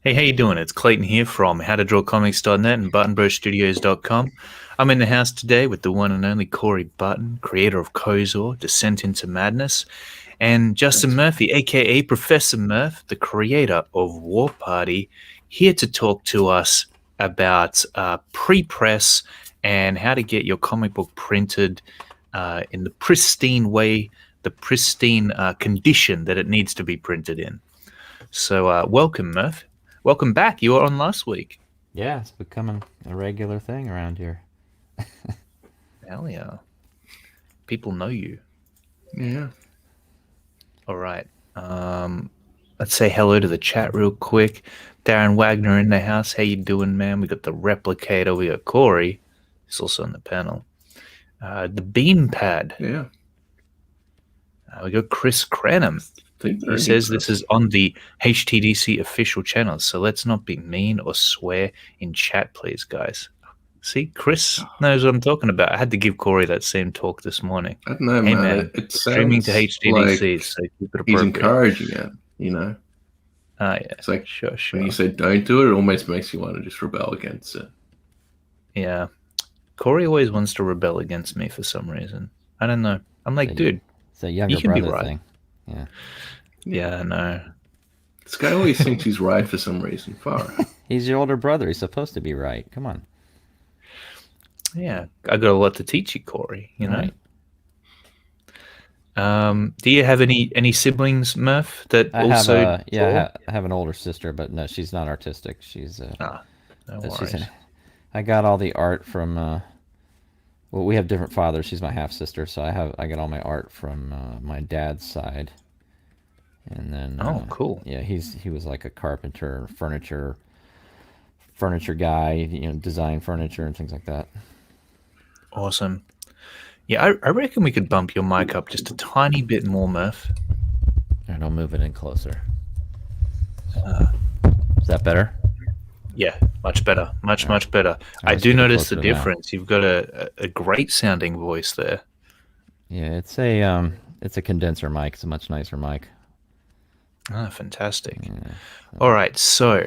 Hey, how you doing? It's Clayton here from howtodrawcomics.net and buttonbrostudios.com. I'm in the house today with the one and only Corey Button, creator of Kozor, Descent into Madness, and Justin Murphy, aka Professor Murph, the creator of War Party, here to talk to us about pre-press and how to get your comic book printed in the pristine way, the pristine condition that it needs to be printed in. So welcome, Murph. Welcome back. You were on last week. Yeah, it's becoming a regular thing around here. Hell yeah. People know you. Yeah. All right. Let's say hello to the chat real quick. Darren Wagner in the house. How you doing, man? We got the Replicator. We got Corey. He's also on the panel. The Bean Pad. Yeah. We got Chris Cranham. He says this is on the HTDC official channel, so let's not be mean or swear in chat, please, guys. See, Chris knows what I'm talking about. I had to give Corey that same talk this morning. I don't know, hey, man. It streaming to HTDC, like so keep it appropriate. he's encouraging it, you know? Yeah. It's like, sure. When you say don't do it, it almost makes you want to just rebel against it. Yeah. Corey always wants to rebel against me for some reason. I don't know. I'm like, dude, it's a younger you can brother be right. thing. Yeah. Yeah, I know. This guy always thinks he's right for some reason. Far. He's your older brother. He's supposed to be right. Come on. Yeah, I got a lot to teach you, Corey. You know. Right. Do you have any siblings, Murph? That I also have I have an older sister, but no, she's not artistic. She's no worries. I got all the art from. Well, we have different fathers. She's my half sister, so I get all my art from my dad's side. And then cool. Yeah, he was like a carpenter, furniture guy, design furniture and things like that. Awesome. Yeah, I reckon we could bump your mic up just a tiny bit more, Murph. And I'll move it in closer. Is that better? Yeah, much better. Much better. I do notice the difference. You've got a great sounding voice there. Yeah, it's a condenser mic. It's a much nicer mic. Ah, fantastic. Yeah. All right, so,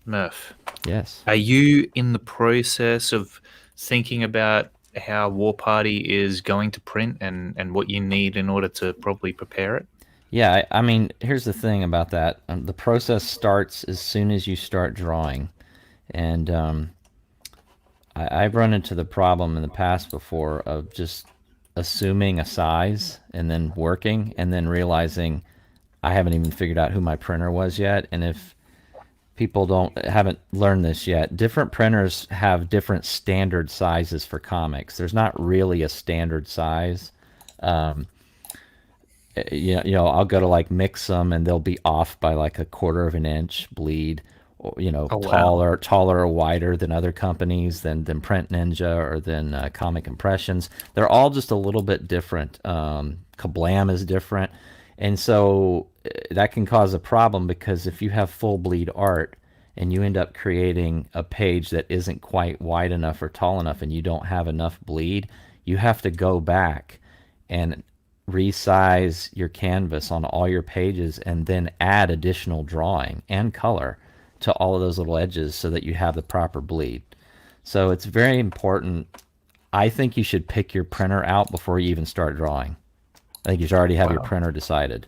Murph. Yes. Are you in the process of thinking about how War Party is going to print and what you need in order to properly prepare it? Yeah, I mean, here's the thing about that. The process starts as soon as you start drawing. And I've run into the problem in the past before of just assuming a size and then working and then realizing I haven't even figured out who my printer was yet. And if people haven't learned this yet, different printers have different standard sizes for comics. There's not really a standard size. I'll go to like mix them and they'll be off by like a quarter of an inch bleed, or taller or wider than other companies, than Print Ninja or than Comic Impressions. They're all just a little bit different. Kablam is different. And so that can cause a problem, because if you have full bleed art and you end up creating a page that isn't quite wide enough or tall enough and you don't have enough bleed, you have to go back and resize your canvas on all your pages and then add additional drawing and color to all of those little edges so that you have the proper bleed. So it's very important. I think you should pick your printer out before you even start drawing. I think you should already have your printer decided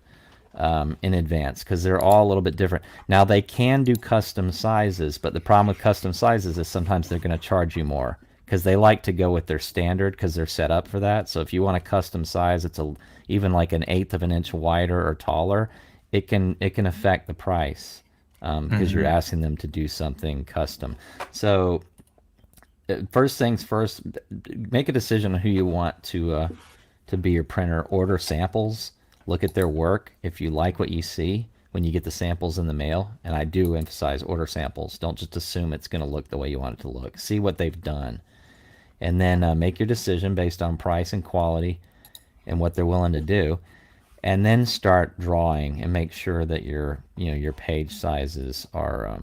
in advance, because they're all a little bit different. Now, they can do custom sizes, but the problem with custom sizes is sometimes they're going to charge you more, because they like to go with their standard because they're set up for that. So if you want a custom size, it's even like an eighth of an inch wider or taller, it can affect the price because you're asking them to do something custom. So first things first, make a decision on who you want to be your printer. Order samples, look at their work. If you like what you see when you get the samples in the mail, and I do emphasize order samples, don't just assume it's going to look the way you want it to look. See what they've done, and then make your decision based on price and quality and what they're willing to do, and then start drawing and make sure that your page sizes are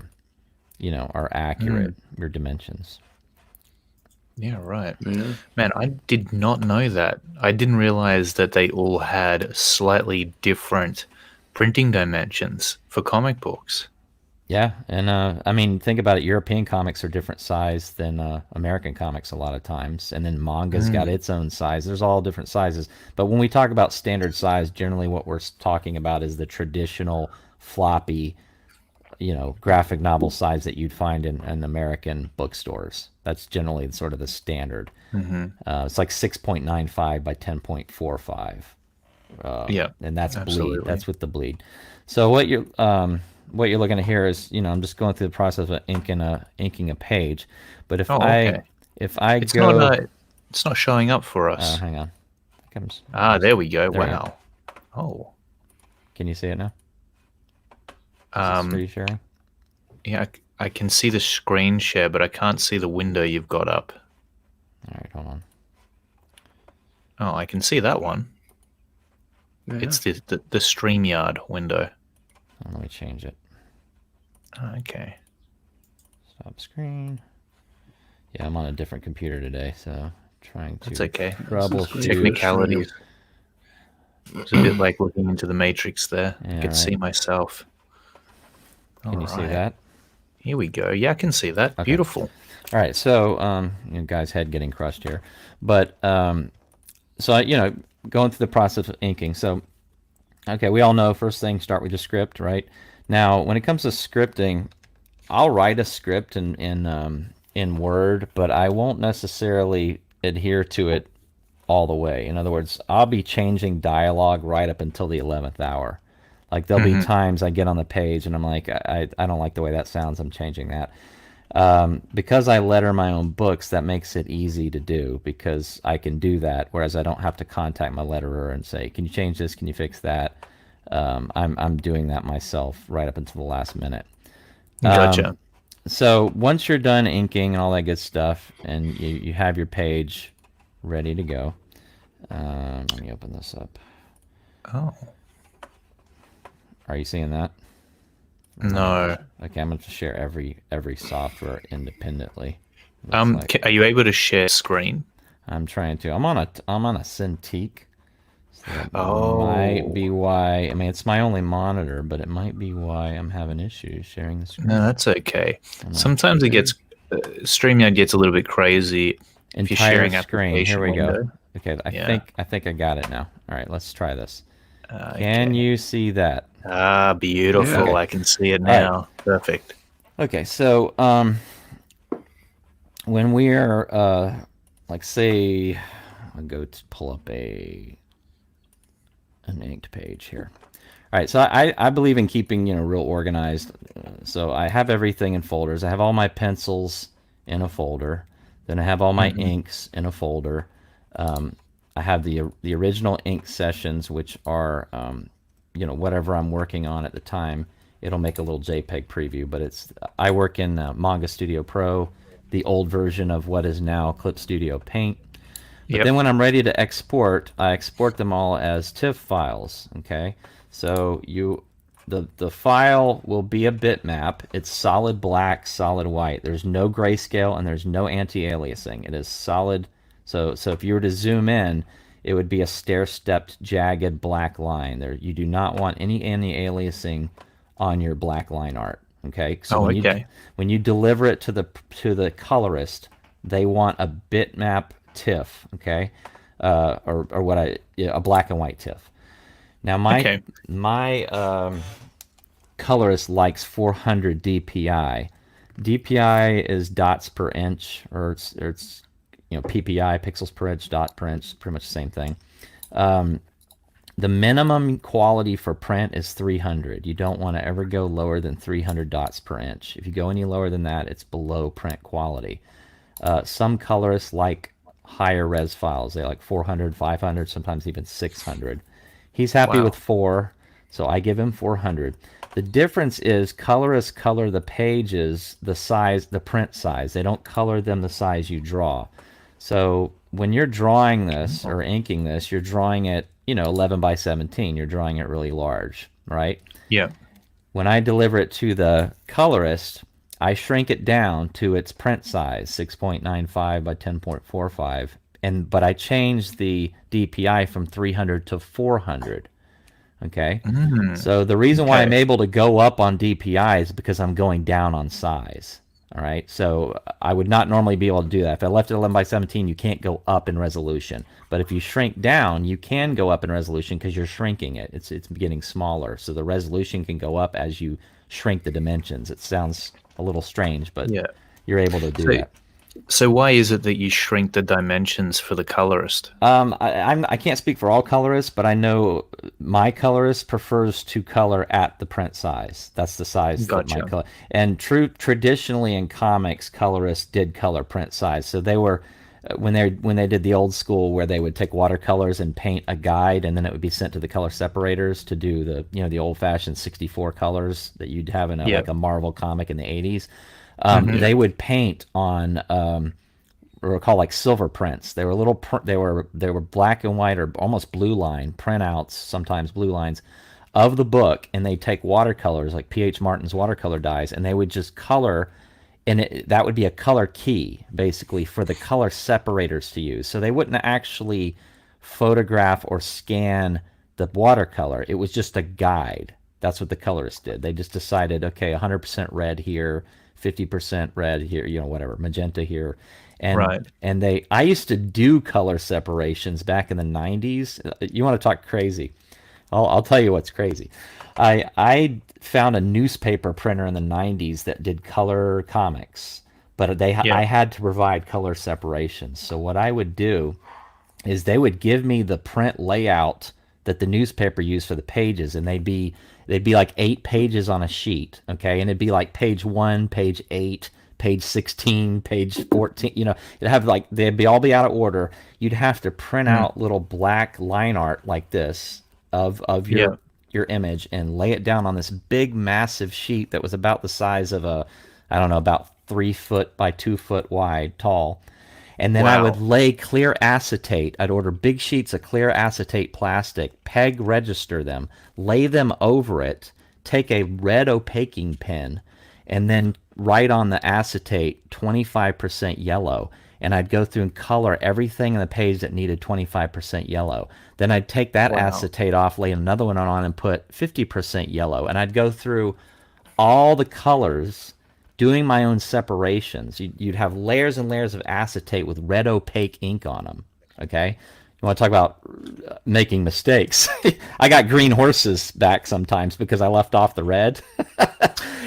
accurate, your dimensions. Yeah, right. Yeah. Man, I did not know that. I didn't realize that they all had slightly different printing dimensions for comic books. Yeah, and I mean, think about it. European comics are different size than American comics a lot of times, and then manga's got its own size. There's all different sizes. But when we talk about standard size, generally what we're talking about is the traditional floppy, graphic novel size that you'd find in American bookstores. That's generally sort of the standard. Mm-hmm. It's like 6.95 by 10.45, Yeah, and that's bleed. absolutely. That's with the bleed. So what you're looking at here is, I'm just going through the process of inking a page. But if Oh, I okay. if I It's not go, it's not showing up for us. hang on, There we go. there we go. Wow. Oh. Can you see it now? Is it Um, screen sharing? yeah, I can see the screen share, but I can't see the window you've got up. All right, hold on. Oh, I can see that one. Yeah. It's the StreamYard window. Let me change it. Okay. Stop screen. Yeah, I'm on a different computer today, so trying to That's okay. troubleshoot. Technicalities. It's a bit like looking into the Matrix there. I Yeah, could see right. myself. Can you see Alright. that? Here we go. Yeah, I can see that. Okay. Beautiful. All right, so guy's head getting crushed here, but so going through the process of inking. So, okay, we all know first thing, start with your script, right? Now, when it comes to scripting, I'll write a script in Word, but I won't necessarily adhere to it all the way. In other words, I'll be changing dialogue right up until the 11th hour. Like there'll be times I get on the page and I'm like, I don't like the way that sounds. I'm changing that. Because I letter my own books, that makes it easy to do because I can do that. Whereas I don't have to contact my letterer and say, "Can you change this? Can you fix that?" I'm doing that myself right up until the last minute. Gotcha. So once you're done inking and all that good stuff, and you have your page ready to go, let me open this up. Oh. Are you seeing that? No. Okay, I'm going to share every software independently. Looks like Are you able to share screen? I'm trying to. I'm on a Cintiq. So that Oh. might be why. I mean, it's my only monitor, but it might be why I'm having issues sharing the screen. No, that's okay. Sometimes it gets StreamYard gets a little bit crazy if you're Entire sharing screen. application Here we go. window. Okay, I Yeah. think I got it now. All right, let's try this. Okay. Can you see that? Beautiful. Yeah. I can see it All right. now. Perfect. Okay, so when we are like say, I'll go to pull up an inked page here. All right, so I believe in keeping real organized. So I have everything in folders. I have all my pencils in a folder. Then I have all my inks in a folder. I have the original ink sessions, which are whatever I'm working on at the time. It'll make a little JPEG preview, but I work in Manga Studio Pro, the old version of what is now Clip Studio Paint. But Yep. then when I'm ready to export, I export them all as TIFF files. Okay, so the file will be a bitmap. It's solid black, solid white. There's no grayscale and there's no anti-aliasing. It is solid. So if you were to zoom in, it would be a stair-stepped, jagged black line. There, you do not want any anti-aliasing on your black line art. Okay, so when you deliver it to the colorist, they want a bitmap TIFF. Okay, or a black and white TIFF. Now my colorist likes 400 DPI. DPI is dots per inch, or it's PPI, pixels per inch, dot per inch, pretty much the same thing. The minimum quality for print is 300. You don't want to ever go lower than 300 dots per inch. If you go any lower than that, it's below print quality. Some colorists like higher res files. They like 400, 500, sometimes even 600. He's happy with 4, so I give him 400. The difference is colorists color the pages the size, the print size. They don't color them the size you draw. So when you're drawing this or inking this, you're drawing it, 11 by 17. You're drawing it really large, right? Yeah. When I deliver it to the colorist, I shrink it down to its print size, 6.95 by 10.45, but I change the DPI from 300 to 400. Okay. Mm, So the reason why I'm okay. able to go up on DPI is because I'm going down on size. All right. So I would not normally be able to do that. If I left it 11 by 17, you can't go up in resolution. But if you shrink down, you can go up in resolution because you're shrinking it. It's getting smaller. So the resolution can go up as you shrink the dimensions. It sounds a little strange, but Yeah. you're able to do So, that. so why is it that you shrink the dimensions for the colorist? I can't speak for all colorists, but I know my colorist prefers to color at the print size. That's the size that my Gotcha. color. And traditionally in comics, colorists did color print size. So they were when they did the old school where they would take watercolors and paint a guide, and then it would be sent to the color separators to do the old fashioned 64 colors that you'd have in Yeah. like a Marvel comic in the 80s. Mm-hmm. They would paint on were called like silver prints. They were little they were black and white or almost blue line printouts, sometimes blue lines of the book, and they take watercolors like P.H. Martin's watercolor dyes, and they would just color, and that would be a color key basically for the color separators to use. So they wouldn't actually photograph or scan the watercolor. It was just a guide. That's what the colorists did. They just decided, okay, 100% red here, 50% red here, whatever, magenta here. And Right. I used to do color separations back in the 90s. You want to talk crazy? I'll tell you what's crazy. I found a newspaper printer in the 90s that did color comics, but Yeah. I had to provide color separations. So what I would do is they would give me the print layout that the newspaper used for the pages, and they'd be like 8 pages on a sheet, okay, and it'd be like page 1, page 8, page 16, page 14. It'd have like they'd all be out of order. You'd have to print Mm. out little black line art like this of Yeah. your image and lay it down on this big massive sheet that was about the size of a, I don't know, about 3 foot by 2 foot wide tall. And then I would Wow. lay clear acetate. I'd order big sheets of clear acetate plastic, peg register them, lay them over it, take a red opaquing pen, and then write on the acetate 25% yellow. And I'd go through and color everything in the page that needed 25% yellow. Then I'd take that Wow. acetate off, lay another one on, and put 50% yellow. And I'd go through all the colors doing my own separations. You'd have layers and layers of acetate with red opaque ink on them. Okay? You want to talk about making mistakes? I got green horses back sometimes because I left off the red.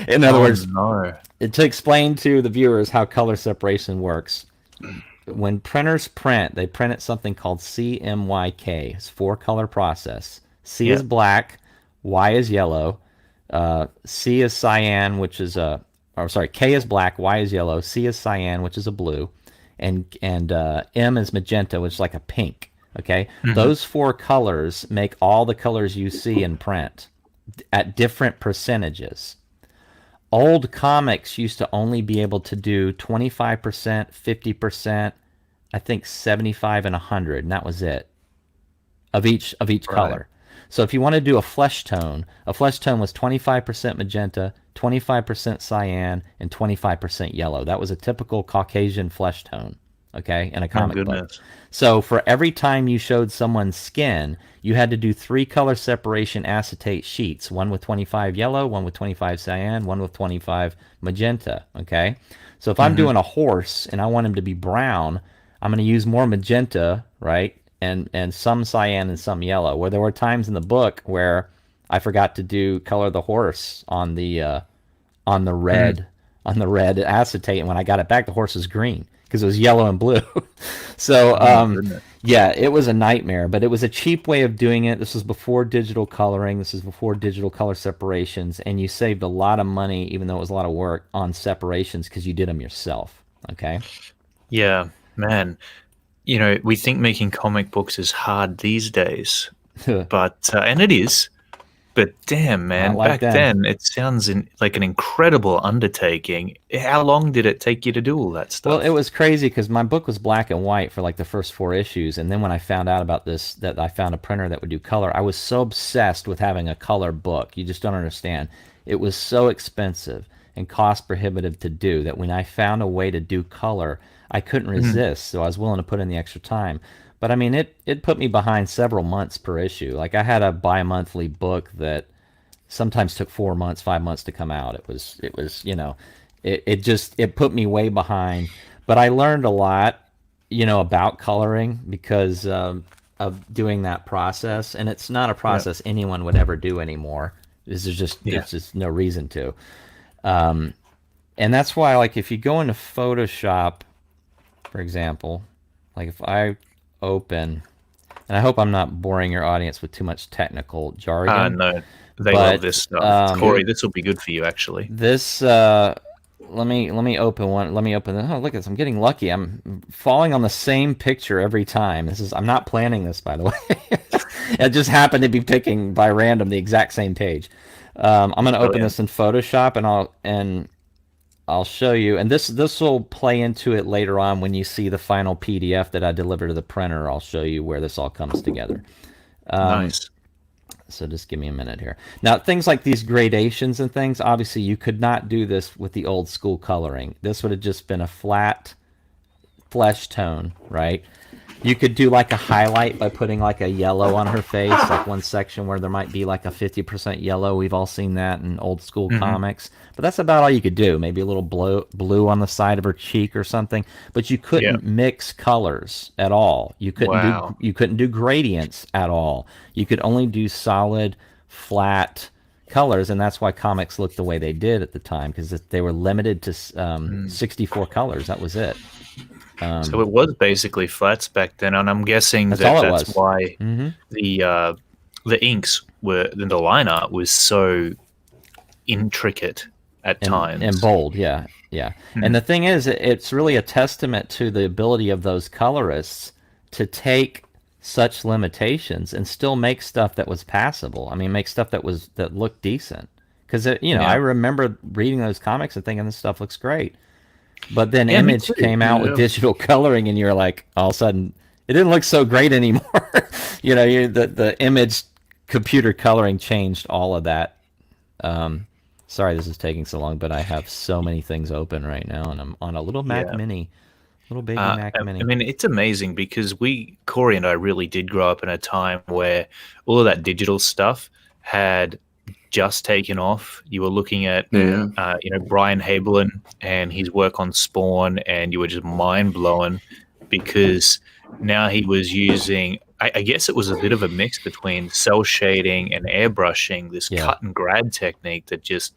In other words, No. to explain to the viewers how color separation works, when printers print, they print at something called CMYK. It's 4-color process. C is Yeah. black, Y is yellow, C is cyan, which is a, or sorry, K is black, Y is yellow, C is cyan, which is a blue, and M is magenta, which is like a pink. Okay, those 4 colors make all the colors you see in print at different percentages. Old comics used to only be able to do 25%, 50%, I think 75 and 100, and that was it of each Right. color. So if you want to do a flesh tone was 25% magenta, 25% cyan, and 25% yellow. That was a typical Caucasian flesh tone, okay, in a Oh, comic book. goodness. So for every time you showed someone's skin, you had to do 3 color separation acetate sheets, one with 25 yellow, one with 25 cyan, one with 25 magenta, okay? So if I'm Mm-hmm. doing a horse and I want him to be brown, I'm going to use more magenta, right? And some cyan and some yellow. Where there were times in the book where I forgot to color the horse on the red acetate, and when I got it back, the horse was green because it was yellow and blue. So Oh, goodness. yeah, it was a nightmare, but it was a cheap way of doing it. This was before digital coloring. This is before digital color separations, and you saved a lot of money, even though it was a lot of work, on separations because you did them yourself. Okay. Yeah, man. We think making comic books is hard these days, but and it is. But damn, man, Not like back then. then it sounds like an incredible undertaking. How long did it take you to do all that Well, stuff? it was crazy because my book was black and white for like the first 4 issues, and then when I found out about this, that I found a printer that would do color, I was so obsessed with having a color book. You just don't understand. It was so expensive and cost prohibitive to do that when I found a way to do color, I couldn't resist, so I was willing to put in the extra time. But I mean, it put me behind several months per issue. Like I had a bi-monthly book that sometimes took 4 months, 5 months to come out. It was it put me way behind. But I learned a lot, about coloring because of doing that process, and it's not a Yeah. process anyone would ever do anymore. There's just no reason to. And that's why, like, if you go into Photoshop, for example, like if I open, and I hope I'm not boring your audience with too much technical jargon, No, they love but this stuff. Corey, Good. this will be good for you, actually. this let me open one. Let me open. Oh, look at this! I'm getting lucky. I'm falling on the same picture every time. I'm not planning this, by the way. It just happened to be picking by random the exact same page. I'm going to open Brilliant. this in Photoshop, and I'll show you. And this will play into it later on when you see the final PDF that I deliver to the printer. I'll show you where this all comes together. Nice. So just give me a minute here. Now, things like these gradations and things, obviously you could not do this with the old school coloring. This would have just been a flat flesh tone, right? You could do like a highlight by putting like a yellow on her face, like one section where there might be like a 50% yellow. We've all seen that in old school comics. But that's about all you could do. Maybe a little blue on the side of her cheek or something. But you couldn't mix colors at all. Wow. You couldn't do gradients at all. You could only do solid, flat colors, and that's why comics looked the way they did at the time, because they were limited to 64 colors. That was it. So it was basically flats back then, and I'm guessing That's all it that's was. why the inks the line art was so intricate at times. And bold, yeah. And the thing is, it's really a testament to the ability of those colorists to take such limitations and still make stuff that was passable. I mean, make stuff that looked decent. Because I remember reading those comics and thinking this stuff looks great. But then Yeah, me Image too. came out with digital coloring, and you're like, all of a sudden, it didn't look so great anymore. The Image computer coloring changed all of that. Sorry this is taking so long, but I have so many things open right now, and I'm on a little Mac Mini, little baby Mac Mini. I mean, it's amazing because Corey and I really did grow up in a time where all of that digital stuff had just taken off. You were looking at, Brian Haberlin and his work on Spawn, and you were just mind blown because now he was using, I guess it was a bit of a mix between cell shading and airbrushing, this cut and grad technique that just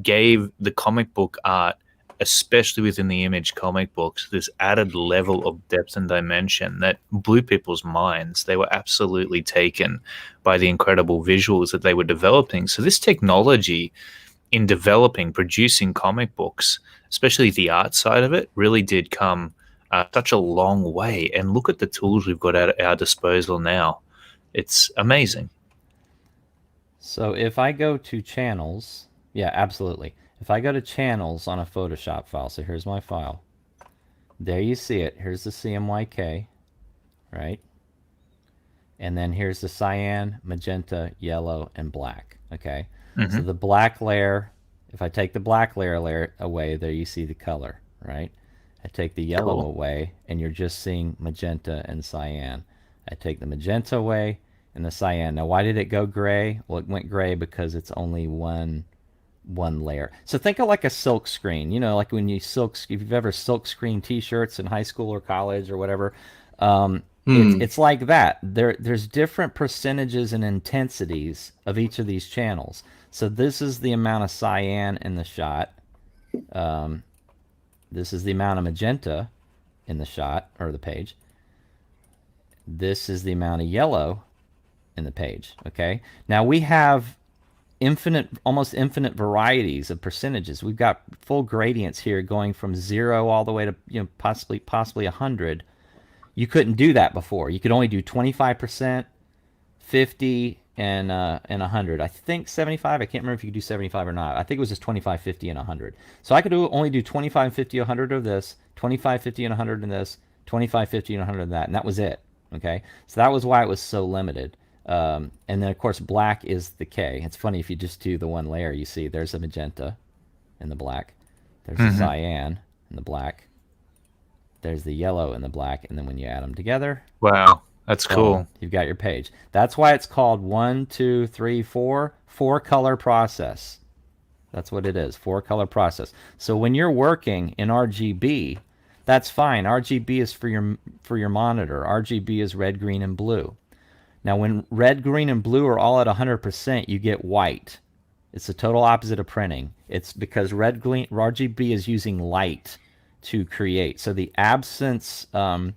gave the comic book art, especially within the Image comic books, this added level of depth and dimension that blew people's minds. They were absolutely taken by the incredible visuals that they were developing. So this technology in developing, producing comic books, especially the art side of it, really did come such a long way. And look at the tools we've got at our disposal now. It's amazing. So if I go to channels, yeah, absolutely. If I go to channels on a Photoshop file, so here's my file. There you see it. Here's the CMYK, right? And then here's the cyan, magenta, yellow, and black, okay? So the black layer, if I take the black layer away, there you see the color, right? I take the yellow away, and you're just seeing magenta and cyan. I take the magenta away and the cyan. Now, why did it go gray? Well, it went gray because it's only one layer. So think of like a silk screen. Like when if you've ever silk screen T-shirts in high school or college or whatever, it's like that. There's different percentages and intensities of each of these channels. So this is the amount of cyan in the shot. This is the amount of magenta in the shot or the page. This is the amount of yellow in the page. Okay. Now we have almost infinite varieties of percentages. We've got full gradients here going from 0 all the way to possibly 100. You couldn't do that before. You could only do 25%, 50, and 100. I think 75. I can't remember if you could do 75 or not. I think it was just 25, 50, and 100. So I could only do 25, 50, 100 of this, 25, 50, and 100 in this, 25, 50, and 100 of that, and that was it. Okay, so that was why it was so limited. And then, of course, black is the K. It's funny if you just do the one layer, you see there's a magenta in the black. There's a cyan in the black. There's the yellow and the black, and then when you add them together, Wow, that's boom, cool. you've got your page. That's why it's called 1, 2, 3, 4, 4-color process. That's what it is, 4-color process. So when you're working in RGB, that's fine. RGB is for your monitor. RGB is red, green, and blue. Now when red, green, and blue are all at 100%, you get white. It's the total opposite of printing. It's because red, green, RGB is using light to create. So the absence of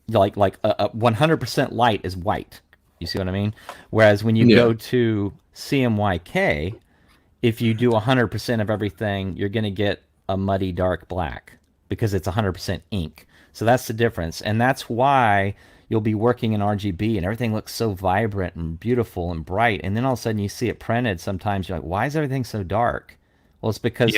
like 100% light is white. You see what I mean? Whereas when you go to CMYK, if you do 100% of everything, you're going to get a muddy dark black because it's 100% ink. So that's the difference. And that's why you'll be working in RGB and everything looks so vibrant and beautiful and bright. And then all of a sudden you see it printed. Sometimes you're like, why is everything so dark? Well, it's because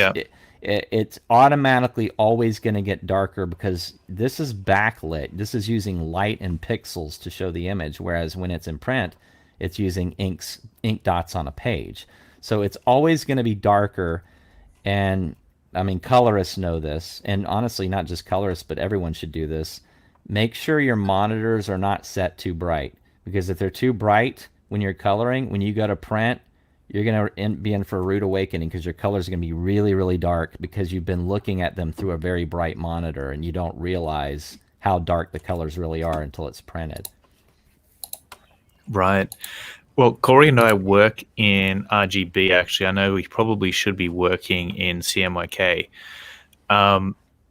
it's automatically always going to get darker because this is backlit. This is using light and pixels to show the image, whereas when it's in print, it's using ink dots on a page. So it's always going to be darker. And I mean, colorists know this, and honestly, not just colorists, but everyone should do this. Make sure your monitors are not set too bright, because if they're too bright when you're coloring, when you go to print, you're going to be in for a rude awakening because your colors are going to be really, really dark because you've been looking at them through a very bright monitor and you don't realize how dark the colors really are until it's printed. Right. Well, Corey and I work in RGB, actually. I know we probably should be working in CMYK.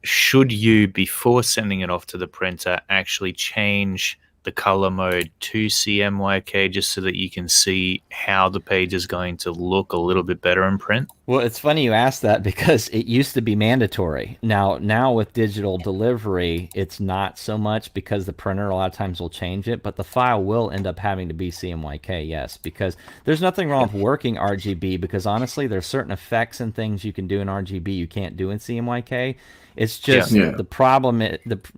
Should you, before sending it off to the printer, actually change the color mode to CMYK just so that you can see how the page is going to look a little bit better in print? Well, it's funny you asked that because it used to be mandatory. Now with digital delivery, it's not so much because the printer a lot of times will change it, but the file will end up having to be CMYK, yes, because there's nothing wrong with working RGB because honestly, there's certain effects and things you can do in RGB you can't do in CMYK. It's just the problem.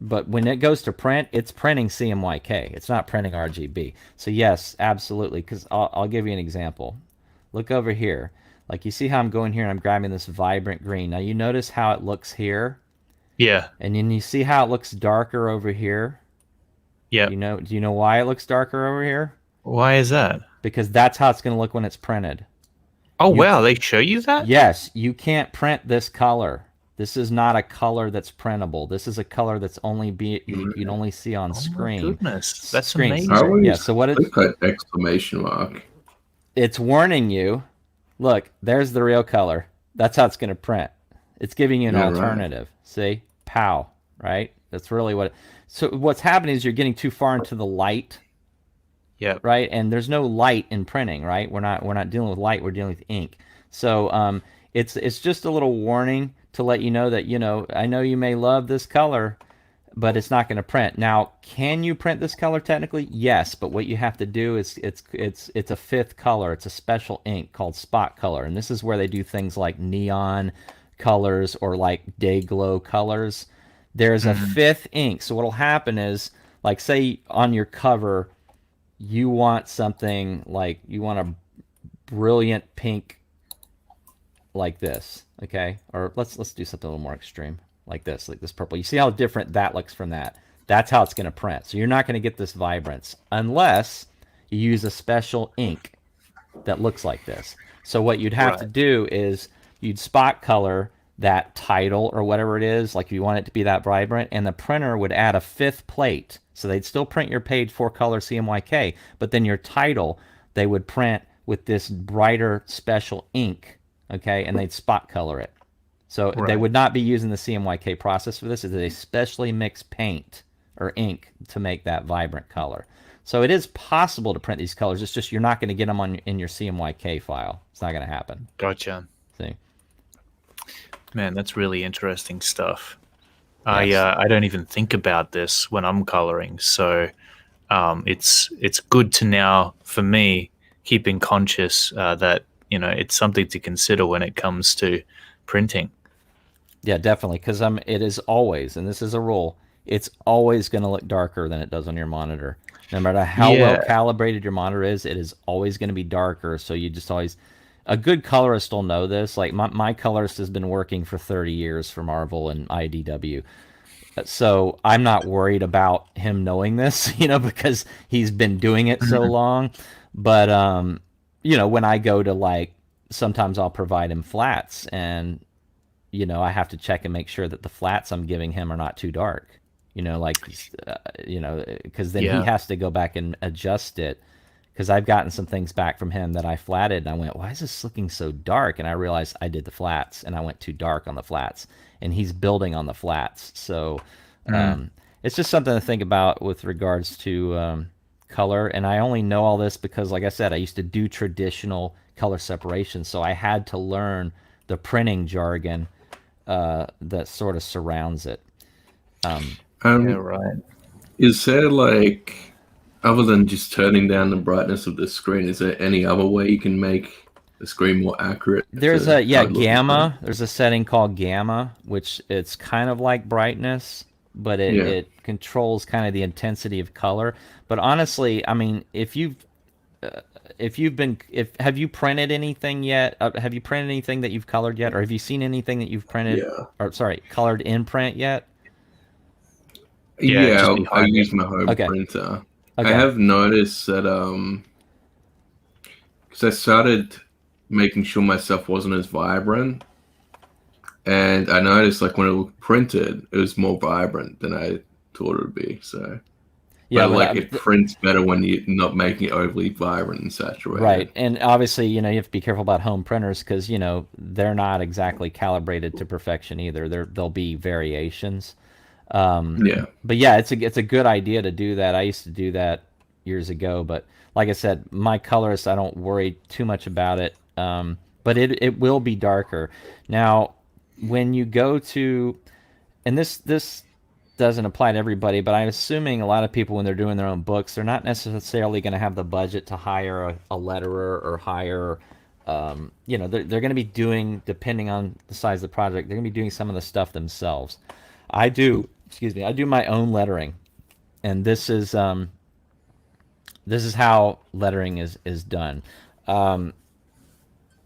But when it goes to print, it's printing CMYK. It's not printing RGB. So yes, absolutely. Because I'll give you an example. Look over here. Like you see how I'm going here and I'm grabbing this vibrant green. Now you notice how it looks here. Yeah. And then you see how it looks darker over here. Yeah. Do you know why it looks darker over here? Why is that? Because that's how it's going to look when it's printed. Oh, wow. They show you that? Yes. You can't print this color. This is not a color that's printable. This is a color that's you can only see on screen. My goodness, that's screen. amazing. Yeah. So what it? That exclamation mark. It's warning you. Look, there's the real color. That's how it's going to print. It's giving you an alternative. Right. See, pow. Right. That's really what. So what's happening is you're getting too far into the light. Yeah. Right. And there's no light in printing. Right. We're not dealing with light. We're dealing with ink. So it's just a little warning to let you know that, I know you may love this color, but it's not going to print. Now, can you print this color technically? Yes, but what you have to do is it's a fifth color. It's a special ink called spot color, and this is where they do things like neon colors or like day glow colors. There's a fifth ink. So what'll happen is, like, say on your cover, you want something like you want a brilliant pink like this, okay? Or let's do something a little more extreme, like this purple. You see how different that looks from that? That's how it's going to print. So you're not going to get this vibrance unless you use a special ink that looks like this. So what you'd have to do is you'd spot color that title or whatever it is, like if you want it to be that vibrant, and the printer would add a fifth plate. So they'd still print your page 4-color CMYK, but then your title, they would print with this brighter special ink. Okay, and they'd spot color it. So they would not be using the CMYK process for this. They specially mix paint or ink to make that vibrant color. So it is possible to print these colors. It's just you're not going to get them in your CMYK file. It's not going to happen. Gotcha. See? Man, that's really interesting stuff. Yes. I don't even think about this when I'm coloring. So it's good to now, for me, keeping conscious that it's something to consider when it comes to printing. Yeah, definitely, because it is always, and this is a rule, it's always going to look darker than it does on your monitor. No matter how well calibrated your monitor is, it is always going to be darker. So you just always, a good colorist will know this. Like my colorist has been working for 30 years for Marvel and IDW. So I'm not worried about him knowing this, because he's been doing it so long. But when I go to, like, sometimes I'll provide him flats, and I have to check and make sure that the flats I'm giving him are not too dark. Because then he has to go back and adjust it. Because I've gotten some things back from him that I flatted, and I went, "Why is this looking so dark?" And I realized I did the flats, and I went too dark on the flats, and he's building on the flats. So it's just something to think about with regards to color. And I only know all this because, like I said, I used to do traditional color separation, so I had to learn the printing jargon that sort of surrounds it. Yeah, right. Is there, like, other than just turning down the brightness of the screen, is there any other way you can make the screen more accurate? There's gamma. There's a setting called gamma, which it's kind of like brightness, but it controls kind of the intensity of color. But honestly, I mean, have you printed anything yet? Have you printed anything that you've colored yet, or have you seen anything that you've printed, colored in print yet? Yeah, I use my home printer. Okay. I have noticed that because I started making sure my stuff wasn't as vibrant, and I noticed, like, when it was printed, it was more vibrant than I thought it would be. So yeah, but it prints better when you're not making it overly vibrant and saturated. Right, and obviously, you have to be careful about home printers because they're not exactly calibrated to perfection either. There'll be variations. But yeah, it's a good idea to do that. I used to do that years ago, but like I said, my colorist, I don't worry too much about it. But it will be darker. Now, when you go to, and this doesn't apply to everybody, but I'm assuming a lot of people, when they're doing their own books, they're not necessarily going to have the budget to hire a letterer or hire, they're going to be doing, depending on the size of the project, they're going to be doing some of the stuff themselves. I do my own lettering, and this is how lettering is done.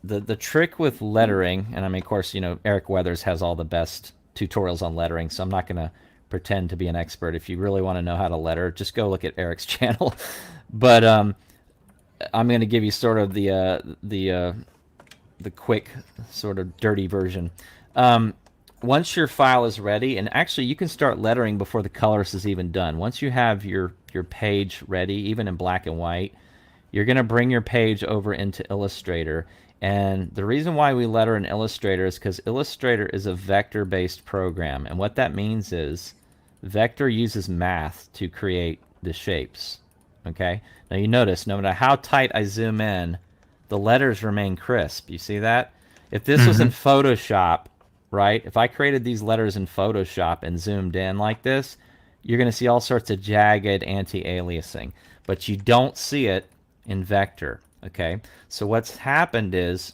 The trick with lettering, and I mean, of course, Eric Weathers has all the best tutorials on lettering, so I'm not going to pretend to be an expert. If you really want to know how to letter, just go look at Eric's channel. But I'm going to give you sort of the quick, sort of dirty version. Once your file is ready, and actually you can start lettering before the colorist is even done. Once you have your page ready, even in black and white, you're going to bring your page over into Illustrator. And the reason why we letter in Illustrator is because Illustrator is a vector-based program. And what that means is vector uses math to create the shapes. Okay? Now you notice, no matter how tight I zoom in, the letters remain crisp. You see that? If this was in Photoshop, right? If I created these letters in Photoshop and zoomed in like this, you're going to see all sorts of jagged anti-aliasing. But you don't see it in vector, okay? So what's happened is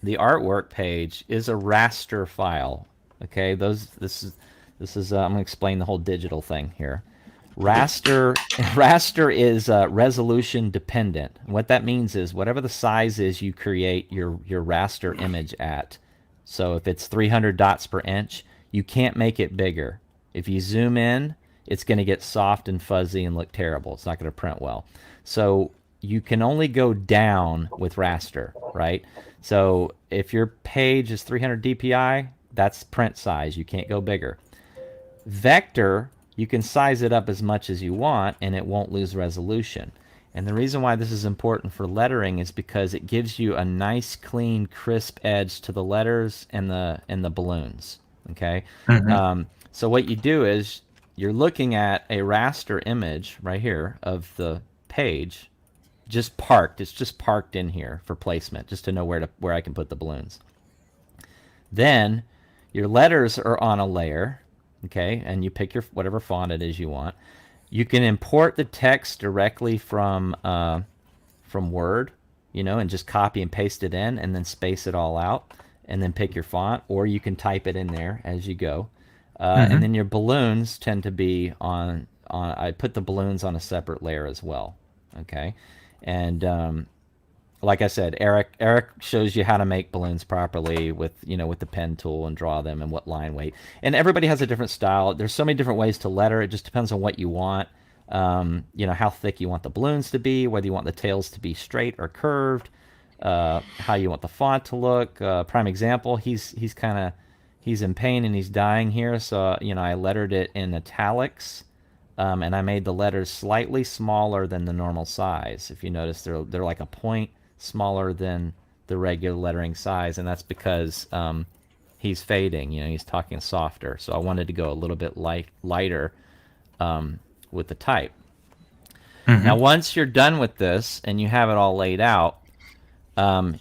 the artwork page is a raster file, okay? This is I'm going to explain the whole digital thing here. Raster is resolution dependent. What that means is whatever the size is you create your raster image at. So if it's 300 dots per inch, you can't make it bigger. If you zoom in, it's going to get soft and fuzzy and look terrible. It's not going to print well. So you can only go down with raster, right? So if your page is 300 dpi, that's print size. You can't go bigger. Vector, you can size it up as much as you want, and it won't lose resolution. And the reason why this is important for lettering is because it gives you a nice, clean, crisp edge to the letters and the balloons. Okay. So what you do is you're looking at a raster image right here of the page, just parked. It's just parked in here for placement, just to know where I can put the balloons. Then your letters are on a layer, okay, and you pick your whatever font it is you want. You can import the text directly from Word, and just copy and paste it in, and then space it all out, and then pick your font, or you can type it in there as you go. And then your balloons tend to be on. I put the balloons on a separate layer as well, okay, and like I said, Eric shows you how to make balloons properly with with the pen tool and draw them and what line weight. And everybody has a different style. There's so many different ways to letter. It just depends on what you want. How thick you want the balloons to be, whether you want the tails to be straight or curved, how you want the font to look. Prime example, he's in pain and he's dying here, so I lettered it in italics. And I made the letters slightly smaller than the normal size. If you notice, they're like a point smaller than the regular lettering size, and that's because he's fading. He's talking softer. So I wanted to go a little bit lighter with the type. Mm-hmm. Now, once you're done with this and you have it all laid out,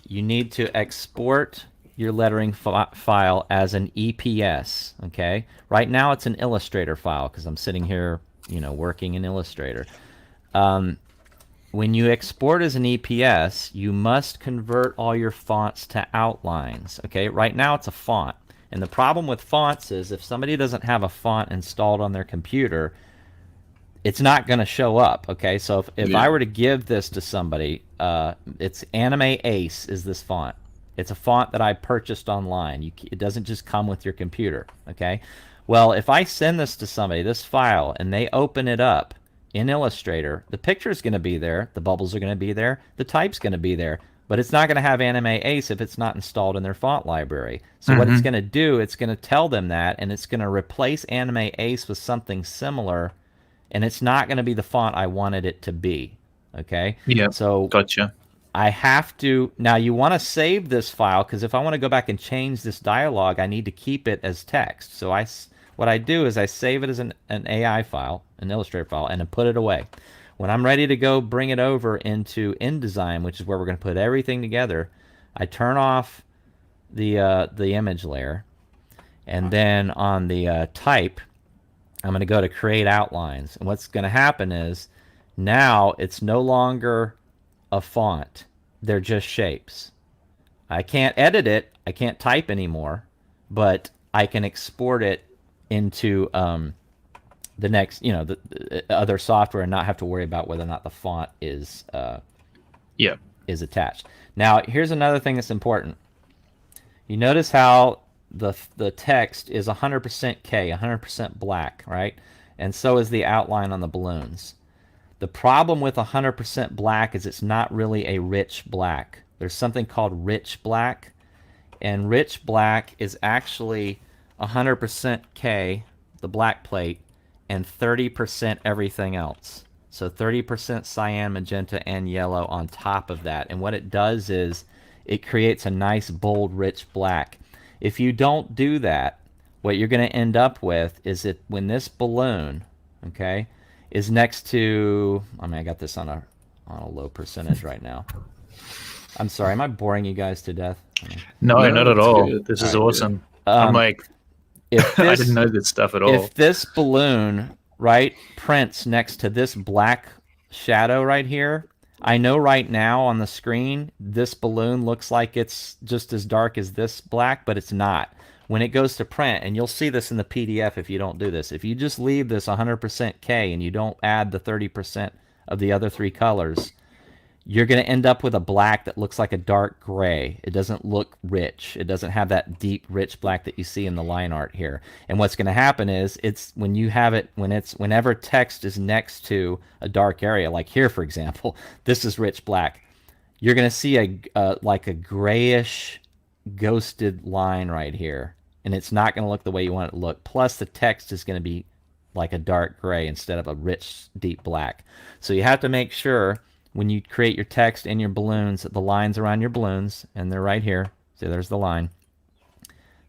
you need to export your lettering file as an EPS. Okay. Right now it's an Illustrator file because I'm sitting here working in Illustrator. When you export as an EPS, you must convert all your fonts to outlines. Okay, right now it's a font. And the problem with fonts is if somebody doesn't have a font installed on their computer, it's not going to show up. Okay, so if I were to give this to somebody, it's Anime Ace is this font. It's a font that I purchased online. It doesn't just come with your computer. Okay. Well, if I send this to somebody, this file, and they open it up in Illustrator, the picture is going to be there, the bubbles are going to be there, the type's going to be there, but it's not going to have Anime Ace if it's not installed in their font library. So what it's going to do, it's going to tell them that, and it's going to replace Anime Ace with something similar, and it's not going to be the font I wanted it to be. Okay? Yeah, so gotcha. I have to, now you want to save this file, because if I want to go back and change this dialogue, I need to keep it as text. So what I do is I save it as an AI file, an Illustrator file, and then put it away. When I'm ready to go bring it over into InDesign, which is where we're going to put everything together, I turn off the image layer, and then on the type, I'm going to go to Create Outlines. And what's going to happen is now it's no longer a font. They're just shapes. I can't edit it. I can't type anymore, but I can export it into the next, the other software and not have to worry about whether or not the font is attached. Now, here's another thing that's important. You notice how the text is 100% K, 100% black, right? And so is the outline on the balloons. The problem with 100% black is it's not really a rich black. There's something called rich black, and rich black is actually 100% K, the black plate, and 30% everything else. So 30% cyan, magenta, and yellow on top of that. And what it does is it creates a nice, bold, rich black. If you don't do that, what you're going to end up with is that when this balloon, okay, is next to, I got this on a low percentage right now. I'm sorry, am I boring you guys to death? No, not at all. Good. This is awesome. I'm like, I didn't know this stuff at all. If this balloon, right, prints next to this black shadow right here, I know right now on the screen, this balloon looks like it's just as dark as this black, but it's not. When it goes to print, and you'll see this in the PDF if you don't do this, if you just leave this 100% K and you don't add the 30% of the other three colors, you're going to end up with a black that looks like a dark gray. It doesn't look rich. It doesn't have that deep, rich black that you see in the line art here. And what's going to happen is it's when you have it, whenever text is next to a dark area, like here, for example, this is rich black, you're going to see like a grayish, ghosted line right here. And it's not going to look the way you want it to look. Plus, the text is going to be like a dark gray instead of a rich, deep black. So you have to make sure when you create your text and your balloons, that the lines around your balloons, and they're right here, see there's the line,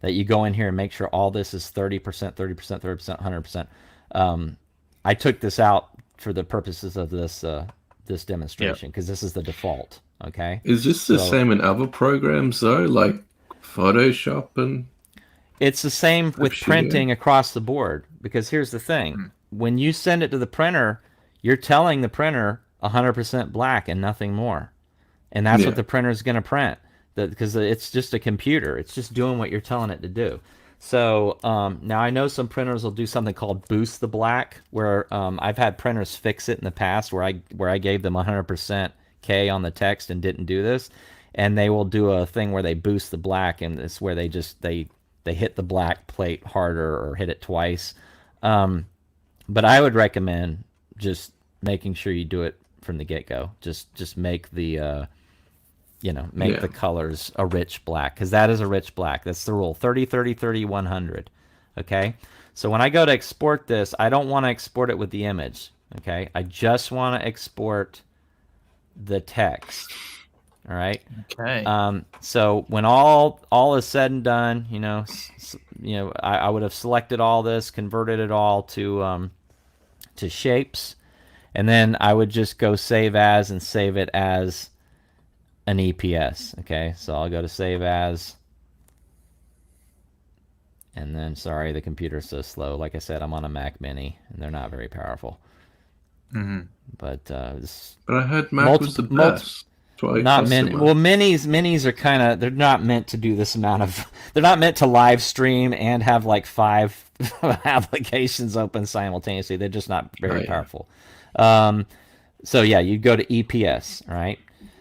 that you go in here and make sure all this is 30%, 30%, 30%, 100%. I took this out for the purposes of this demonstration because this is the default. Okay. Is this the same in other programs though, like Photoshop and? It's the same with printing across the board, because here's the thing. When you send it to the printer, you're telling the printer 100% black and nothing more. And that's what the printer is going to print, because it's just a computer. It's just doing what you're telling it to do. So now I know some printers will do something called boost the black, where I've had printers fix it in the past where I gave them 100% K on the text and didn't do this, and they will do a thing where they boost the black, and it's where they hit the black plate harder or hit it twice. But I would recommend just making sure you do it from the get-go. Just make the the colors a rich black, because that is a rich black. That's the rule. 30, 30, 30, 100. Okay? So when I go to export this, I don't want to export it with the image. Okay? I just want to export the text. All right? Okay. So when all is said and done, I would have selected all this, converted it all to shapes, and then I would just go save as and save it as an EPS. Okay, so I'll go to save as, and then, sorry, the computer's so slow. Like I said, I'm on a Mac Mini, and they're not very powerful. Mm-hmm. But I heard Mac was the best. Not many. Well, minis are kind of, they're not meant to do this amount of. They're not meant to live stream and have like 5 applications open simultaneously. They're just not very powerful. So yeah, you go to EPS, right?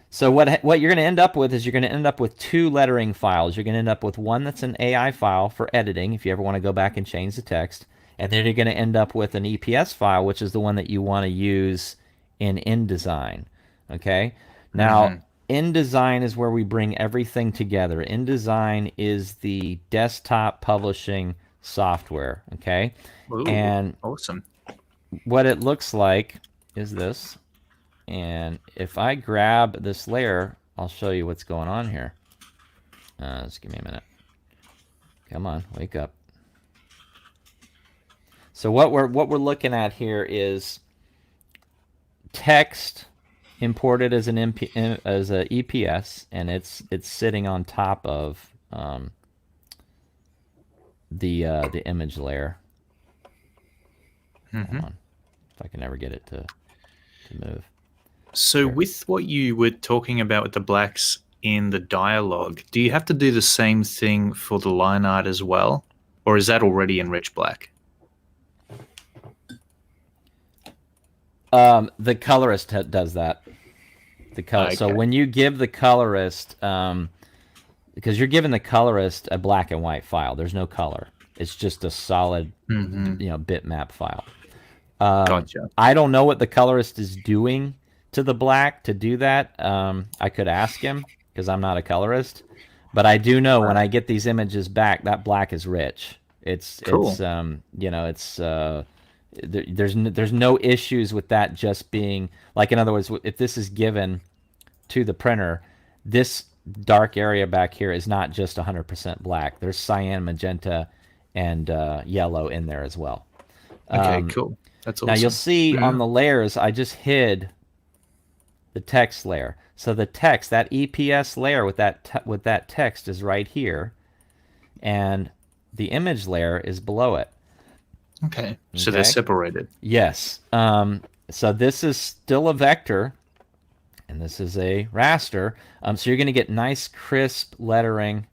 So what you're going to end up with is you're going to end up with 2 lettering files. You're going to end up with one that's an AI file for editing if you ever want to go back and change the text, and then you're going to end up with an EPS file, which is the one that you want to use in InDesign. Okay. Now, InDesign is where we bring everything together. InDesign is the desktop publishing software, okay? Ooh, and awesome. What it looks like is this. And if I grab this layer, I'll show you what's going on here. Just give me a minute. Come on, wake up. So what we're looking at here is text imported as an EPS, and it's sitting on top of the image layer. Hold on, if I can ever get it to move. So with what you were talking about with the blacks in the dialogue, do you have to do the same thing for the line art as well, or is that already in rich black? The colorist does that. The color. Okay. So when you give the colorist, because you're giving the colorist a black and white file, there's no color. It's just a solid, bitmap file. Gotcha. I don't know what the colorist is doing to the black to do that. I could ask him because I'm not a colorist, but I do know when I get these images back, that black is rich. It's cool. There's no issues with that just being, like, in other words, if this is given to the printer, this dark area back here is not just 100% black. There's cyan, magenta, and yellow in there as well. Okay, cool. That's awesome. Now you'll see on the layers, I just hid the text layer. So the text, that EPS layer with that text is right here, and the image layer is below it. Okay, so they're separated. Yes. So this is still a vector, and this is a raster. So you're going to get nice, crisp lettering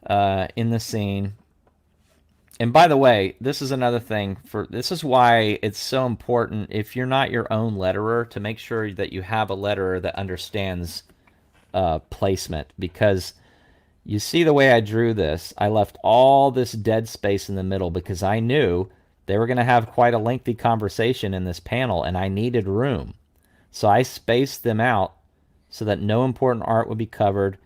in the scene. And by the way, this is another thing. This is why it's so important, if you're not your own letterer, to make sure that you have a letterer that understands placement. Because you see the way I drew this, I left all this dead space in the middle because I knew they were going to have quite a lengthy conversation in this panel, and I needed room. So I spaced them out so that no important art would be covered.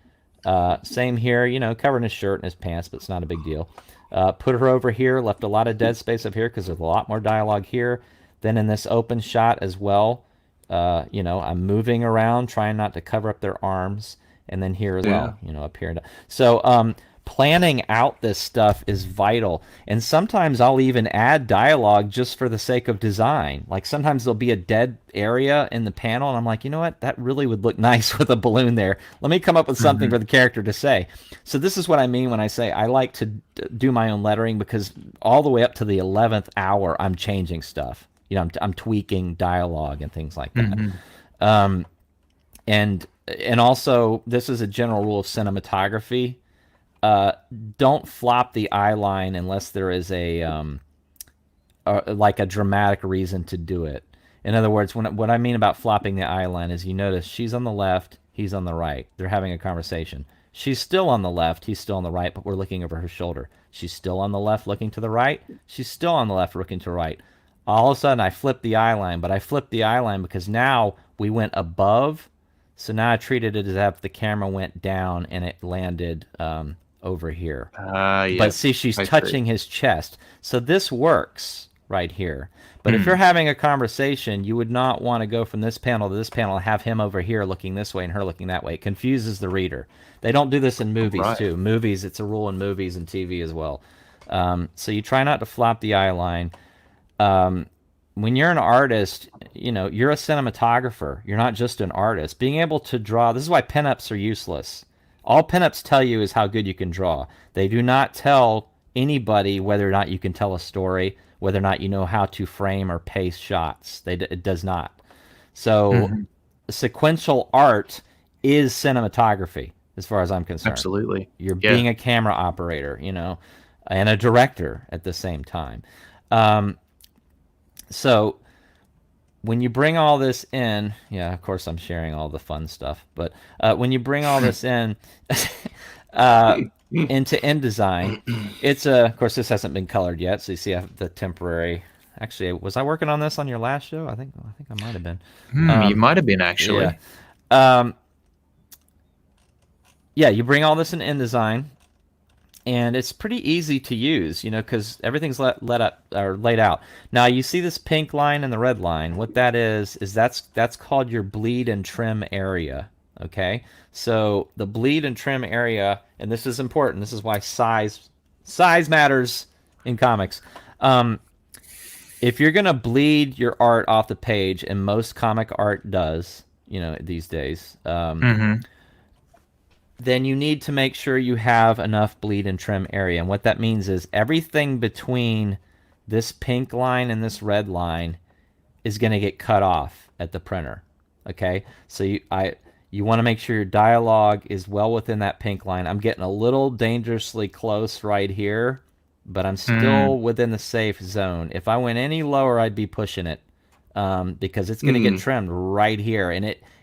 Same here, covering his shirt and his pants, but it's not a big deal. Put her over here, left a lot of dead space up here because there's a lot more dialogue here. Then in this open shot as well, I'm moving around, trying not to cover up their arms. And then here as well, up here. So planning out this stuff is vital. And sometimes I'll even add dialogue just for the sake of design. Like sometimes there'll be a dead area in the panel, and I'm like, you know what? That really would look nice with a balloon there. Let me come up with something for the character to say. So this is what I mean when I say I like to do my own lettering, because all the way up to the 11th hour, I'm changing stuff. I'm tweaking dialogue and things like that. And also, this is a general rule of cinematography. Don't flop the eyeline unless there is a dramatic reason to do it. In other words, what I mean about flopping the eye line is you notice she's on the left, he's on the right. They're having a conversation. She's still on the left, he's still on the right, but we're looking over her shoulder. She's still on the left looking to the right, she's still on the left looking to the right. All of a sudden I flipped the eye line, but I flipped the eye line because now we went above. So now I treated it as if the camera went down and it landed over here. But see, she's touching his chest. So this works right here. But if you're having a conversation, you would not want to go from this panel to this panel and have him over here looking this way and her looking that way. It confuses the reader. They don't do this in movies, too. Movies, it's a rule in movies and TV as well. So you try not to flop the eye line. When you're an artist, you're a cinematographer. You're not just an artist. Being able to draw, this is why pinups are useless. All pinups tell you is how good you can draw. They do not tell anybody whether or not you can tell a story, whether or not you know how to frame or pace shots. It does not. So sequential art is cinematography, as far as I'm concerned. Absolutely. You're being a camera operator, and a director at the same time. So when you bring all this in, of course I'm sharing all the fun stuff, but when you bring all this in into InDesign, it's of course this hasn't been colored yet, so you see I have the temporary. Actually, was I working on this on your last show? I think I might have been. You might have been, actually. You bring all this in InDesign. And it's pretty easy to use, because everything's laid out. Now you see this pink line and the red line. What that is that's called your bleed and trim area. Okay, so the bleed and trim area, and this is important. This is why size matters in comics. If you're gonna bleed your art off the page, and most comic art does, these days. Then you need to make sure you have enough bleed and trim area. And what that means is everything between this pink line and this red line is going to get cut off at the printer. Okay? So you want to make sure your dialogue is well within that pink line. I'm getting a little dangerously close right here, but I'm still within the safe zone. If I went any lower, I'd be pushing it because it's going to get trimmed right here.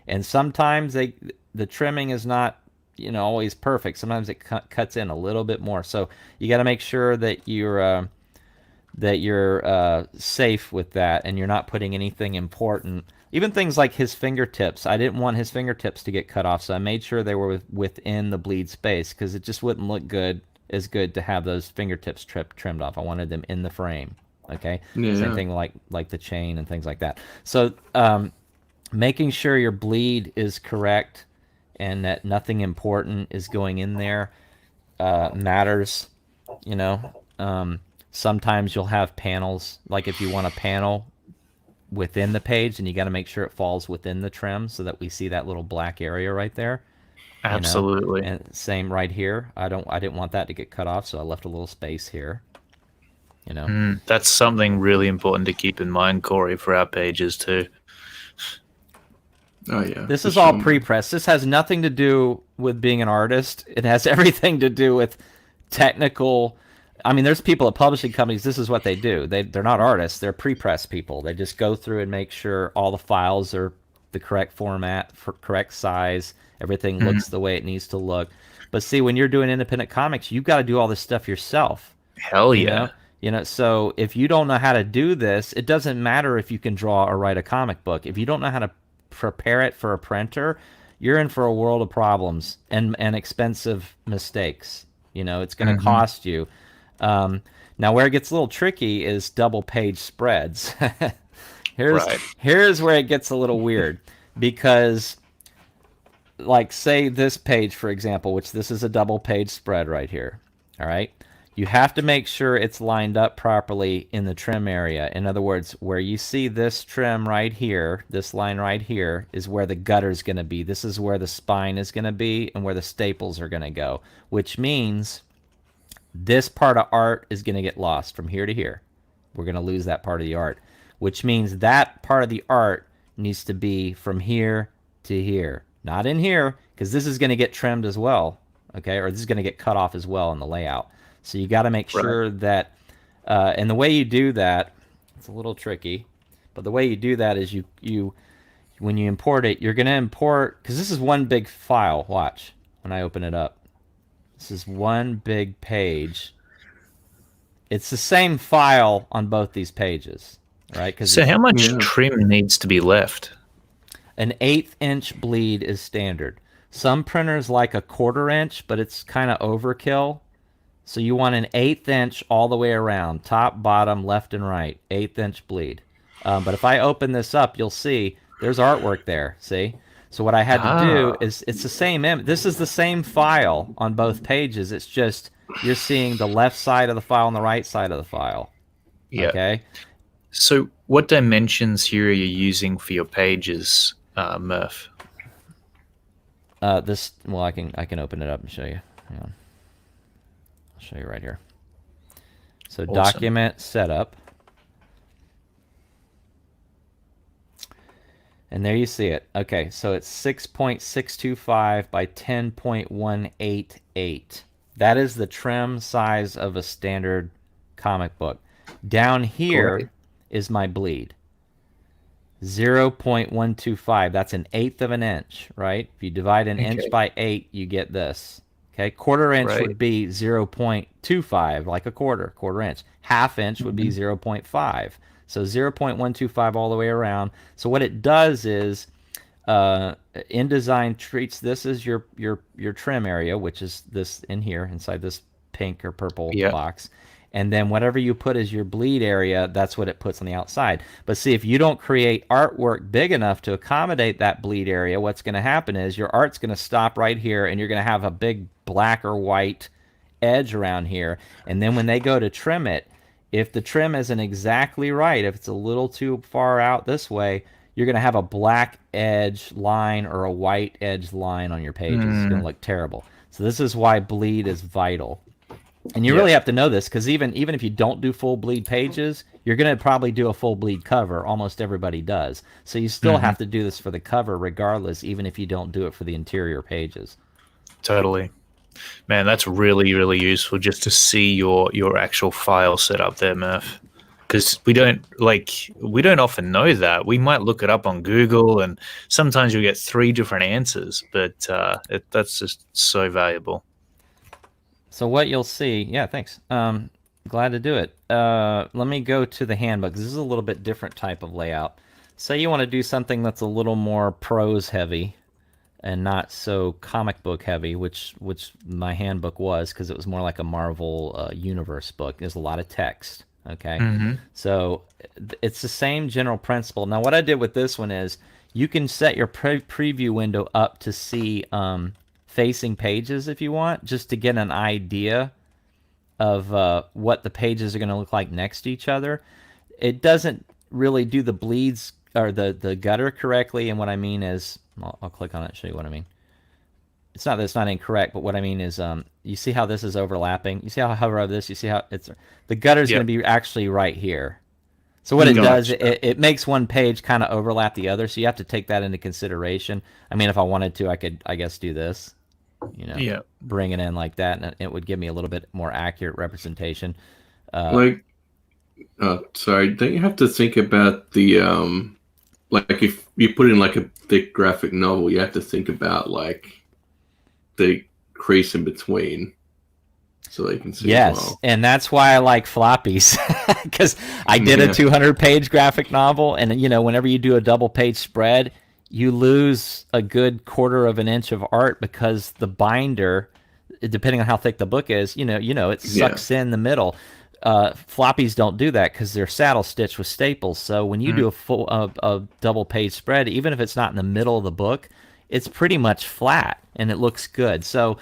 And sometimes the trimming is not always perfect. Sometimes it cuts in a little bit more. So you got to make sure that you're safe with that, and you're not putting anything important. Even things like his fingertips. I didn't want his fingertips to get cut off, so I made sure they were within the bleed space because it just wouldn't look good to have those fingertips trimmed off. I wanted them in the frame. Okay. Same thing like the chain and things like that. So making sure your bleed is correct and that nothing important is going in there matters. Sometimes you'll have panels, like if you want a panel within the page, and you got to make sure it falls within the trim so that we see that little black area right there. Absolutely. And same right here. I didn't want that to get cut off, so I left a little space here. That's something really important to keep in mind, Corey, for our pages too. Oh yeah. This is all pre-press. This has nothing to do with being an artist. It has everything to do with technical. I mean, there's people at publishing companies. This is what they do. They're not artists. They're pre-press people. They just go through and make sure all the files are the correct format, for correct size. Everything looks the way it needs to look. But see, when you're doing independent comics, you've got to do all this stuff yourself. Hell yeah. So if you don't know how to do this, it doesn't matter if you can draw or write a comic book. If you don't know how to prepare it for a printer, you're in for a world of problems and expensive mistakes. It's going to cost you. Now, where it gets a little tricky is double page spreads. Here's where it gets a little weird, because like say this page, for example, which this is a double page spread right here. All right. You have to make sure it's lined up properly in the trim area. In other words, where you see this trim right here, this line right here, is where the gutter is going to be. This is where the spine is going to be and where the staples are going to go, which means this part of art is going to get lost from here to here. We're going to lose that part of the art, which means that part of the art needs to be from here to here, not in here, because this is going to get trimmed as well, okay, or this is going to get cut off as well in the layout. So you got to make sure that, and the way you do that, it's a little tricky, But the way you do that is you when you import it, you're going to import, because this is one big file. Watch when I open it up. This is one big page. It's the same file on both these pages, right? So how much trim needs to be left? An 1/8 inch bleed is standard. Some printers like a 1/4 inch, but it's kind of overkill. So you want an 1/8 inch all the way around, top, bottom, left, and right, 1/8 inch bleed. But if I open this up, you'll see there's artwork there. See? So what I had to do is, it's the same. This is the same file on both pages. It's just you're seeing the left side of the file and the right side of the file. Yeah. Okay. So what dimensions here are you using for your pages, Murph? I can open it up and show you. Hang on. I'll show you right here. So awesome. Document setup. And there you see it. Okay, so it's 6.625 by 10.188. That is the trim size of a standard comic book. Down here is my bleed. 0.125. That's an 1/8 of an inch, right? If you divide an inch by 8, you get this. Okay, 1/4 inch would be 0.25, like a quarter inch. 1/2 inch would be 0.5. So 0.125 all the way around. So what it does is, InDesign treats this as your trim area, which is this in here, inside this pink or purple box. And then whatever you put as your bleed area, that's what it puts on the outside. But see, if you don't create artwork big enough to accommodate that bleed area, what's going to happen is your art's going to stop right here, and you're going to have a big black or white edge around here. And then when they go to trim it, if the trim isn't exactly right, if it's a little too far out this way, you're going to have a black edge line or a white edge line on your pages. It's going to look terrible. So this is why bleed is vital. And you really have to know this, because even if you don't do full bleed pages, you're going to probably do a full bleed cover. Almost everybody does. So you still have to do this for the cover regardless, even if you don't do it for the interior pages. Totally. Man, that's really, really useful just to see your actual file set up there, Murph. Because we don't often know that. We might look it up on Google, and sometimes you'll get 3 different answers, but that's just so valuable. So what you'll see, thanks. Glad to do it. Let me go to the handbook. This is a little bit different type of layout. Say you want to do something that's a little more prose heavy and not so comic book heavy, which my handbook was, because it was more like a Marvel universe book. There's a lot of text. Okay, so it's the same general principle. Now, what I did with this one is you can set your preview window up to see facing pages if you want, just to get an idea of what the pages are going to look like next to each other. It doesn't really do the bleeds or the gutter correctly, and what I mean is, I'll click on it and show you what I mean. It's not that it's not incorrect, but what I mean is, you see how this is overlapping? You see how I hover over this? You see how the gutter's going to be actually right here. So what it does, it makes one page kind of overlap the other, so you have to take that into consideration. I mean, if I wanted to, I could, I guess, do this, bring it in like that, and it would give me a little bit more accurate representation. Sorry, don't you have to think about the, like if you put in like a thick graphic novel, you have to think about like the crease in between so they can see as well. And that's why I like floppies, because I did a 200-page graphic novel, and whenever you do a double-page spread, you lose a good 1/4 of an inch of art, because the binder, depending on how thick the book is, it sucks in the middle. Floppies don't do that because they're saddle stitched with staples. So when you do a full a double-page spread, even if it's not in the middle of the book, it's pretty much flat and it looks good. So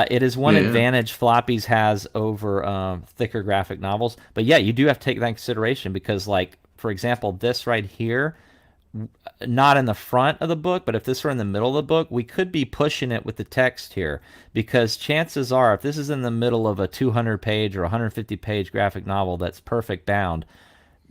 it is one advantage floppies has over thicker graphic novels. But you do have to take that into consideration, because, like, for example, this right here, not in the front of the book, but if this were in the middle of the book, we could be pushing it with the text here, because chances are, if this is in the middle of a 200-page or 150-page graphic novel that's perfect bound,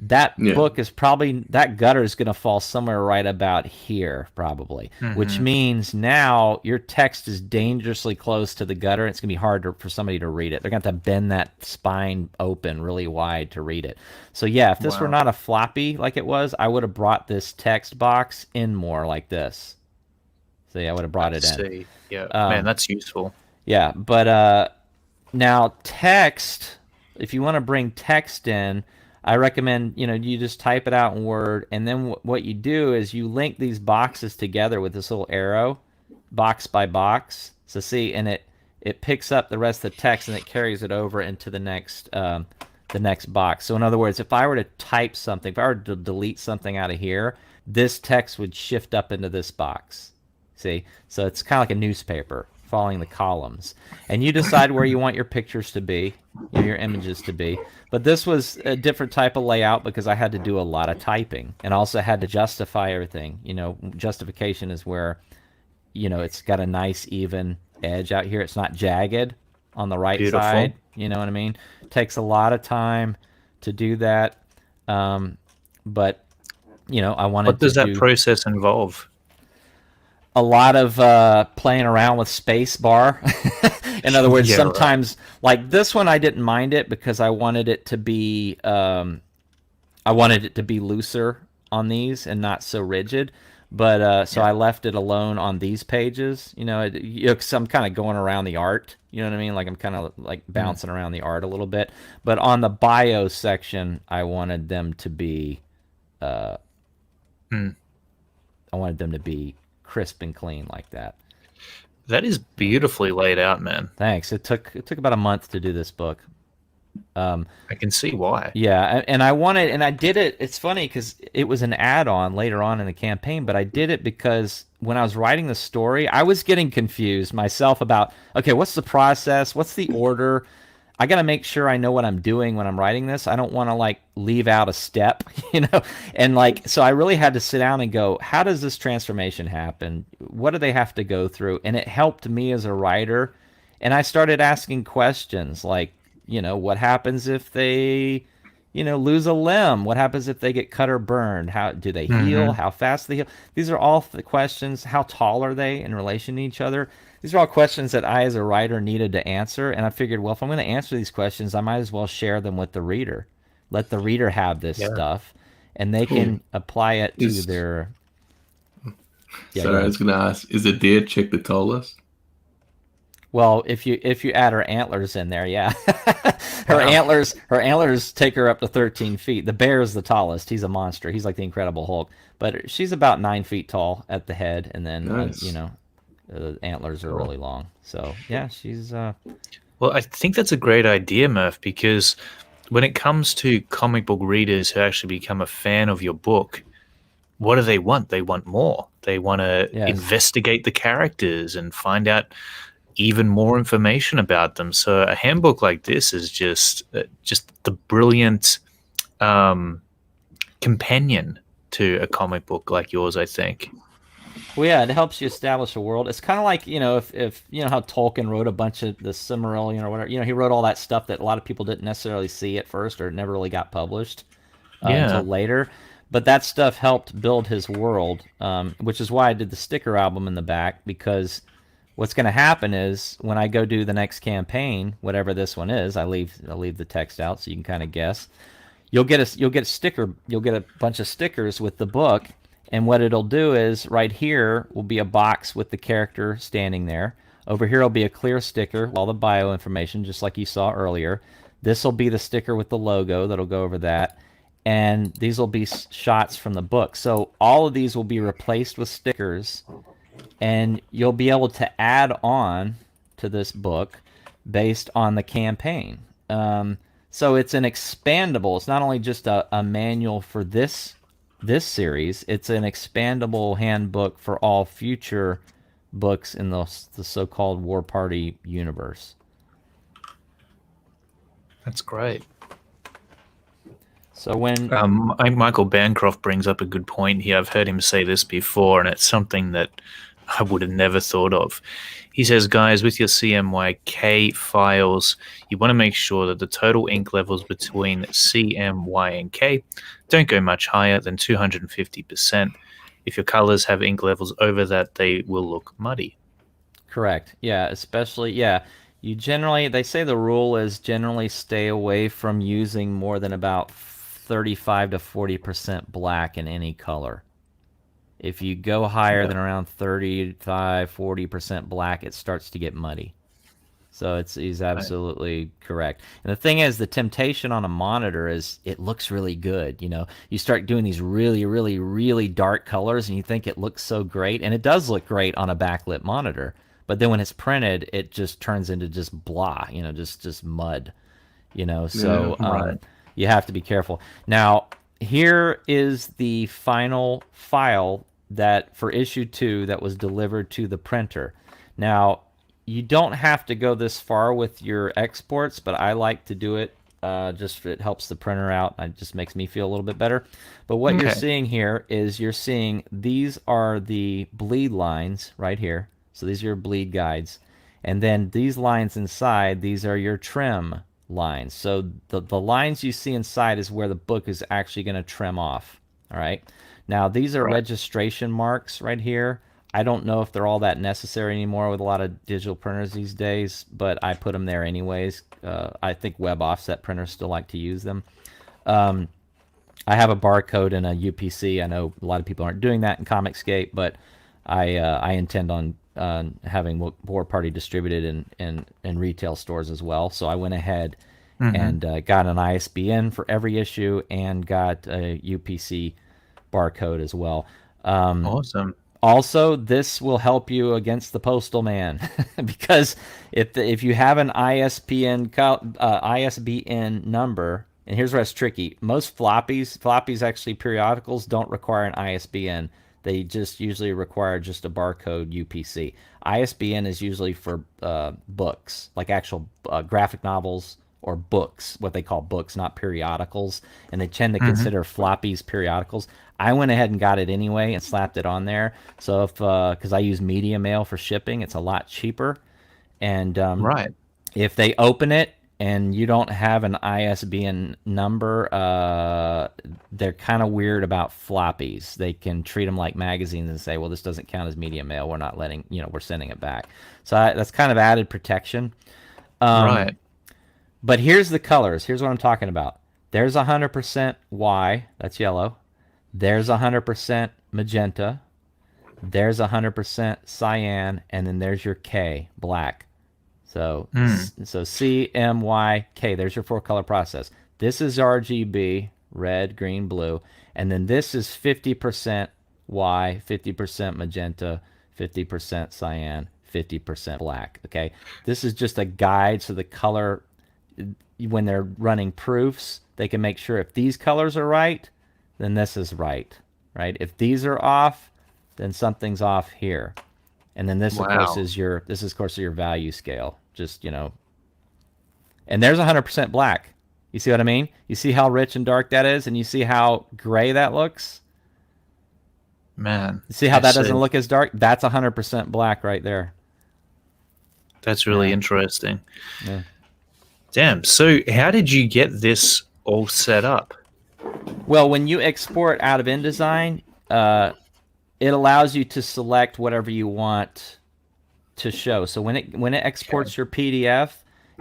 that book is probably, that gutter is going to fall somewhere right about here, probably, which means now your text is dangerously close to the gutter. It's going to be hard for somebody to read it. They're going to have to bend that spine open really wide to read it. So yeah, if this were not a floppy like it was, I would have brought this text box in more like this. So yeah, I would have brought it in. Yeah, man, that's useful. Yeah, but now text, if you want to bring text in, I recommend, you just type it out in Word, and then what you do is you link these boxes together with this little arrow, box by box. So see, and it picks up the rest of the text and it carries it over into the next box. So in other words, if I were to type something, if I were to delete something out of here, this text would shift up into this box. See, so it's kind of like a newspaper following the columns, and you decide where you want your pictures to be, your images to be. But this was a different type of layout because I had to do a lot of typing and also had to justify everything. Justification is where, it's got a nice even edge out here. It's not jagged on the right side. You know what I mean? It takes a lot of time to do that. But, I wanted to. What does that process involve? A lot of playing around with space bar. In other words, sometimes like this one, I didn't mind it because I wanted it to be looser on these and not so rigid. But so I left it alone on these pages. Cause I'm kind of going around the art. You know what I mean? Like I'm kind of like bouncing around the art a little bit. But on the bio section, I wanted them to be. I wanted them to be crisp and clean like that. That is beautifully laid out, man. Thanks. It took about a month to do this book. I can see why. Yeah, and I did it. It's funny because it was an add-on later on in the campaign, but I did it because when I was writing the story, I was getting confused myself about, okay, what's the process? What's the order? I got to make sure I know what I'm doing when I'm writing this. I don't want to leave out a step, and so I really had to sit down and go, how does this transformation happen? What do they have to go through? And it helped me as a writer. And I started asking questions like, what happens if they, lose a limb? What happens if they get cut or burned? How do they heal? How fast they heal? These are all the questions. How tall are they in relation to each other? These are all questions that I, as a writer, needed to answer. And I figured, well, if I'm going to answer these questions, I might as well share them with the reader. Let the reader have this stuff, and they can apply it to their. Yeah, sorry, I was going to ask: is a deer chick the tallest? Well, if you add her antlers in there, yeah, her antlers take her up to 13 feet. The bear is the tallest. He's a monster. He's like the Incredible Hulk, but she's about 9 feet tall at the head, and then the antlers are really long. So yeah, she's. Well, I think that's a great idea, Murph, because when it comes to comic book readers who actually become a fan of your book, what do they want? They want more. They want to investigate the characters and find out even more information about them. So a handbook like this is just the brilliant companion to a comic book like yours, I think. Well, yeah, it helps you establish a world. It's kind of like, if how Tolkien wrote a bunch of the Silmarillion or whatever, he wrote all that stuff that a lot of people didn't necessarily see at first or never really got published until later. But that stuff helped build his world, which is why I did the sticker album in the back, because what's going to happen is when I go do the next campaign, whatever this one is, I'll leave the text out so you can kind of guess. You'll get a bunch of stickers with the book. And what it'll do is right here will be a box with the character standing there. Over here will be a clear sticker with all the bio information, just like you saw earlier. This will be the sticker with the logo that'll go over that. And these will be shots from the book. So all of these will be replaced with stickers. And you'll be able to add on to this book based on the campaign. So it's an expandable. It's not only just a manual for this series, it's an expandable handbook for all future books in the so-called War Party universe. That's great. So when Michael Bancroft brings up a good point here. I've heard him say this before, and it's something that I would have never thought of. He says, guys, with your CMYK files, you want to make sure that the total ink levels between CMY and K don't go much higher than 250%. If your colors have ink levels over that, they will look muddy. Correct. Yeah, especially, you generally, they say the rule is generally stay away from using more than about 35 to 40% black in any color. If you go higher than around 35, 40% black, it starts to get muddy. So he's absolutely correct. And the thing is, the temptation on a monitor is it looks really good. You start doing these really, really, really dark colors, and you think it looks so great, and it does look great on a backlit monitor. But then when it's printed, it just turns into just blah, just mud. So you have to be careful. Now, here is the final file that for issue 2 that was delivered to the printer. Now, you don't have to go this far with your exports, but I like to do it. Just it helps the printer out. It just makes me feel a little bit better. But what you're seeing here is you're seeing these are the bleed lines right here. So these are your bleed guides. And then these lines inside, these are your trim lines. So the lines you see inside is where the book is actually going to trim off. All right. Now, these are registration marks right here. I don't know if they're all that necessary anymore with a lot of digital printers these days, but I put them there anyways. I think web offset printers still like to use them. I have a barcode and a UPC. I know a lot of people aren't doing that in Comicscape, but I intend on having War Party distributed in retail stores as well. So I went ahead and got an ISBN for every issue and got a UPC barcode as well. Awesome. Also, this will help you against the postal man because if you have an ISBN number, and here's where it's tricky. Most floppies actually periodicals don't require an ISBN. They just usually require just a barcode UPC. ISBN is usually for books, like actual graphic novels or books, what they call books, not periodicals, and they tend to consider floppies periodicals. I went ahead and got it anyway and slapped it on there. So because I use media mail for shipping, it's a lot cheaper. And if they open it and you don't have an ISBN number, they're kind of weird about floppies. They can treat them like magazines and say, well, this doesn't count as media mail. We're not letting, we're sending it back. So that's kind of added protection. But here's the colors. Here's what I'm talking about. There's 100% Y, that's yellow. There's 100% magenta. There's 100% cyan, and then there's your K, black. So C, M, Y, K. There's your 4-color process. This is RGB, red, green, blue, and then this is 50% Y, 50% magenta, 50% cyan, 50% black. Okay, this is just a guide so the color. When they're running proofs, they can make sure if these colors are right, then this is right. If these are off, then something's off here. And then this, of course, is your value scale. Just, and there's 100% black. You see what I mean? You see how rich and dark that is, and you see how gray that looks? Man. You see how that doesn't look as dark? That's 100% black right there. That's really interesting. Yeah. Damn. So how did you get this all set up? Well, when you export out of InDesign, it allows you to select whatever you want to show. So when it exports your PDF,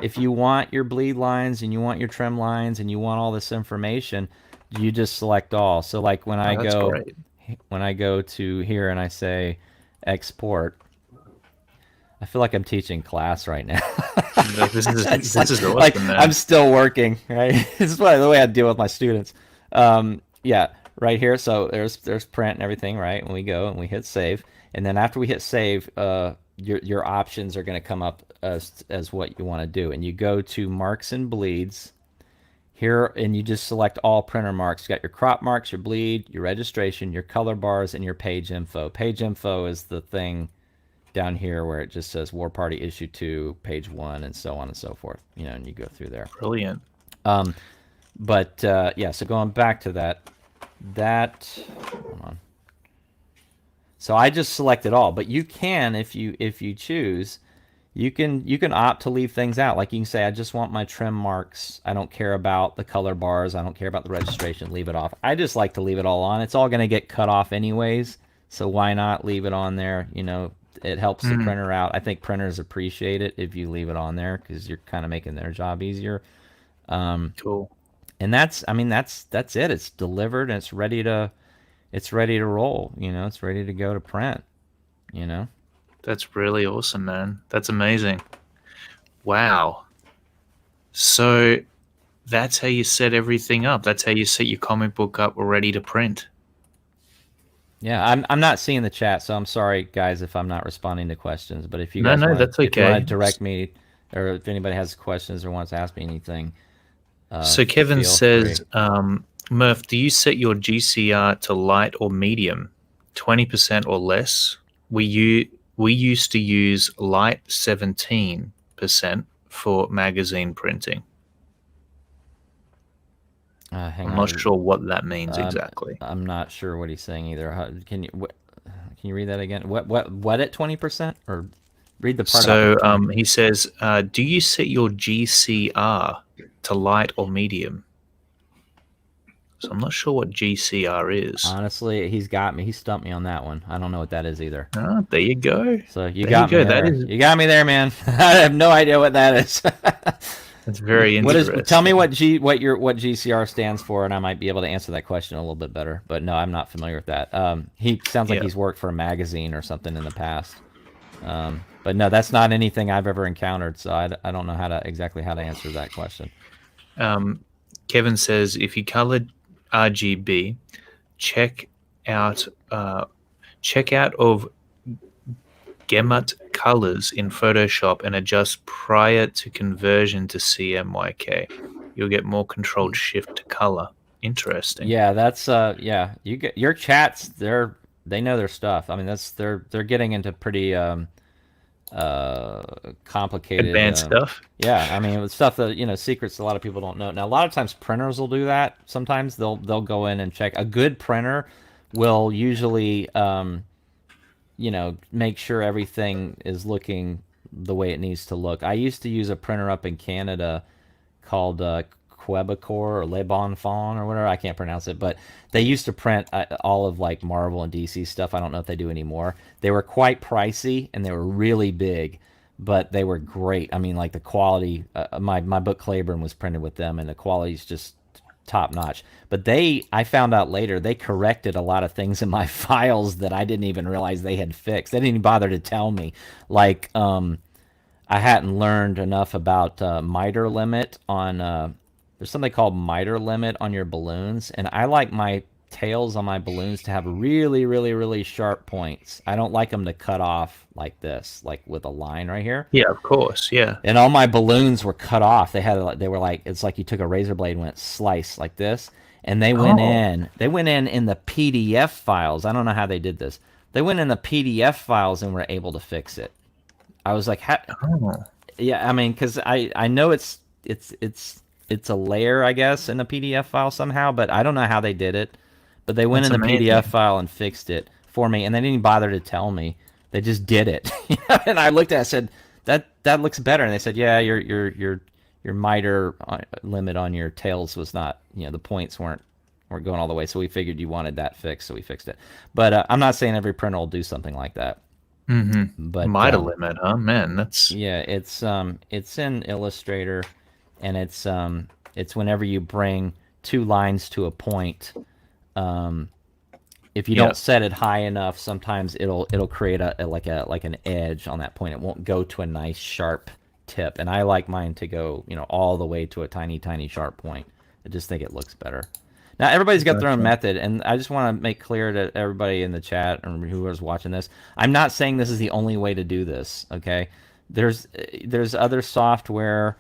if you want your bleed lines and you want your trim lines and you want all this information, you just select all. So like when I go to here and I say export, I feel like I'm teaching class right now. This is awesome, like, man. I'm still working, right? This is probably the way I deal with my students. Right here. So there's print and everything, right? When we go and we hit save, and then after we hit save, your options are going to come up as what you want to do, and you go to marks and bleeds here, and you just select all printer marks. You got your crop marks, your bleed, your registration, your color bars, and your page info. Page info is the thing down here where it just says War Party issue 2, page 1, and so on and so forth. And you go through there. Brilliant. So going back to that, hold on. So I just select it all. But you can, if you choose, you can opt to leave things out. Like you can say, I just want my trim marks. I don't care about the color bars. I don't care about the registration. Leave it off. I just like to leave it all on. It's all going to get cut off anyways. So why not leave it on there? You know, it helps the printer out. I think printers appreciate it if you leave it on there because you're kind of making their job easier. Cool. And that's it. It's delivered and it's ready to roll. You know, it's ready to go to print. You know. That's really awesome, man. That's amazing. Wow. So that's how you set everything up. That's how you set your comic book up ready to print. Yeah, I'm not seeing the chat, so I'm sorry, guys, if I'm not responding to questions. But if you guys that's okay. if you want to direct me, or if anybody has questions or wants to ask me anything, so Kevin says, Murph, do you set your GCR to light or medium, 20% or less? We used to use light 17% for magazine printing. I'm not sure what that means exactly. I'm not sure what he's saying either. Can you read that again? What at 20%? Or read the part. So he says, do you set your GCR to light or medium? So I'm not sure what GCR is. Honestly, he's got me. He stumped me on that one. I don't know what that is either. Oh, there you go. So you got me there. You got me there, man. I have no idea what that is. That's very interesting. Tell me what GCR stands for, and I might be able to answer that question a little bit better. But no, I'm not familiar with that. He sounds like he's worked for a magazine or something in the past. But no, that's not anything I've ever encountered. So I don't know exactly how to answer that question. Kevin says, if you colored RGB, check out of Gamut colors in Photoshop and adjust prior to conversion to CMYK. You'll get more controlled shift to color. Interesting. Yeah, that's you get your chats, they know their stuff. I mean, they're getting into pretty complicated advanced stuff. Yeah, I mean, with stuff that secrets a lot of people don't know. Now, a lot of times printers will do that. Sometimes they'll go in and check. A good printer will usually make sure everything is looking the way it needs to look. I used to use a printer up in Canada called Quebecor or Le Bon Fon or whatever. I can't pronounce it, but they used to print all of like Marvel and DC stuff. I don't know if they do anymore. They were quite pricey and they were really big, but they were great. I mean, like the quality, my book Claiborne was printed with them, and the quality is just top notch. But I found out later, they corrected a lot of things in my files that I didn't even realize they had fixed. They didn't even bother to tell me. Like, I hadn't learned enough about miter limit on, there's something called miter limit on your balloons. And I like my tails on my balloons to have really, really, really sharp points. I don't like them to cut off like this, like with a line right here. Yeah, of course. Yeah. And all my balloons were cut off. They were like, it's like you took a razor blade and went slice like this. And they went in the PDF files. I don't know how they did this. They went in the PDF files and were able to fix it. I was like, yeah, I mean, because I know it's a layer, I guess, in the PDF file somehow, but I don't know how they did it. But they went in the PDF file and fixed it for me, and they didn't bother to tell me. They just did it. And I looked at it and said, that looks better. And they said, yeah, your miter limit on your tails was not, the points weren't going all the way. So we figured you wanted that fixed, so we fixed it. But I'm not saying every printer will do something like that. Mm-hmm. But miter limit, huh? Man, that's it's in Illustrator, and it's whenever you bring two lines to a point. If you don't set it high enough, sometimes it'll create like an edge on that point. It won't go to a nice sharp tip, and I like mine to go all the way to a tiny sharp point. I just think it looks better. Now everybody's got their own method, and I just want to make clear to everybody in the chat and whoever's watching this, I'm not saying this is the only way to do this. Okay, there's other software.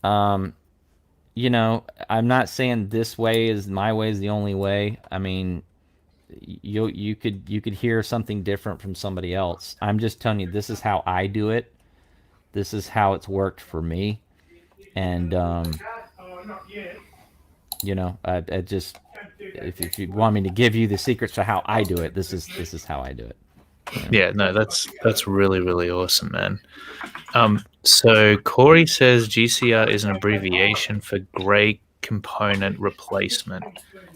I'm not saying this way is my way is the only way. I mean, you could hear something different from somebody else. I'm just telling you, this is how I do it. This is how it's worked for me. And I just if you want me to give you the secrets to how I do it, this is how I do it. Yeah, no, that's really, really awesome, man. So Corey says GCR is an abbreviation for gray component replacement.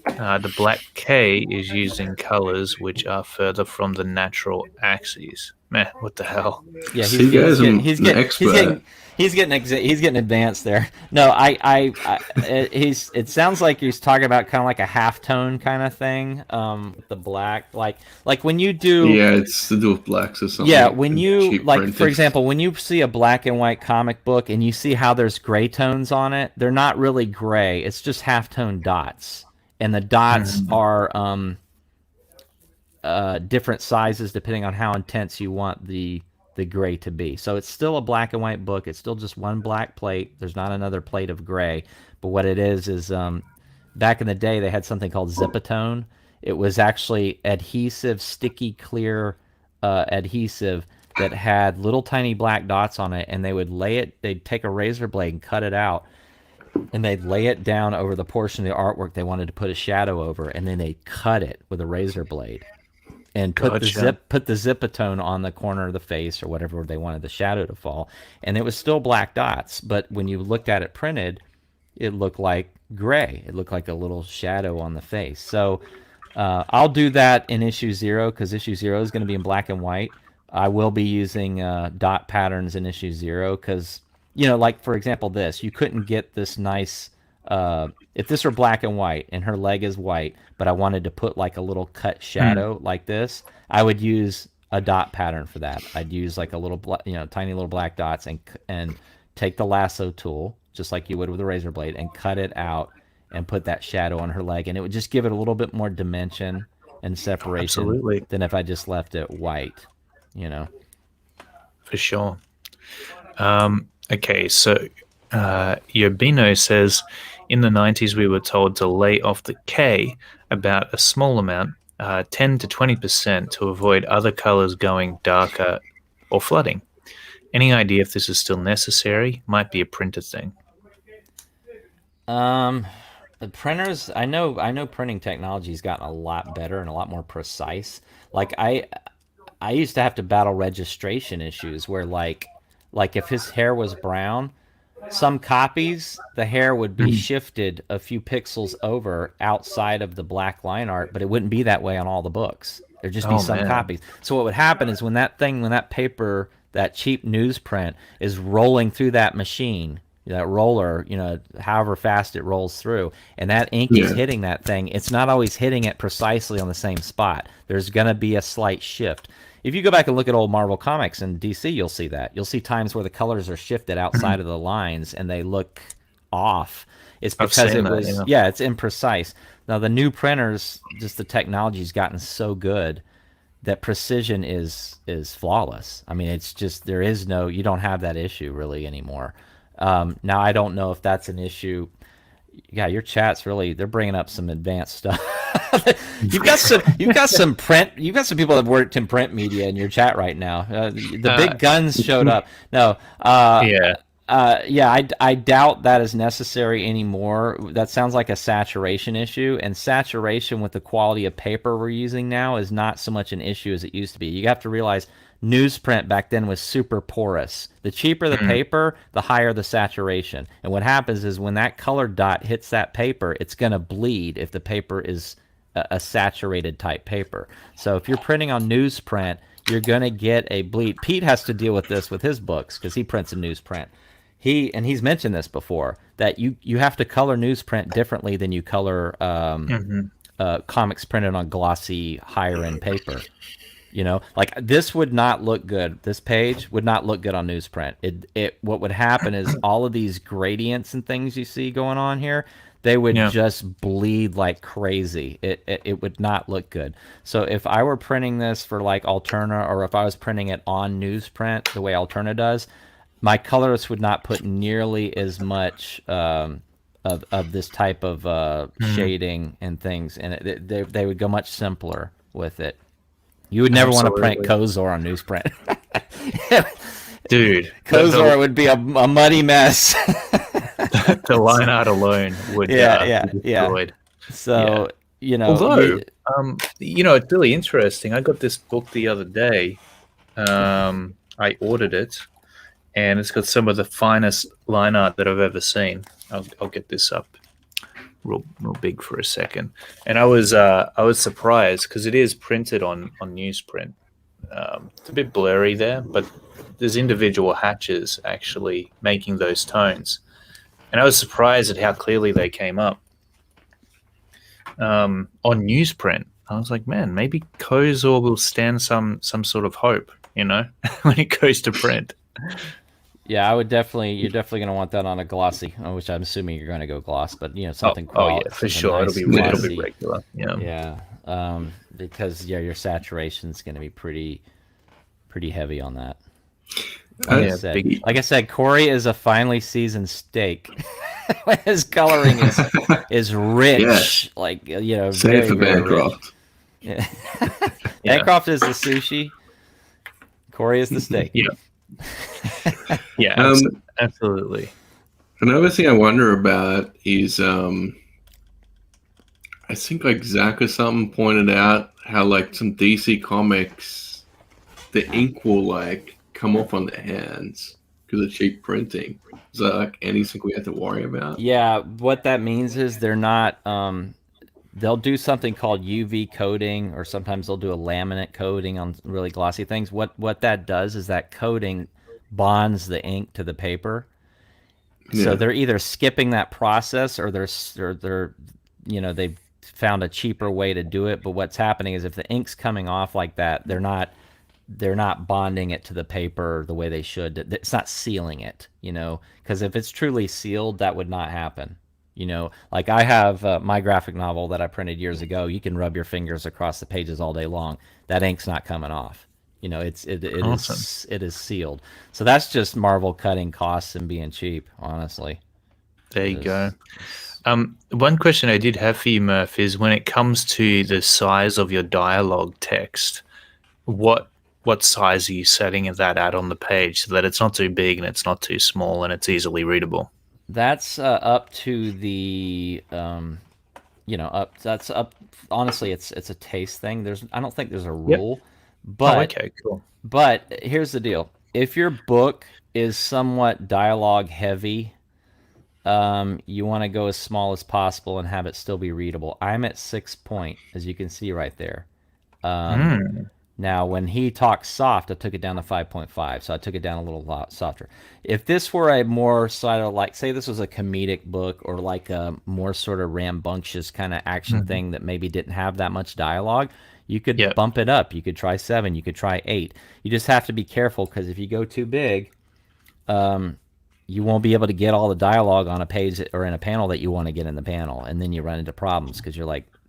The black K is used in colors which are further from the natural axes. Man, what the hell? Yeah, See, guys, I'm an expert. He's getting advanced there. No, it sounds like he's talking about kind of like a halftone kind of thing. The black, like when you do. Yeah, it's to do with blacks or something. Yeah, when you like, printed. for example, when you see a black and white comic book and you see how there's gray tones on it, they're not really gray. It's just halftone dots, and the dots are different sizes depending on how intense you want the gray to be. So it's still a black and white book. It's still just one black plate. There's not another plate of gray. But what it is back in the day they had something called Zipatone. It was actually adhesive, sticky, clear adhesive that had little tiny black dots on it, and they would they'd take a razor blade and cut it out, and they'd lay it down over the portion of the artwork they wanted to put a shadow over, and then they'd cut it with a razor blade and put the Zipatone on the corner of the face or whatever they wanted the shadow to fall. And it was still black dots, but when you looked at it printed, it looked like gray. It looked like a little shadow on the face. So I'll do that in issue 0 because issue 0 is going to be in black and white. I will be using dot patterns in issue 0 because, like for example, you couldn't get this nice. If this were black and white and her leg is white, but I wanted to put like a little cut shadow like this, I would use a dot pattern for that. I'd use like a little, tiny little black dots and take the lasso tool, just like you would with a razor blade, and cut it out and put that shadow on her leg. And it would just give it a little bit more dimension and separation than if I just left it white, For sure. Okay, so Yobino says, in the 90s, we were told to lay off the K about a small amount, 10 to 20%, to avoid other colors going darker or flooding. Any idea if this is still necessary? Might be a printer thing. The printers, I know printing technology's gotten a lot better and a lot more precise. Like I used to have to battle registration issues where like if his hair was brown, some copies, the hair would be shifted a few pixels over outside of the black line art, but it wouldn't be that way on all the books. There'd just be some copies. So what would happen is when that paper, that cheap newsprint is rolling through that machine, that roller, however fast it rolls through, and that ink is hitting that thing, it's not always hitting it precisely on the same spot. There's going to be a slight shift. If you go back and look at old Marvel comics in DC, you'll see that. You'll see times where the colors are shifted outside of the lines and they look off. It's because it's imprecise. Now the new printers, just the technology's gotten so good that precision is flawless. I mean, it's just you don't have that issue really anymore. Now I don't know if that's an issue. Yeah, your chat's they're bringing up some advanced stuff. You've got some people that have worked in print media in your chat right now. The big guns showed up. No, I doubt that is necessary anymore. That sounds like a saturation issue, and saturation with the quality of paper we're using now is not so much an issue as it used to be. You have to realize newsprint back then was super porous. The cheaper the paper, the higher the saturation. And what happens is when that colored dot hits that paper, it's going to bleed if the paper is a saturated type paper. So if you're printing on newsprint, you're going to get a bleed. Pete has to deal with this with his books because he prints in newsprint. He's mentioned this before, that you have to color newsprint differently than you color comics printed on glossy, higher end paper. Like this would not look good. This page would not look good on newsprint. What would happen is all of these gradients and things you see going on here, they would just bleed like crazy. It would not look good. So if I were printing this for like Alterna, or if I was printing it on newsprint the way Alterna does, my colorist would not put nearly as much of this type of shading and things, and they would go much simpler with it. You would never want to print Kozor on newsprint. Dude. Kozor would be a muddy mess. The line art alone would be destroyed. So, Although, It's really interesting. I got this book the other day. I ordered it, and it's got some of the finest line art that I've ever seen. I'll get this up real big for a second. And I was surprised because it is printed on newsprint. It's a bit blurry there, but there's individual hatches actually making those tones, and I was surprised at how clearly they came up on newsprint. I was like, man, maybe Kozor will stand some sort of hope, when it goes to print. Yeah, you're definitely going to want that on a glossy, which I'm assuming you're going to go gloss, but something. Yeah, for sure, nice it'll be regular. Yeah, because your saturation is going to be pretty heavy on that. Like I said, Corey is a finely seasoned steak. His coloring is rich, yes. Same for Bancroft. Yeah. Bancroft is the sushi. Corey is the steak. Yeah, absolutely. Another thing I wonder about is, I think like Zach or something pointed out how like some DC comics, the ink will come off on their hands because of cheap printing. Is that anything we have to worry about? Yeah, what that means is they're not. They'll do something called UV coating, or sometimes they'll do a laminate coating on really glossy things. What that does is that coating bonds the ink to the paper. Yeah. So they're either skipping that process, or they're they've found a cheaper way to do it. But what's happening is if the ink's coming off like that, they're not bonding it to the paper the way they should. It's not sealing it, because if it's truly sealed, that would not happen. Like I have my graphic novel that I printed years ago. You can rub your fingers across the pages all day long. That ink's not coming off. It awesome. It is sealed. So that's just Marvel cutting costs and being cheap, honestly. There you go. One question I did have for you, Murph, is when it comes to the size of your dialogue text, what size are you setting that at on the page so that it's not too big and it's not too small and it's easily readable? That's up to the that's up. Honestly, it's a taste thing. I don't think there's a rule. Yep. But okay, cool. But here's the deal: if your book is somewhat dialogue heavy, you want to go as small as possible and have it still be readable. I'm at 6 point, as you can see right there. Now, when he talks soft, I took it down to 5.5, so I took it down a little lot softer. If this were a more sort of say this was a comedic book, or like a more sort of rambunctious kind of action thing that maybe didn't have that much dialogue, you could bump it up. You could try 7. You could try 8. You just have to be careful, because if you go too big, you won't be able to get all the dialogue on a page or in a panel that you want to get in the panel, and then you run into problems because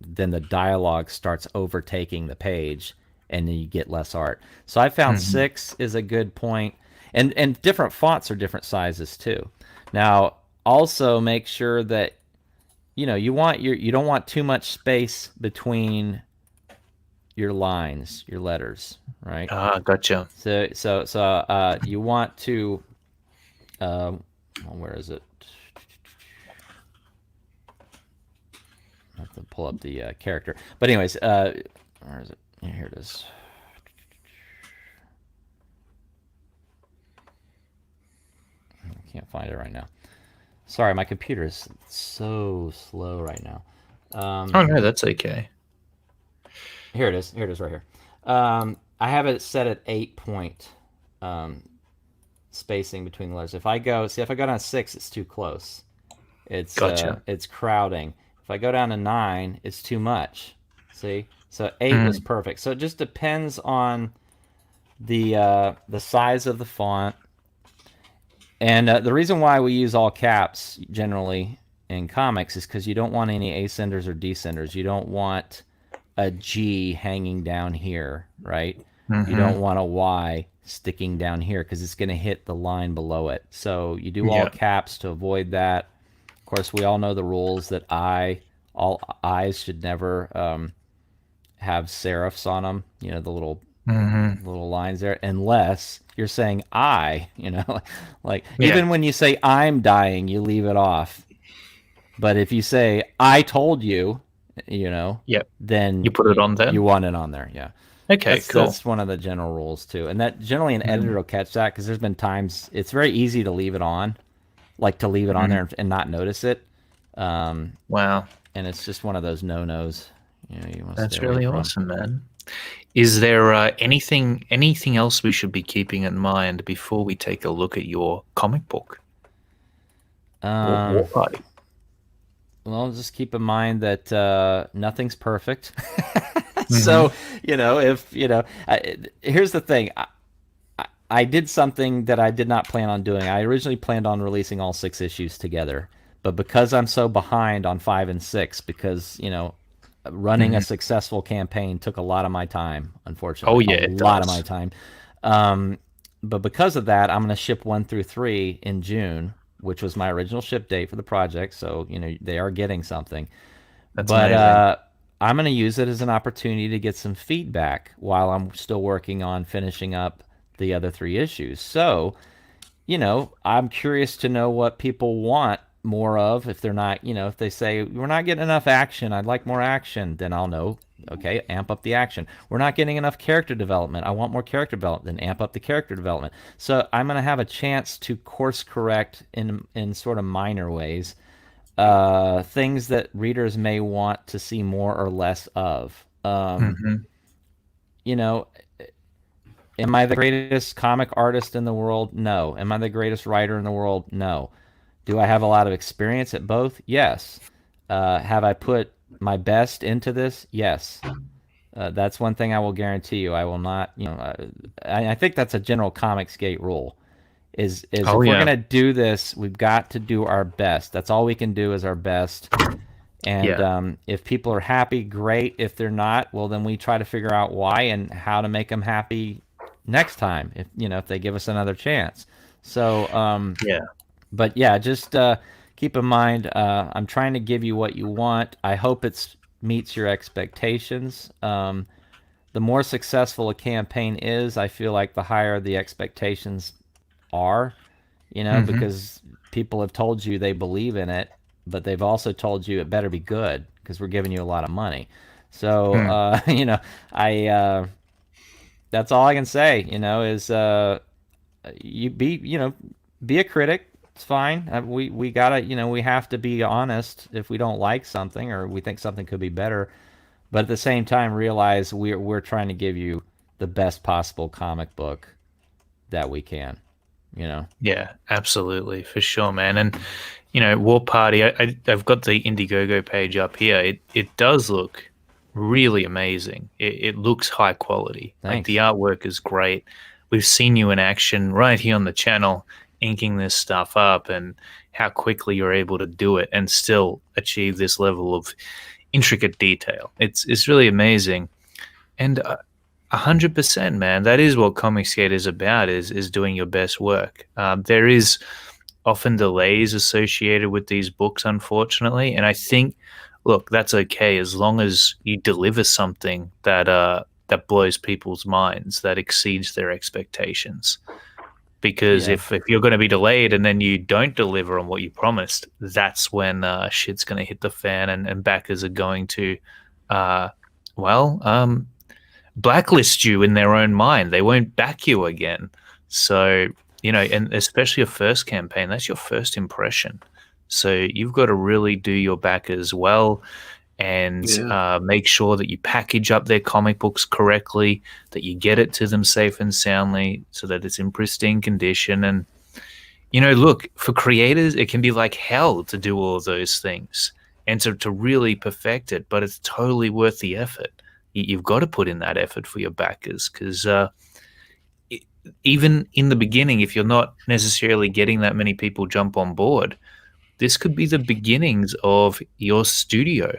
then the dialogue starts overtaking the page, and then you get less art. So I found 6 is a good point. And different fonts are different sizes too. Now, also make sure that you don't want too much space between your lines, your letters, right? Gotcha. So you want to where is it? I have to pull up the character. But anyways, where is it? Here it is. I can't find it right now. Sorry, my computer is so slow right now. Oh no, that's okay. Here it is right here. I have it set at 8 point spacing between the letters. If I go down to 6, it's too close. It's gotcha. It's crowding. If I go down to 9, it's too much. See? So 8 was perfect. So it just depends on the size of the font. And the reason why we use all caps generally in comics is because you don't want any ascenders or descenders. You don't want a G hanging down here, right? You don't want a Y sticking down here because it's going to hit the line below it. So you do all caps to avoid that. Of course, we all know the rules that all I's should never have serifs on them, the little lines there, unless you're saying I, even when you say I'm dying, you leave it off. But if you say I told you, Yep. then You put it on there? you want it on there. Yeah. Okay, cool. That's one of the general rules too, and that generally an editor will catch that because there's been times it's very easy to leave it on, like to leave it on there and not notice it. Wow, and it's just one of those no-nos. You want to that's stay away really from. awesome, man. Is there anything else we should be keeping in mind before we take a look at your comic book? War Party. Well, just keep in mind that nothing's perfect. So if here's the thing. I did something that I did not plan on doing. I originally planned on releasing all 6 issues together, but because I'm so behind on 5 and 6, because running a successful campaign took a lot of my time, unfortunately. Oh yeah, a lot of my time. But because of that, I'm going to ship 1 through 3 in June, which was my original ship date for the project. So they are getting something. That's amazing. I'm going to use it as an opportunity to get some feedback while I'm still working on finishing up the other 3 issues. So, I'm curious to know what people want more of. If they're not, if they say, we're not getting enough action, I'd like more action, then I'll know, okay, amp up the action. We're not getting enough character development, I want more character development, then amp up the character development. So I'm going to have a chance to course correct in sort of minor ways things that readers may want to see more or less of. Am I the greatest comic artist in the world? No. Am I the greatest writer in the world? No. Do I have a lot of experience at both? Yes. Have I put my best into this? Yes. That's one thing I will guarantee you. I will not, I think that's a general Comicsgate rule. Is if we're going to do this, we've got to do our best. That's all we can do is our best. And if people are happy, great. If they're not, well, then we try to figure out why and how to make them happy next time, if they give us another chance. So but yeah, just keep in mind, I'm trying to give you what you want. I hope it meets your expectations. The more successful a campaign is, I feel like the higher the expectations are, because people have told you they believe in it, but they've also told you it better be good because we're giving you a lot of money. So I that's all I can say. Is you be a critic. It's fine. We gotta we have to be honest if we don't like something or we think something could be better. But at the same time, realize we're trying to give you the best possible comic book that we can. Yeah, absolutely, for sure, man. And War Party, I've got the Indiegogo page up here. It does look really amazing. It looks high quality. Thanks. Like the artwork is great. We've seen you in action right here on the channel, inking this stuff up, and how quickly you're able to do it and still achieve this level of intricate detail. It's really amazing. And 100%, man. That is what Comicsgate is about, is doing your best work. There is often delays associated with these books, unfortunately, and I think, look, that's okay as long as you deliver something that blows people's minds, that exceeds their expectations. Because if you're going to be delayed and then you don't deliver on what you promised, that's when shit's going to hit the fan, and backers are going to, blacklist you in their own mind. They won't back you again. So, and especially a first campaign, that's your first impression. So you've got to really do your backers well and make sure that you package up their comic books correctly, that you get it to them safe and soundly so that it's in pristine condition. And, look, for creators, it can be like hell to do all of those things and to really perfect it, but it's totally worth the effort. You've got to put in that effort for your backers because even in the beginning, if you're not necessarily getting that many people jump on board, this could be the beginnings of your studio,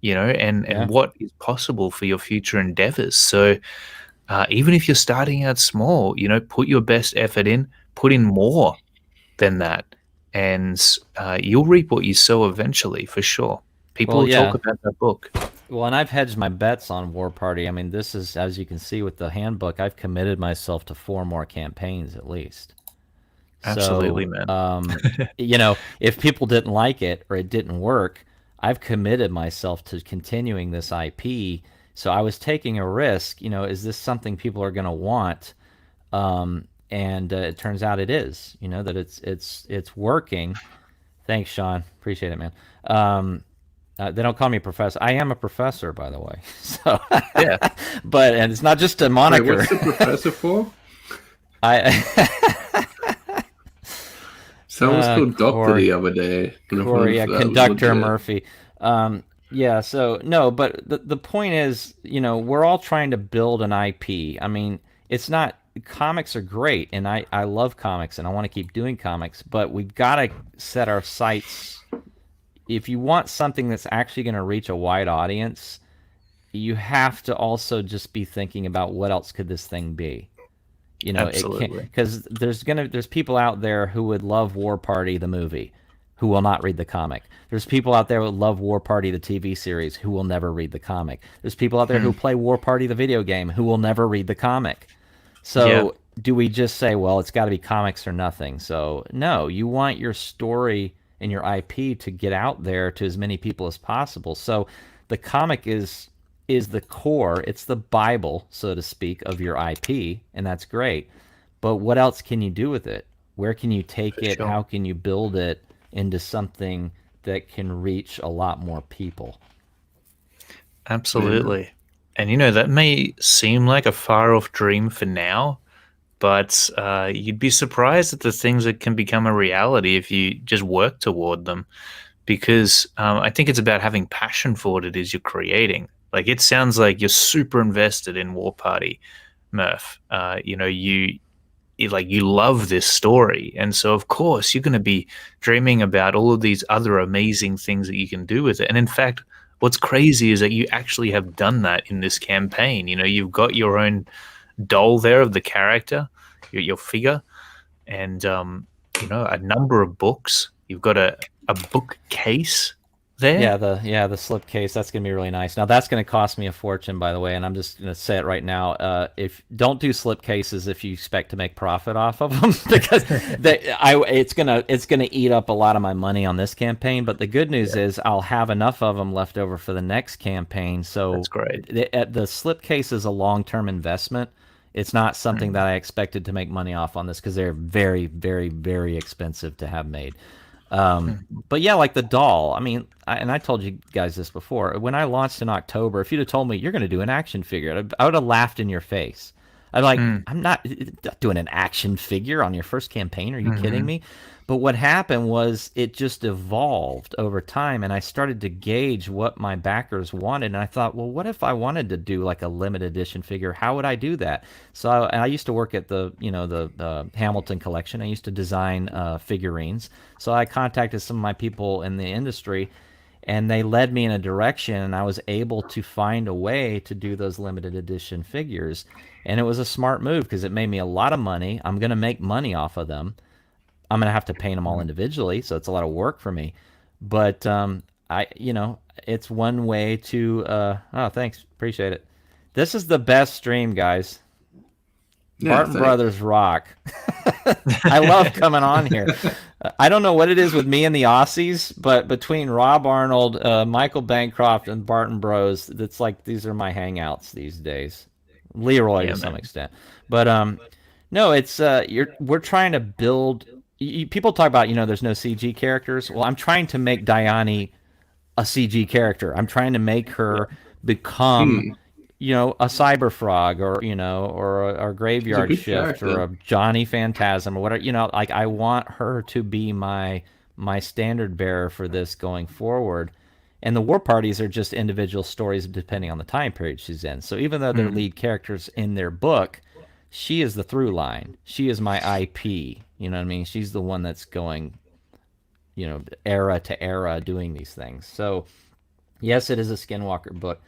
and what is possible for your future endeavors. So even if you're starting out small, put your best effort in, put in more than that, and you'll reap what you sow eventually, for sure. People will talk about that book. Well, and I've hedged my bets on War Party. I mean, this is, as you can see with the handbook, I've committed myself to 4 more campaigns at least. Absolutely, man. If people didn't like it or it didn't work, I've committed myself to continuing this IP. So I was taking a risk. Is this something people are going to want? And it turns out it is. That it's working. Thanks, Sean. Appreciate it, man. They don't call me professor. I am a professor, by the way. So yeah, and it's not just a moniker. Wait, what's the professor for? Someone was called doctor the other day. Corey, Conductor Murphy. So no, but the point is, we're all trying to build an IP. I mean, it's not, comics are great, and I love comics, and I want to keep doing comics, but we've got to set our sights. If you want something that's actually going to reach a wide audience, you have to also just be thinking about what else could this thing be. Absolutely. Because there's people out there who would love War Party the movie, who will not read the comic. There's people out there who love War Party the TV series, who will never read the comic. There's people out there who play War Party the video game, who will never read the comic. So do we just say, well, it's got to be comics or nothing? So no, you want your story and your IP to get out there to as many people as possible. So the comic is the core, it's the Bible, so to speak, of your IP, and that's great. But what else can you do with it? Where can you take it? Sure. How can you build it into something that can reach a lot more people? Absolutely. And that may seem like a far off dream for now, but you'd be surprised at the things that can become a reality if you just work toward them. Because I think it's about having passion for what it is you're creating. Like, it sounds like you're super invested in War Party, Murph. You love this story, and so of course you're going to be dreaming about all of these other amazing things that you can do with it. And in fact, what's crazy is that you actually have done that in this campaign. You've got your own doll there of the character, your figure, and a number of books. You've got a bookcase there. The slip case, that's gonna be really nice. Now that's gonna cost me a fortune, by the way, and I'm just gonna say it right now. If don't do slip cases if you expect to make profit off of them, because it's gonna eat up a lot of my money on this campaign. But the good news is I'll have enough of them left over for the next campaign. So that's great. The slip case is a long-term investment. It's not something that I expected to make money off on this, because they're very, very, very expensive to have made. But yeah, like the doll. I mean, I told you guys this before. When I launched in October, if you'd have told me you're going to do an action figure, I would have laughed in your face. I'm like, I'm not doing an action figure on your first campaign. Are you kidding me? But what happened was it just evolved over time, and I started to gauge what my backers wanted. And I thought, well, what if I wanted to do like a limited edition figure? How would I do that? So I used to work at the Hamilton collection. I used to design figurines. So I contacted some of my people in the industry, and they led me in a direction, and I was able to find a way to do those limited edition figures. And it was a smart move because it made me a lot of money. I'm going to make money off of them. I'm going to have to paint them all individually, so it's a lot of work for me. But it's one way to oh, thanks. Appreciate it. This is the best stream, guys. Barton Brothers rock. I love coming on here. I don't know what it is with me and the Aussies, but between Rob Arnold, Michael Bancroft, and Barton Bros, it's like these are my hangouts these days. Leroy to some extent. But no, it's we're trying to build. People talk about, there's no CG characters. Well, I'm trying to make Diane a CG character. I'm trying to make her become, a Cyber Frog, or a Graveyard Shift, character, or a Johnny Phantasm, or whatever. Like, I want her to be my standard bearer for this going forward. And the war parties are just individual stories depending on the time period she's in. So even though they're lead characters in their book, she is the through line. She is my IP. You know what I mean? She's the one that's going, era to era doing these things. So, yes, it is a Skinwalker book.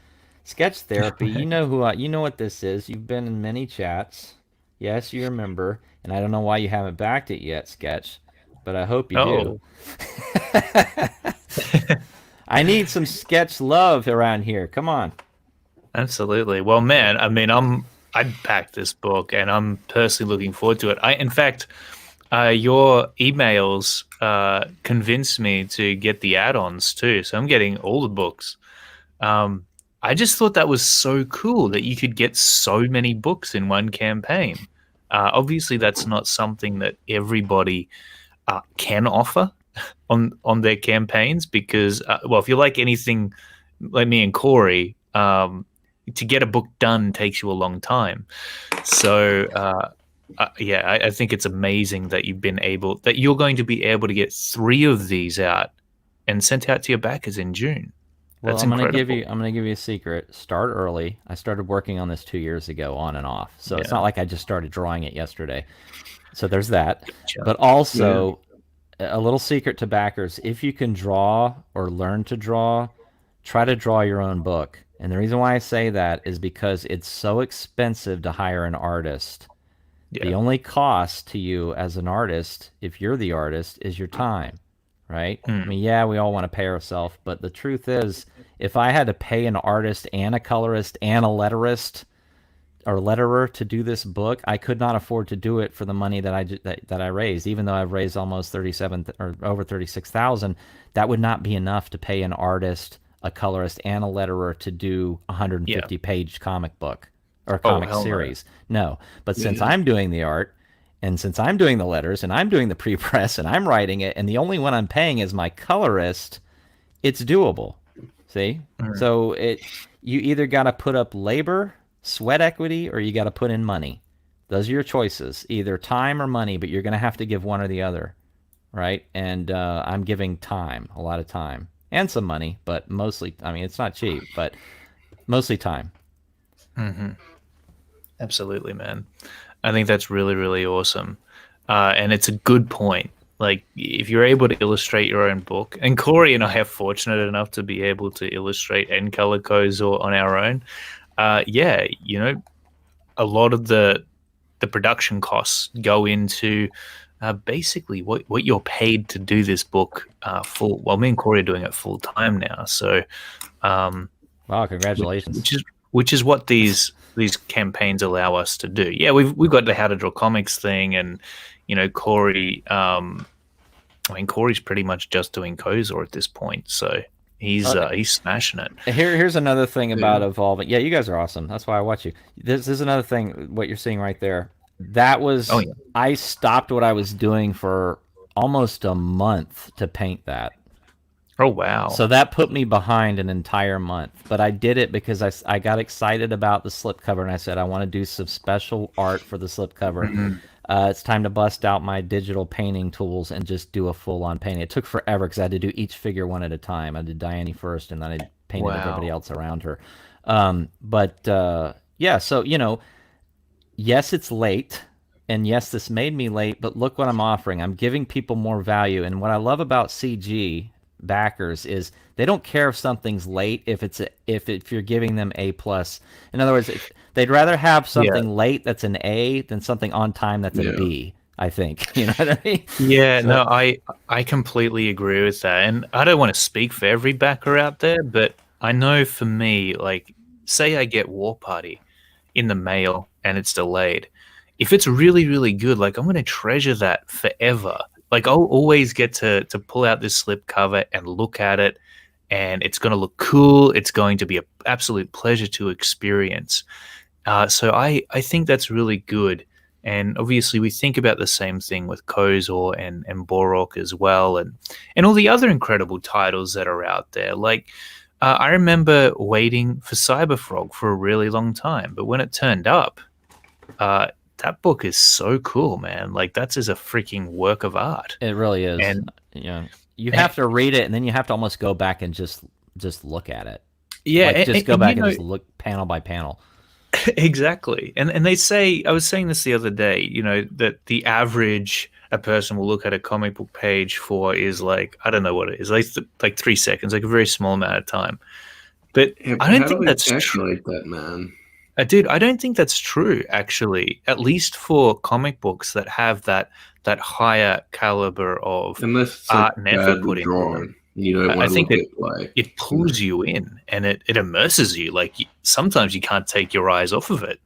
Sketch Therapy. You know what this is. You've been in many chats. Yes, you remember. And I don't know why you haven't backed it yet, Sketch, but I hope you do. I need some Sketch love around here. Come on. Absolutely. Well, man, I mean, I backed this book, and I'm personally looking forward to it. In fact, your emails convinced me to get the add-ons too, so I'm getting all the books. I just thought that was so cool that you could get so many books in one campaign. Obviously, that's not something that everybody can offer on their campaigns because, well, if you like anything like me and Corey, to get a book done takes you a long time. So, yeah, I think it's amazing that you're going to be able to get 3 of these out and sent out to your backers in June. Well, That's I'm gonna incredible. give you a secret. Start early. I started working on this 2 years ago, on and off. So it's Yeah. not like I just started drawing it yesterday. So there's that. Gotcha. But also, a little secret to backers: if you can draw or learn to draw, try to draw your own book. And the reason why I say that is because it's so expensive to hire an artist. Yeah. The only cost to you as an artist, if you're the artist, is your time, right? I mean, yeah, we all want to pay ourselves, but the truth is, if I had to pay an artist and a colorist and a letterist or letterer to do this book, I could not afford to do it for the money that I raised. Even though I've raised almost 37 or over 36,000, that would not be enough to pay an artist, a colorist, and a letterer to do a 150-page comic book or comic series. No, but since I'm doing the art, and since I'm doing the letters, and I'm doing the pre-press, and I'm writing it, and the only one I'm paying is my colorist, it's doable. See? So you either got to put up labor, sweat equity, or you got to put in money. Those are your choices, either time or money, but you're going to have to give one or the other, right? And I'm giving time, a lot of time, and some money, but mostly, I mean, it's not cheap, but mostly time. Absolutely, man. I think that's really, really awesome. And it's a good point. Like, if you're able to illustrate your own book, and Corey and I are fortunate enough to be able to illustrate and color Kozor on our own, yeah, you know, a lot of the production costs go into basically what you're paid to do this book full. Well, me and Corey are doing it full time now, so wow, congratulations! Which is what these campaigns allow us to do. Yeah, we've got the How to Draw Comics thing, and you know, Corey. I mean, Corey's pretty much just doing Kozor at this point, so he's smashing it. Here's another thing about evolving. Yeah, you guys are awesome. That's why I watch you. This is another thing. What you're seeing right there. That was. Oh, yeah. I stopped what I was doing for almost a month to paint that. Oh, wow. So that put me behind an entire month. But I did it because I got excited about the slipcover, and I said, I want to do some special art for the slipcover. It's time to bust out my digital painting tools and just do a full-on painting. It took forever because I had to do each figure one at a time. I did Diane first, and then I painted everybody else around her. Yeah, so, you know, yes, it's late. And yes, this made me late, but look what I'm offering. I'm giving people more value. And what I love about CG backers is they don't care if something's late if you're giving them A+. In other words, they'd rather have something late that's an A than something on time that's a B, I think. You know what I mean? Yeah, so, no, I completely agree with that. And I don't want to speak for every backer out there, but I know for me, like, say I get War Party in the mail and it's delayed. If it's really, really good, like, I'm going to treasure that forever. Like, I'll always get to pull out this slip cover and look at it, and it's going to look cool. It's going to be an absolute pleasure to experience. So I think that's really good. And obviously we think about the same thing with Kozor and Borok as well, and all the other incredible titles that are out there. Like, I remember waiting for Cyberfrog for a really long time, but when it turned up, that book is so cool, man. Like, that's just a freaking work of art. It really is. And you have to read it, and then you have to almost go back and just look at it. Yeah, like, just go back and just look panel by panel. Exactly. And they say, I was saying this the other day, you know, that the average a person will look at a comic book page for is like, I don't know what it is, like 3 seconds, like a very small amount of time. But I don't think that's true. That, man. Dude, I don't think that's true, actually, at least for comic books that have that higher caliber of art and effort put into them. You don't I think it pulls you in, and it immerses you. Like, sometimes you can't take your eyes off of it.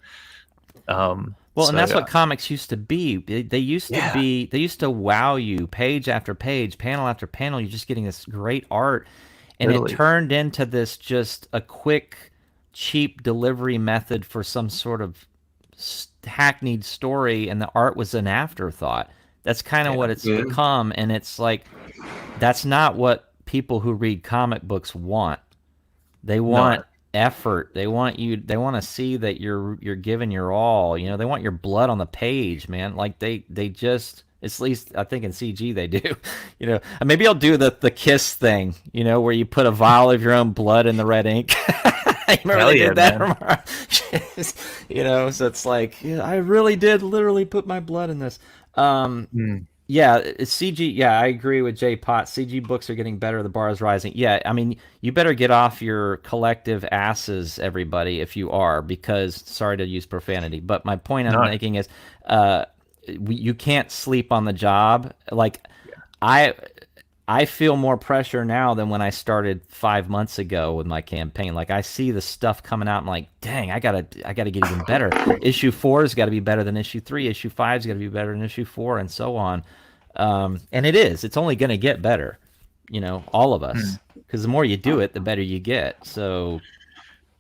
Well, and So that's what comics used to be. They used to yeah, be. They used to wow you, page after page, panel after panel. You're just getting this great art, and it totally. turned into this just a quick, cheap delivery method for some sort of hackneyed story, and the art was an afterthought. That's kind of Yeah, what it's Yeah. become, and it's like that's not what people who read comic books want. They no, want effort. They want you. They want to see that you're giving your all. You know, they want your blood on the page, man. Like they just. It's at least I think in CG they do. You know, and maybe I'll do the kiss thing. You know, where you put a vial of your own blood in the red ink. Remember hell they yeah, did that? man. You know, so it's like yeah, I really did literally put my blood in this. Mm. Yeah, it's CG. Yeah, I agree with Jay Potts. CG books are getting better. The bar is rising. Yeah, I mean, you better get off your collective asses, everybody, if you are, because sorry to use profanity, but my point I'm No, making is, you can't sleep on the job. Like, yeah, I I feel more pressure now than when I started 5 months ago with my campaign. Like I see the stuff coming out. I'm like, dang, I gotta get even better. Issue 4's got to be better than issue 3. Issue 5's got to be better than issue 4, and so on. And it is. It's only going to get better. You know, all of mm. us. Because the more you do it, the better you get. So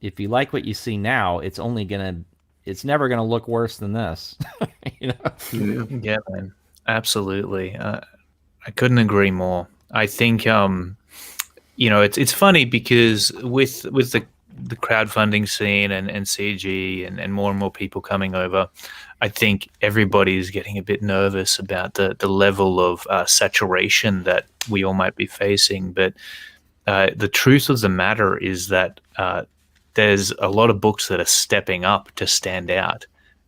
if you like what you see now, it's only gonna. It's never going to look worse than this. You know. Yeah. Yeah, man, absolutely. I couldn't agree more. I think it's funny because with the crowdfunding scene and CG and more people coming over, I think everybody is getting a bit nervous about the level of saturation that we all might be facing. But the truth of the matter is that there's a lot of books that are stepping up to stand out,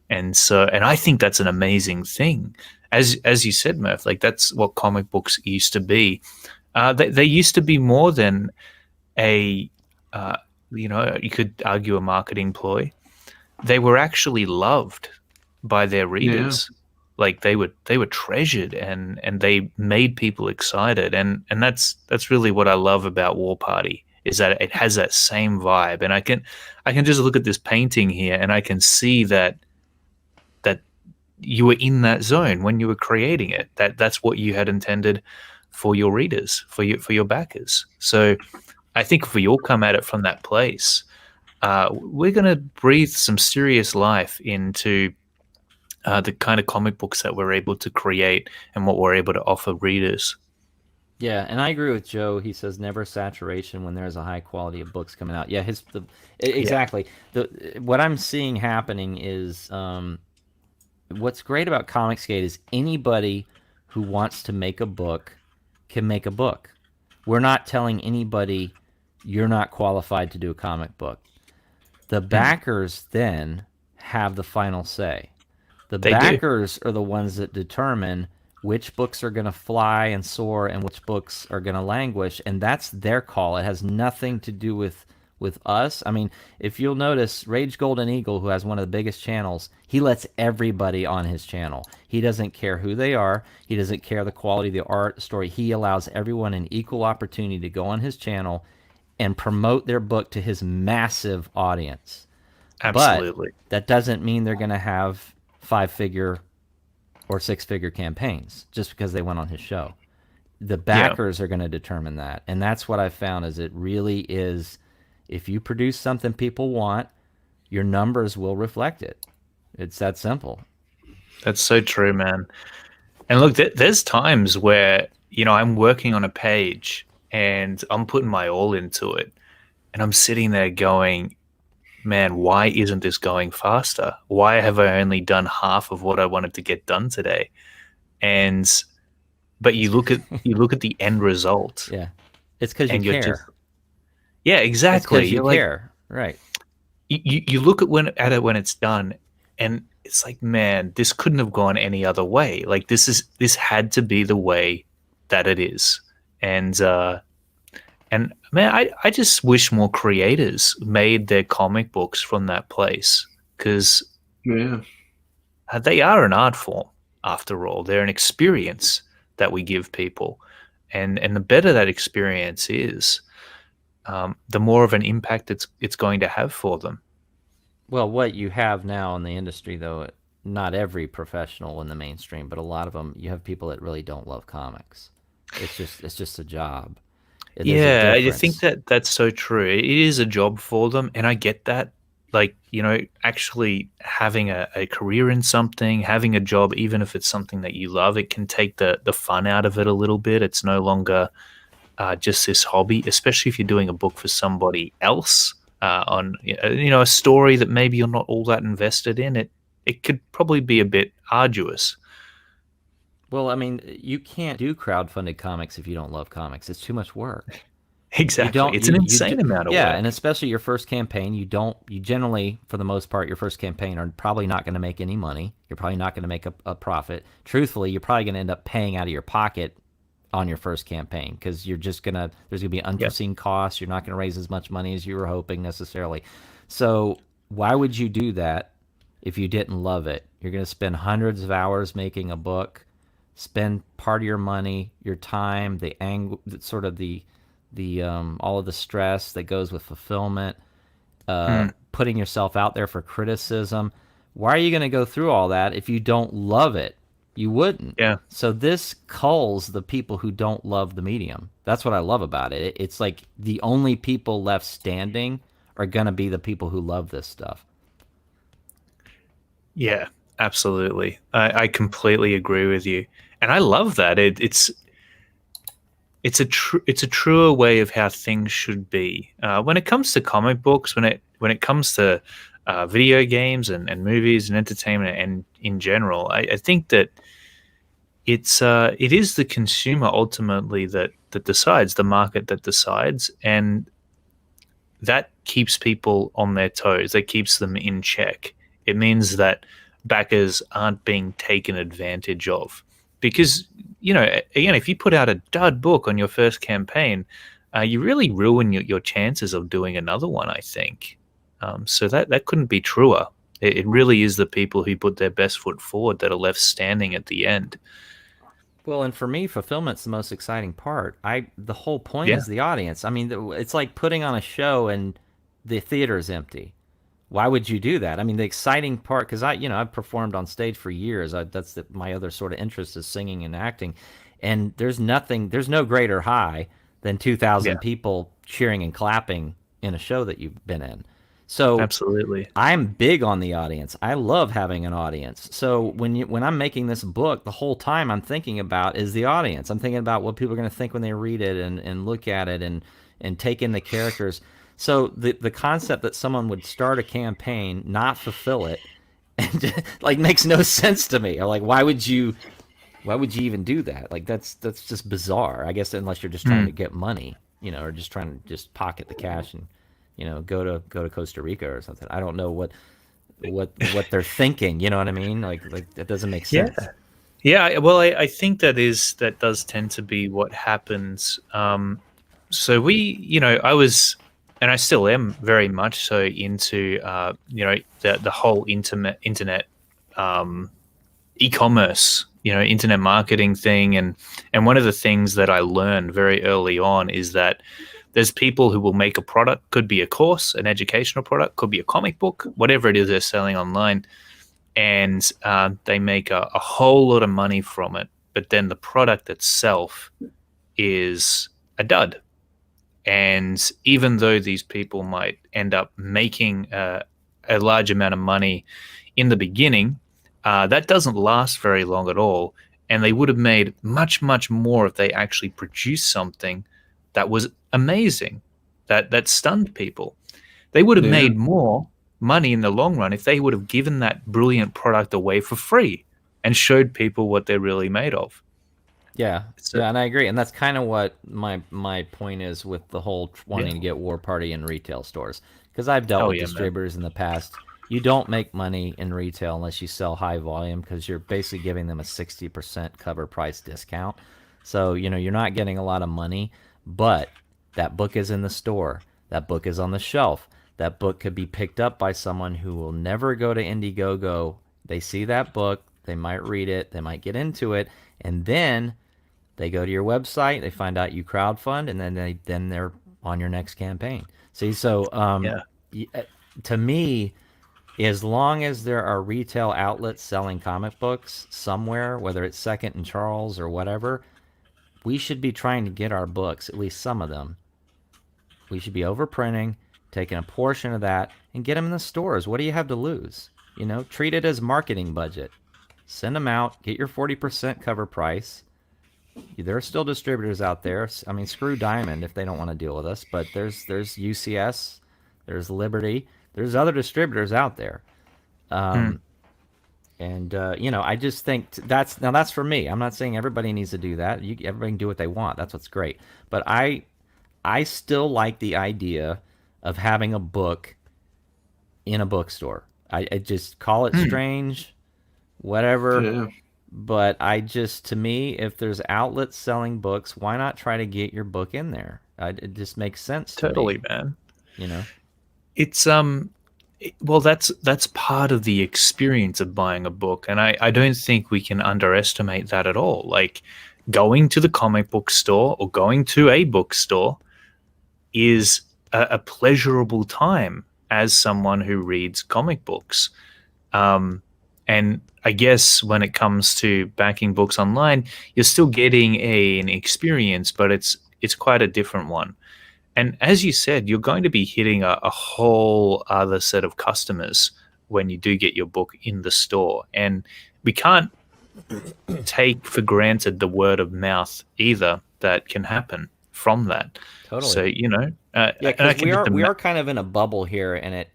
and I think that's an amazing thing. As you said, Murph, like that's what comic books used to be. They used to be more than a you could argue a marketing ploy. They were actually loved by their Yeah. readers. Like they were treasured and they made people excited, and that's really what I love about War Party is that it has that same vibe. And I can just look at this painting here and I can see that you were in that zone when you were creating it. That's what you had intended for your readers, for your backers. So I think if we all come at it from that place, we're going to breathe some serious life into the kind of comic books that we're able to create and what we're able to offer readers. Yeah, and I agree with Joe. He says never saturation when there's a high quality of books coming out. Yeah, Yeah, exactly. The what I'm seeing happening is what's great about Comicsgate is anybody who wants to make a book can make a book. We're not telling anybody you're not qualified to do a comic book. The mm, backers then have the final say. The they do. backers are the ones that determine which books are going to fly and soar and which books are going to languish, and that's their call. It has nothing to do with us. I mean, if you'll notice, Rage Golden Eagle, who has one of the biggest channels, he lets everybody on his channel. He doesn't care who they are. He doesn't care the quality of the art, story. He allows everyone an equal opportunity to go on his channel and promote their book to his massive audience. But Absolutely. that doesn't mean they're going to have 5-figure or 6-figure campaigns just because they went on his show. The Yeah, backers are going to determine that. And that's what I found is it really is if you produce something people want, your numbers will reflect it. It's that simple. that's so true, man. And look, there's times where I'm working on a page and I'm putting my all into it, and I'm sitting there going, man, why isn't this going faster? Why have I only done half of what I wanted to get done today? And but you look at the end result Yeah. It's because you and you're just, care. yeah, It's exactly. because you You're like, care. Right. you look at it when it's done, and it's like, man, this couldn't have gone any other way. Like this had to be the way that it is. And man, I just wish more creators made their comic books from that place, because Yeah. they are an art form after all. They're an experience that we give people, and the better that experience is, the more of an impact it's going to have for them. Well, what you have now in the industry, though, not every professional in the mainstream, but a lot of them, you have people that really don't love comics. It's just a job. There's a Yeah, I think difference. that that's so true. It is a job for them, and I get that. Like, actually having a career in something, having a job, even if it's something that you love, it can take the fun out of it a little bit. It's no longer just this hobby, especially if you're doing a book for somebody else on a story that maybe you're not all that invested in. It could probably be a bit arduous. Well, I mean, you can't do crowdfunded comics if you don't love comics. It's too much work. You Exactly, don't it's an insane amount of yeah, and work. especially your first campaign, you generally, for the most part, your first campaign are probably not going to make any money. You're probably not going to make a profit. Truthfully, you're probably going to end up paying out of your pocket on your first campaign because there's gonna be Yeah, unforeseen costs. You're not gonna raise as much money as you were hoping necessarily. So why would you do that if you didn't love it? You're gonna spend hundreds of hours making a book, spend part of your money, your time, sort of the all of the stress that goes with fulfillment, mm, putting yourself out there for criticism. Why are you going to go through all that if you don't love it? You wouldn't. yeah. So this culls the people who don't love the medium. That's what I love about it. It's like the only people left standing are going to be the people who love this stuff. Yeah, absolutely. I completely agree with you, and I love that. It's a truer way of how things should be. When it comes to comic books, when it comes to video games and movies and entertainment and in general, I think that it is the consumer ultimately that decides, the market that decides, and that keeps people on their toes. That keeps them in check. It means that backers aren't being taken advantage of. Because, again, if you put out a dud book on your first campaign, you really ruin your chances of doing another one, I think. So that couldn't be truer. It really is the people who put their best foot forward that are left standing at the end. Well, and for me, fulfillment's the most exciting part. The whole point Yeah, is the audience. I mean, it's like putting on a show and the theater is empty. Why would you do that? I mean, the exciting part, because I've performed on stage for years. My other sort of interest is singing and acting, and there's no greater high than yeah, 2,000 people cheering and clapping in a show that you've been in. So absolutely. I'm big on the audience. I love having an audience. So when I'm making this book, the whole time I'm thinking about is the audience. I'm thinking about what people are going to think when they read it and look at it and take in the characters. So the concept that someone would start a campaign, not fulfill it, and like makes no sense to me. Or like why would you even do that? Like that's just bizarre. I guess unless you're just trying to Mm. get money, or just trying to just pocket the cash and go to Costa Rica or something. I don't know what they're thinking. You know what I mean? Like that doesn't make Yeah. sense. Yeah, well, I think that does tend to be what happens. So I was, and I still am very much so into, the whole internet, um, e-commerce, internet marketing thing, and one of the things that I learned very early on is that there's people who will make a product, could be a course, an educational product, could be a comic book, whatever it is they're selling online, and they make a whole lot of money from it. But then the product itself is a dud. And even though these people might end up making a large amount of money in the beginning, that doesn't last very long at all. And they would have made much, much more if they actually produced something that was amazing, that stunned people. They would have Yeah. made more money in the long run if they would have given that brilliant product away for free and showed people what they're really made of. Yeah, It's a, yeah, and I agree, and that's kind of what my point is with the whole yeah. wanting to get War Party in retail stores. Because I've dealt Oh with yeah, man. distributors in the past. You don't make money in retail unless you sell high volume because you're basically giving them a 60% cover price discount. So you're not getting a lot of money, but that book is in the store. That book is on the shelf. That book could be picked up by someone who will never go to Indiegogo. They see that book, they might read it, they might get into it, and then they go to your website, they find out you crowdfund, and then they're on your next campaign. See, so Yeah. to me, as long as there are retail outlets selling comic books somewhere, whether it's Second and Charles or whatever, we should be trying to get our books, at least some of them. We should be overprinting, taking a portion of that, and get them in the stores. What do you have to lose? Treat it as marketing budget. Send them out, get your 40% cover price. There are still distributors out there. I mean, screw Diamond if they don't want to deal with us, but there's UCS, there's Liberty, there's other distributors out there. And I just think that's for me. I'm not saying everybody needs to do that. Everybody can do what they want. That's what's great. But I still like the idea of having a book in a bookstore. I just call it strange, whatever. Yeah. But to me, if there's outlets selling books, why not try to get your book in there? It just makes sense to Totally, me. man. It's well, that's part of the experience of buying a book, and I don't think we can underestimate that at all. Like, going to the comic book store or going to a bookstore is a pleasurable time as someone who reads comic books. And I guess when it comes to backing books online, you're still getting an experience, but it's quite a different one. And as you said, you're going to be hitting a whole other set of customers when you do get your book in the store. And we can't take for granted the word of mouth either that can happen from that. totally. So, Yeah, and I because can just we are kind of in a bubble here, and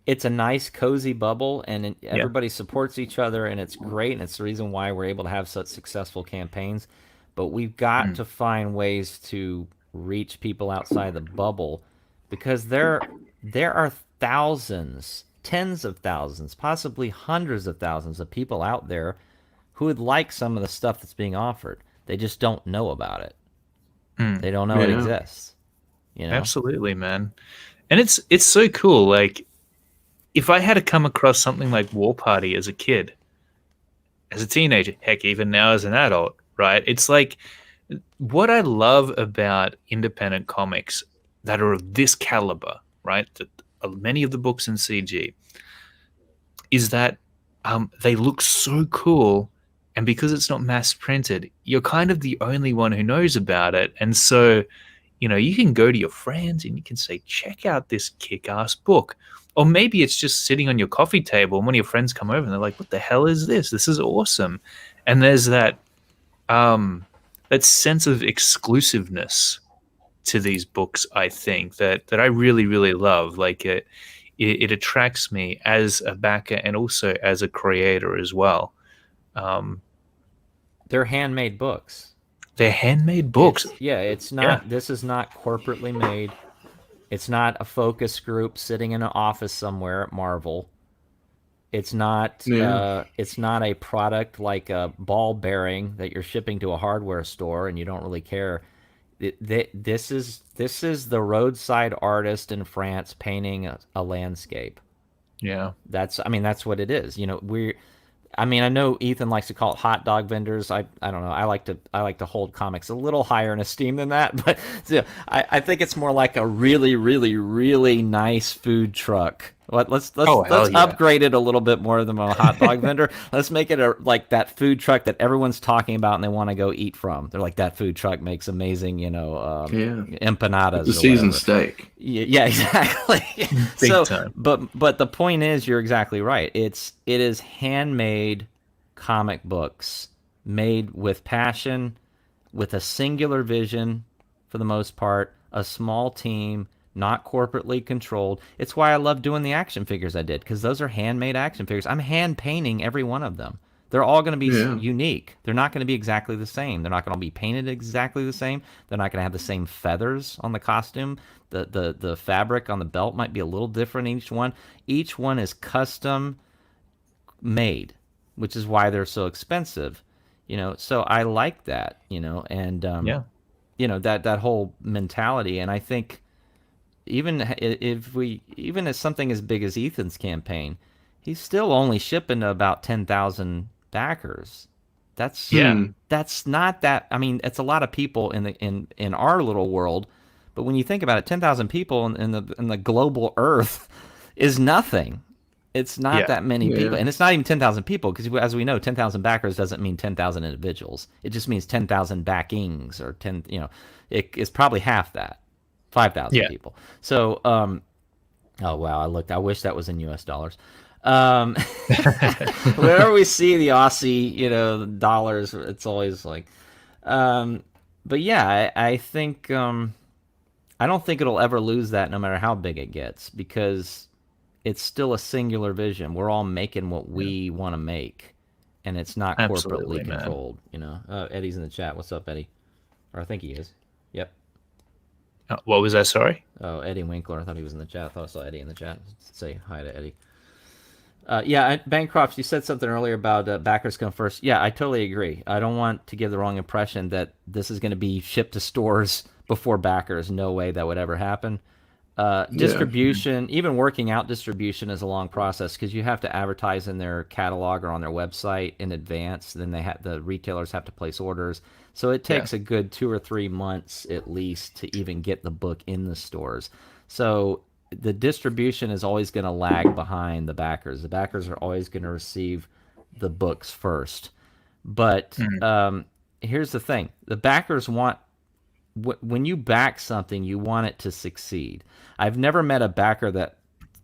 it's a nice cozy bubble, and yeah. everybody supports each other, and it's great, and it's the reason why we're able to have such successful campaigns. But we've got to find ways to reach people outside the bubble, because there are thousands, tens of thousands, possibly hundreds of thousands of people out there who would like some of the stuff that's being offered. They just don't know about it. They don't know it exists. Absolutely, man. And it's so cool. Like, if I had to come across something like War Party as a kid, as a teenager, heck, even now as an adult, right? It's like, what I love about independent comics that are of this caliber, right? Many of the books in CG, is that they look so cool, and because it's not mass printed, you're kind of the only one who knows about it. And so, you can go to your friends and you can say, check out this kick-ass book. Or maybe it's just sitting on your coffee table and one of your friends come over and they're like, what the hell is this? This is awesome. And there's that sense of exclusiveness to these books, I think, that I really, really love. Like, it attracts me as a backer and also as a creator as well. They're handmade books. They're handmade books. It's not. Yeah. This is not corporately made. It's not a focus group sitting in an office somewhere at Marvel. It's not. It's not a product like a ball bearing that you're shipping to a hardware store and you don't really care. This is the roadside artist in France painting a landscape. Yeah. That's what it is. I know Ethan likes to call it hot dog vendors. I don't know. I like to hold comics a little higher in esteem than that, but I think it's more like a really, really, really nice food truck. Let's upgrade it a little bit more than a hot dog vendor. Let's make it like that food truck that everyone's talking about and they want to go eat from. They're like, that food truck makes amazing, empanadas. It's a seasoned steak. Yeah, exactly. Big time. But the point is, you're exactly right. It is handmade comic books made with passion, with a singular vision for the most part, a small team, not corporately controlled. It's why I love doing the action figures I did, because those are handmade action figures. I'm hand painting every one of them. They're all going to be unique. They're not going to be exactly the same. They're not going to be painted exactly the same. They're not going to have the same feathers on the costume. The fabric on the belt might be a little different each one. Each one is custom made, which is why they're so expensive. So I like that, and that whole mentality. And I think even as something as big as Ethan's campaign, he's still only shipping to about 10,000 backers. That's not that. It's a lot of people in our little world, but when you think about it, 10,000 people in the global Earth is nothing. It's not that many people, and it's not even 10,000 people because, as we know, 10,000 backers doesn't mean 10,000 individuals. It just means 10,000 backings, or 10. It's probably half that, 5,000 people. So, oh wow, I wish that was in U.S. dollars. Whenever we see the Aussie, dollars, it's always like, but yeah, I think I don't think it'll ever lose that, no matter how big it gets, because it's still a singular vision. We're all making what we want to make, and it's not corporately controlled. Eddie's in the chat. What's up, Eddie? Or I think he is. Yep. What was that? Sorry. Oh, Eddie Winkler. I thought he was in the chat. I thought I saw Eddie in the chat. Say hi to Eddie. Yeah, Bancroft, you said something earlier about backers come first. Yeah, I totally agree. I don't want to give the wrong impression that this is going to be shipped to stores before backers. No way that would ever happen. Distribution, even working out distribution, is a long process because you have to advertise in their catalog or on their website in advance. Then the retailers have to place orders. So it takes a good 2 or 3 months at least to even get the book in the stores. So the distribution is always going to lag behind the backers. The backers are always going to receive the books first. But here's the thing. The backers want, when you back something, you want it to succeed. I've never met a backer that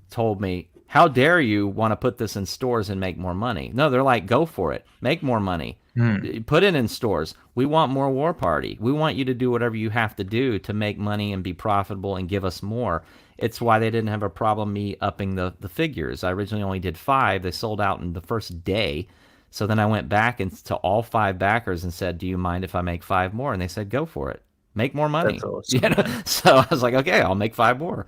told me, how dare you want to put this in stores and make more money? No, they're like, go for it. Make more money. Put it in stores. We want more War Party. We want you to do whatever you have to do to make money and be profitable and give us more. It's why they didn't have a problem me upping the figures. I originally only did 5. They sold out in the first day. So then I went back to all 5 backers and said, do you mind if I make 5 more? And they said, go for it. Make more money. That's awesome, So I was like, okay, I'll make 5 more.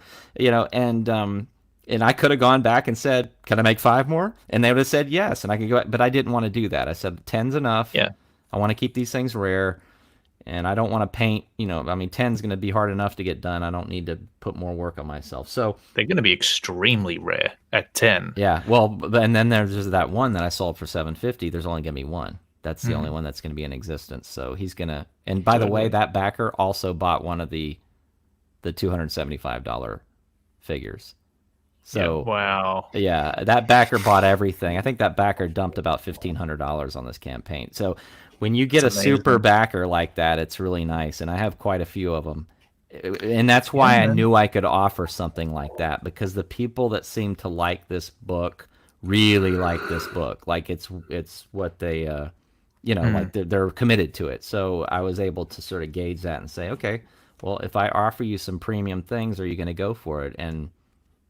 And I could have gone back and said, can I make 5 more? And they would have said yes. And I could go, but I didn't want to do that. I said 10's enough. Yeah. I want to keep these things rare. And I don't want to paint, 10's going to be hard enough to get done. I don't need to put more work on myself. So they're going to be extremely rare at 10. Yeah. Well, and then there's just that one that I sold for $750. There's only going to be one. That's the only one that's going to be in existence. So he's going to, and by the way, that backer also bought one of the $275 figures. So wow. Yeah, that backer bought everything. I think that backer dumped about $1,500 on this campaign. So when you get a super backer like that, it's really nice. And I have quite a few of them. And that's why I knew I could offer something like that, because the people that seem to like this book really like this book. Like it's what they, like they're committed to it. So I was able to sort of gauge that and say, okay, well, if I offer you some premium things, are you going to go for it? And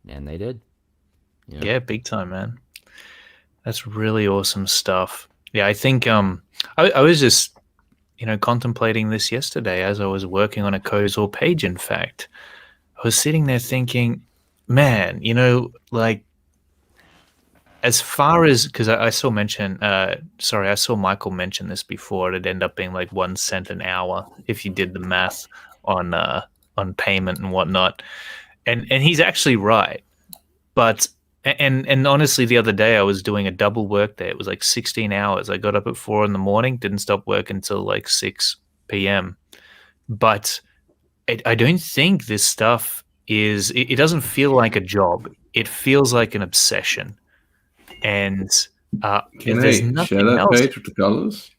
they did. Yeah, big time, man. That's really awesome stuff. Yeah, I think I was just contemplating this yesterday as I was working on a Kozor page. In fact, I was sitting there thinking, man, like as far as, because I saw Michael mention this before, it'd end up being like 1 cent an hour if you did the math on payment and whatnot, and he's actually right. But and honestly, the other day I was doing a double work day. It was like 16 hours. I got up at 4 a.m, didn't stop work until like 6 p.m. But I don't think this stuff is. It doesn't feel like a job. It feels like an obsession. And can I share that page with the colors?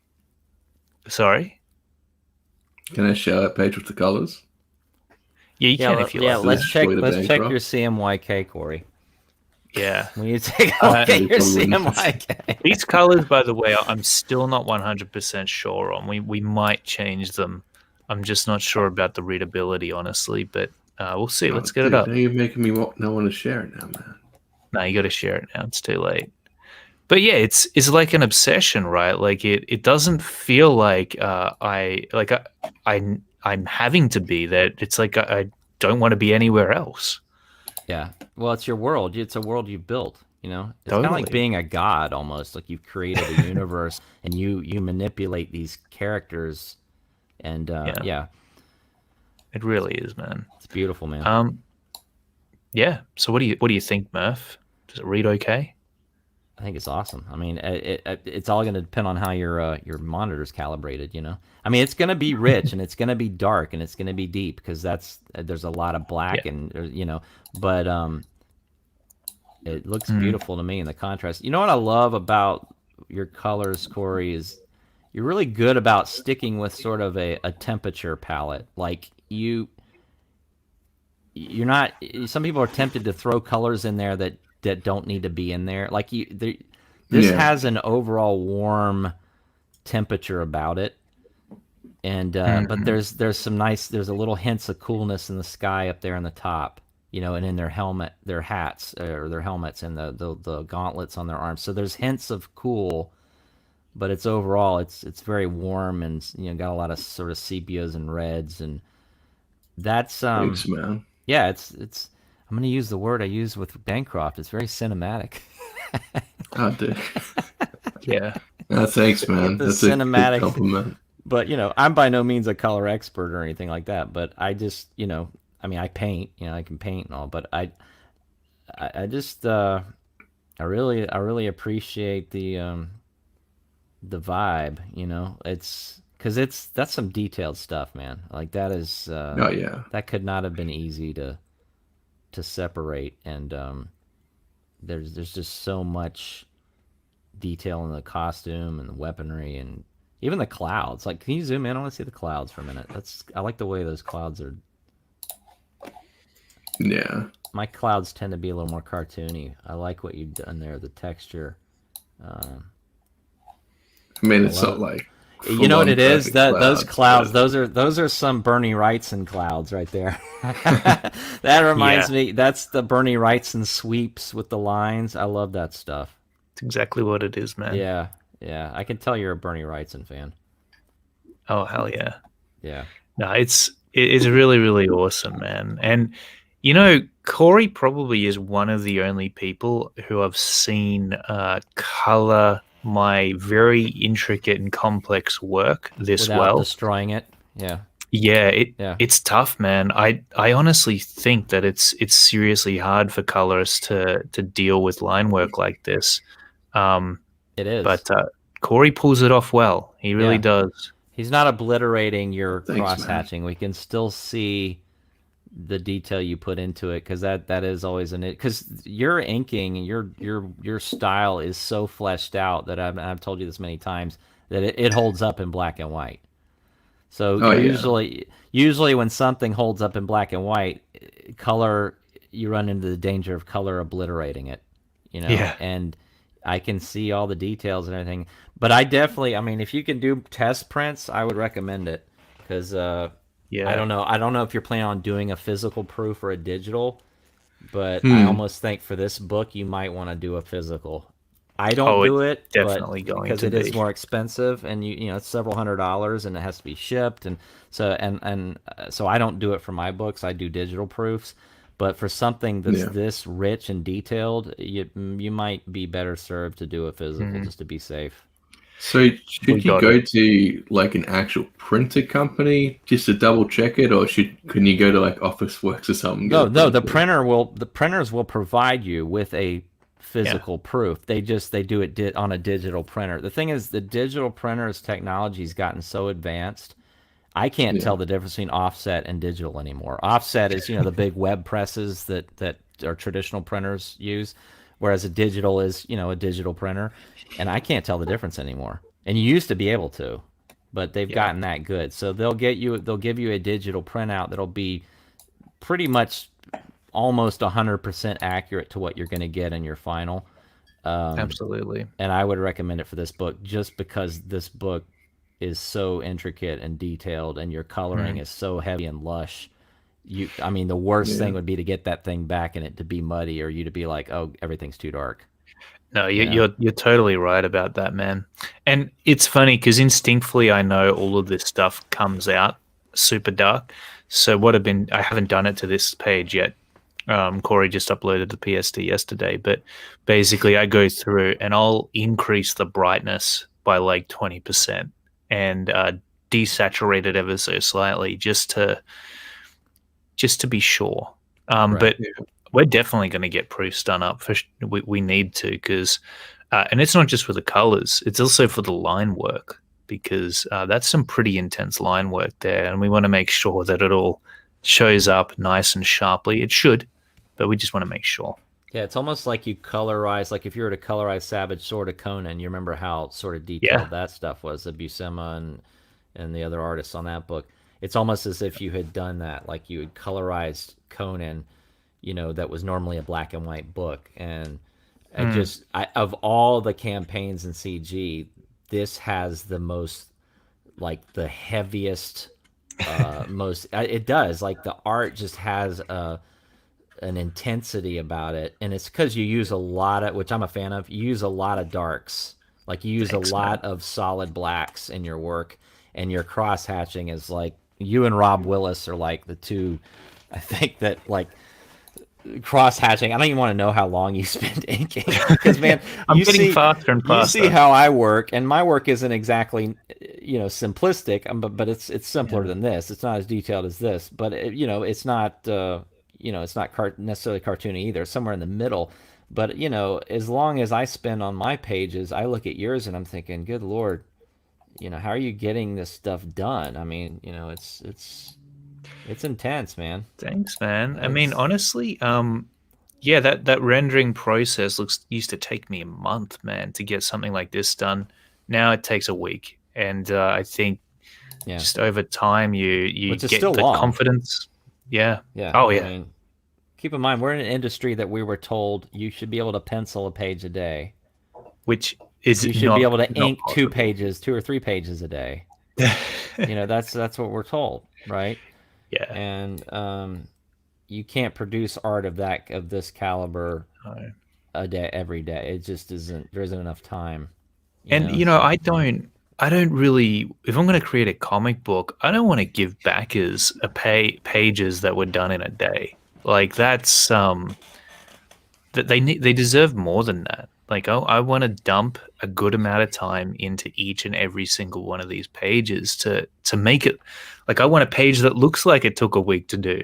Sorry? Can I share that page with the colors? Yeah, you can if you like. Let's check your CMYK, Corey. Yeah. When you take a look at your CMYK. These colors, by the way, I'm still not 100% sure on. We might change them. I'm just not sure about the readability, honestly, but we'll see. Let's get it up. Now you're making me not want to share it now, man. No, you got to share it now. It's too late. But yeah, it's like an obsession, right? Like it doesn't feel like I'm having to be that. It's like I don't want to be anywhere else. Yeah. Well, it's your world. It's a world you built, It's totally. Kind of like being a god almost. Like you've created a universe and you manipulate these characters and yeah. It really is, man. It's beautiful, man. Yeah. So what do you think, Murph? Does it read okay? I think it's awesome. I mean, it's all going to depend on how your monitor's calibrated. I mean, it's going to be rich and it's going to be dark and it's going to be deep because there's a lot of black and but It looks beautiful to me in the contrast. You know what I love about your colors, Corey, is you're really good about sticking with sort of a temperature palette. Like you're not. Some people are tempted to throw colors in there that don't need to be in there. Like this has an overall warm temperature about it, and but there's there's a little hints of coolness in the sky up there in the top. And in their hats or their helmets, and the gauntlets on their arms. So there's hints of cool, but it's overall it's very warm, and got a lot of sort of sepias and reds, and that's Thanks, man. Yeah, it's I'm gonna use the word I use with Bancroft. It's very cinematic. Oh, dude. Yeah. Thanks, man. That's cinematic a good compliment. But I'm by no means a color expert or anything like that. But I just I paint. I can paint and all. But I just I really appreciate the vibe. It's because that's some detailed stuff, man. Like that is. Oh yeah. That could not have been easy to separate, and there's just so much detail in the costume and the weaponry and even the clouds. Like, can you zoom in? I want to see the clouds for a minute. I like the way those clouds are. Yeah. My clouds tend to be a little more cartoony. I like what you've done there, the texture. I mean, it's not like. You know what it is? Those clouds, those are some Bernie Wrightson clouds right there. That reminds me. That's the Bernie Wrightson sweeps with the lines. I love that stuff. It's exactly what it is, man. Yeah. I can tell you're a Bernie Wrightson fan. Oh hell yeah. Yeah. No, it's really, really awesome, man. And Corey probably is one of the only people who I've seen color my very intricate and complex work this without well, destroying it. Yeah. It's tough, man. I honestly think that it's seriously hard for colorists to deal with line work like this. It is, but Corey pulls it off well. He really does. He's not obliterating your cross hatching. Man. We can still see the detail you put into it, because that is always because your inking and your style is so fleshed out that I've told you this many times that it holds up in black and white. So usually when something holds up in black and white, color, you run into the danger of color obliterating it. And I can see all the details and everything. But I definitely, if you can do test prints, I would recommend it, because I don't know if you're planning on doing a physical proof or a digital, but I almost think for this book you might want to do a physical. I don't do it, definitely going because it is more expensive, and it's several $100s, and it has to be shipped, and so I don't do it for my books. I do digital proofs. But for something that's this rich and detailed, you might be better served to do a physical, just to be safe. So should you go to like an actual printer company just to double check it, or can you go to like Officeworks or something? No, the printers will provide you with a physical proof. They do it on a digital printer. The thing is, the digital printer's technology has gotten so advanced, I can't tell the difference between offset and digital anymore. Offset is the big web presses that our traditional printers use, whereas a digital is a digital printer, and I can't tell the difference anymore. And you used to be able to, but they've gotten that good. So they'll give you a digital printout that'll be pretty much almost 100% accurate to what you're going to get in your final. Absolutely. And I would recommend it for this book, just because this book is so intricate and detailed, and your coloring is so heavy and lush. The worst thing would be to get that thing back and it to be muddy, or you to be like, oh, everything's too dark. No, you're totally right about that, man. And it's funny because instinctively I know all of this stuff comes out super dark. So I haven't done it to this page yet. Corey just uploaded the PSD yesterday, but basically I go through and I'll increase the brightness by like 20% and desaturate it ever so slightly just to be sure. But we're definitely going to get proofs done up. We need to, because and it's not just for the colors, it's also for the line work, because that's some pretty intense line work there, and we want to make sure that it all shows up nice and sharply. It should, but we just want to make sure. Yeah, it's almost like you colorize, like if you were to colorize Savage Sword of Conan, you remember how sort of Yeah. detailed that stuff was, the Buscema and the other artists on that book. It's almost as if you had done that, like you had colorized Conan, that was normally a black and white book. And Mm, of all the campaigns in CG, this has the most, like the heaviest, most, it does, like the art just has an intensity about it, and it's because you use a lot of, which I'm a fan of. You use a lot of darks, like you use a thanks, man. lot of solid blacks in your work, and your cross hatching is like you and Rob Willis are like the two. I think that like cross hatching. I don't even want to know how long you spend inking because man, I'm you getting see faster and you see faster. how I work, and my work isn't exactly simplistic, but it's simpler Yeah. than this. It's not as detailed as this, but it's not it's not necessarily cartoony either. It's somewhere in the middle. But as long as I spend on my pages, I look at yours and I'm thinking, good lord, how are you getting this stuff done? I mean, it's intense, man. Thanks, man. I mean, It's honestly, yeah, that rendering process looks used to take me a month, man, to get something like this done. Now it takes a week, and I think yeah, just over time you which is still get the long. confidence. Yeah. Yeah, Oh I yeah. mean, keep in mind we're in an industry that we were told you should be able to pencil a page a day. Which is You should be not able to not ink possible. 2 or 3 pages a day. That's what we're told, right? Yeah. And you can't produce art of this caliber No. a day every day. It just isn't. There isn't enough time, And So I don't really, if I'm going to create a comic book, I don't want to give backers pages that were done in a day. Like that's that they deserve more than that. Like I want to dump a good amount of time into each and every single one of these pages to make it like I want a page that looks like it took a week to do,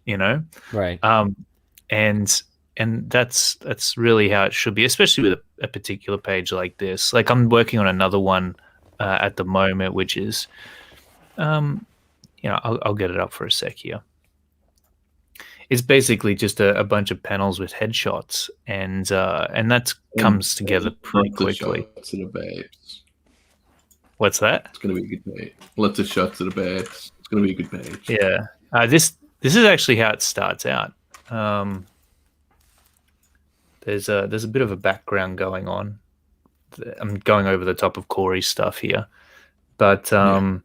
you know? right. Um and that's really how it should be, especially with a particular page like this. Like I'm working on another one at the moment, which is um I'll get it up for a sec here. It's basically just a bunch of panels with headshots, and that comes together And pretty lots of quickly. shots of the babes. What's that? It's gonna be a good page. Lots of shots of the babes. It's gonna be a good page. Yeah, this is actually how it starts out. Um, there's a bit of a background going on. I'm going over the top of Corey's stuff here, but Yeah.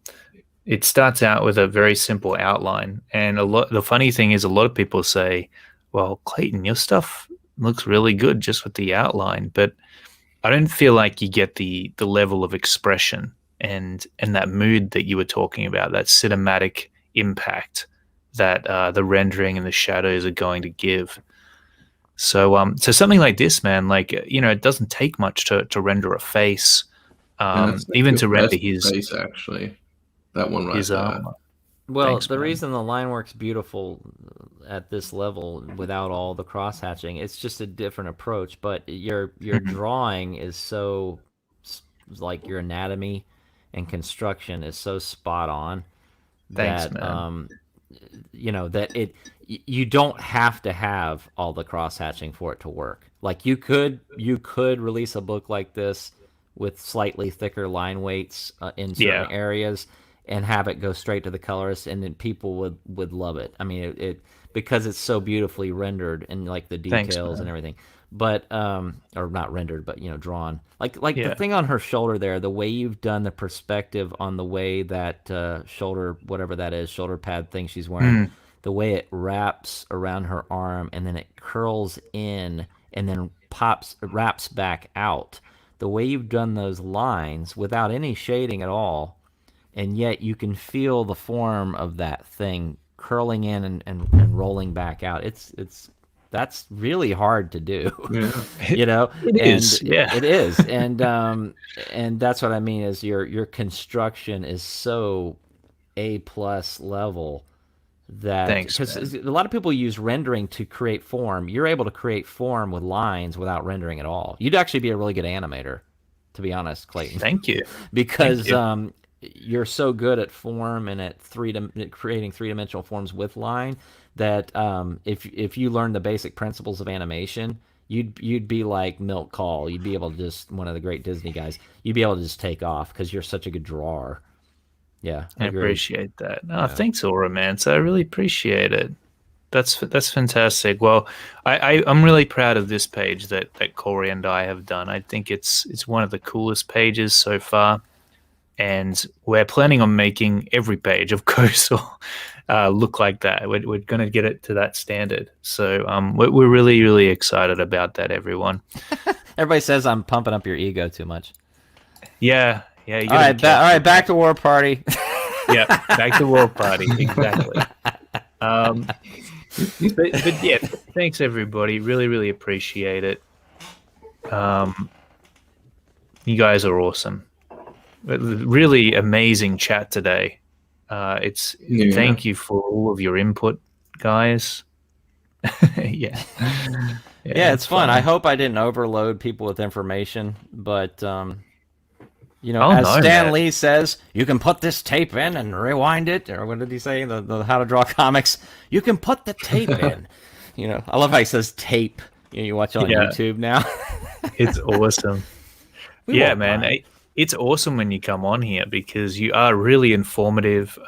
it starts out with a very simple outline. And the funny thing is, a lot of people say, "Well, Clayton, your stuff looks really good just with the outline," but I don't feel like you get the level of expression and that mood that you were talking about, that cinematic impact that the rendering and the shadows are going to give. So something like this, man, like it doesn't take much to render a face, And that's even your to render best his face, actually. That one right his there. armor. Well, Thanks, the man. reason the line works beautiful at this level without all the cross hatching, it's just a different approach. But your Mhm. drawing is so like your anatomy and construction is so spot on Thanks, that man. that you don't have to have all the cross hatching for it to work. Like you could release a book like this with slightly thicker line weights in certain Yeah, areas and have it go straight to the colorist, and then people would love it. I mean, it because it's so beautifully rendered and like the thanks, details and man. everything. But or not rendered, but drawn. Like the Yeah, thing on her shoulder there, the way you've done the perspective on the way that shoulder, whatever that is, shoulder pad thing she's wearing, mm, the way it wraps around her arm and then it curls in and then wraps back out. The way you've done those lines without any shading at all, and yet you can feel the form of that thing curling in and rolling back out. It's that's really hard to do, Yeah. it, it and is. Yeah, it is, and that's what I mean is your construction is so A+ level that thanks, because man. a lot of people use rendering to create form. You're able to create form with lines without rendering at all. You'd actually be a really good animator, to be honest, Clayton, Thank you, thank because you. you're so good at form and at creating 3-dimensional forms with line that if you learn the basic principles of animation, you'd be like Milt Kahl. You'd be able to just, one of the great Disney guys. You'd be able to just take off because you're such a good drawer. Yeah, I agreed. appreciate that. No, thanks, Aura, man. So I really appreciate it. That's fantastic. Well, I'm really proud of this page that Corey and I have done. I think it's one of the coolest pages so far, and we're planning on making every page of Coastal look like that. We're going to get it to that standard. So we're really, really excited about that, everyone. Everybody says I'm pumping up your ego too much. Yeah. You all right, back to War Party. Yeah, back to War Party, exactly. But yeah, thanks everybody. Really, really appreciate it. You guys are awesome. Really amazing chat today. Thank you for all of your input, guys. Yeah, it's fun. I hope I didn't overload people with information, but Stan Lee says, you can put this tape in and rewind it, or what did he say? The How to Draw Comics. You can put the tape in. I love how he says tape. You watch it on YouTube now. It's awesome. Yeah, man. It's awesome when you come on here because you are really informative.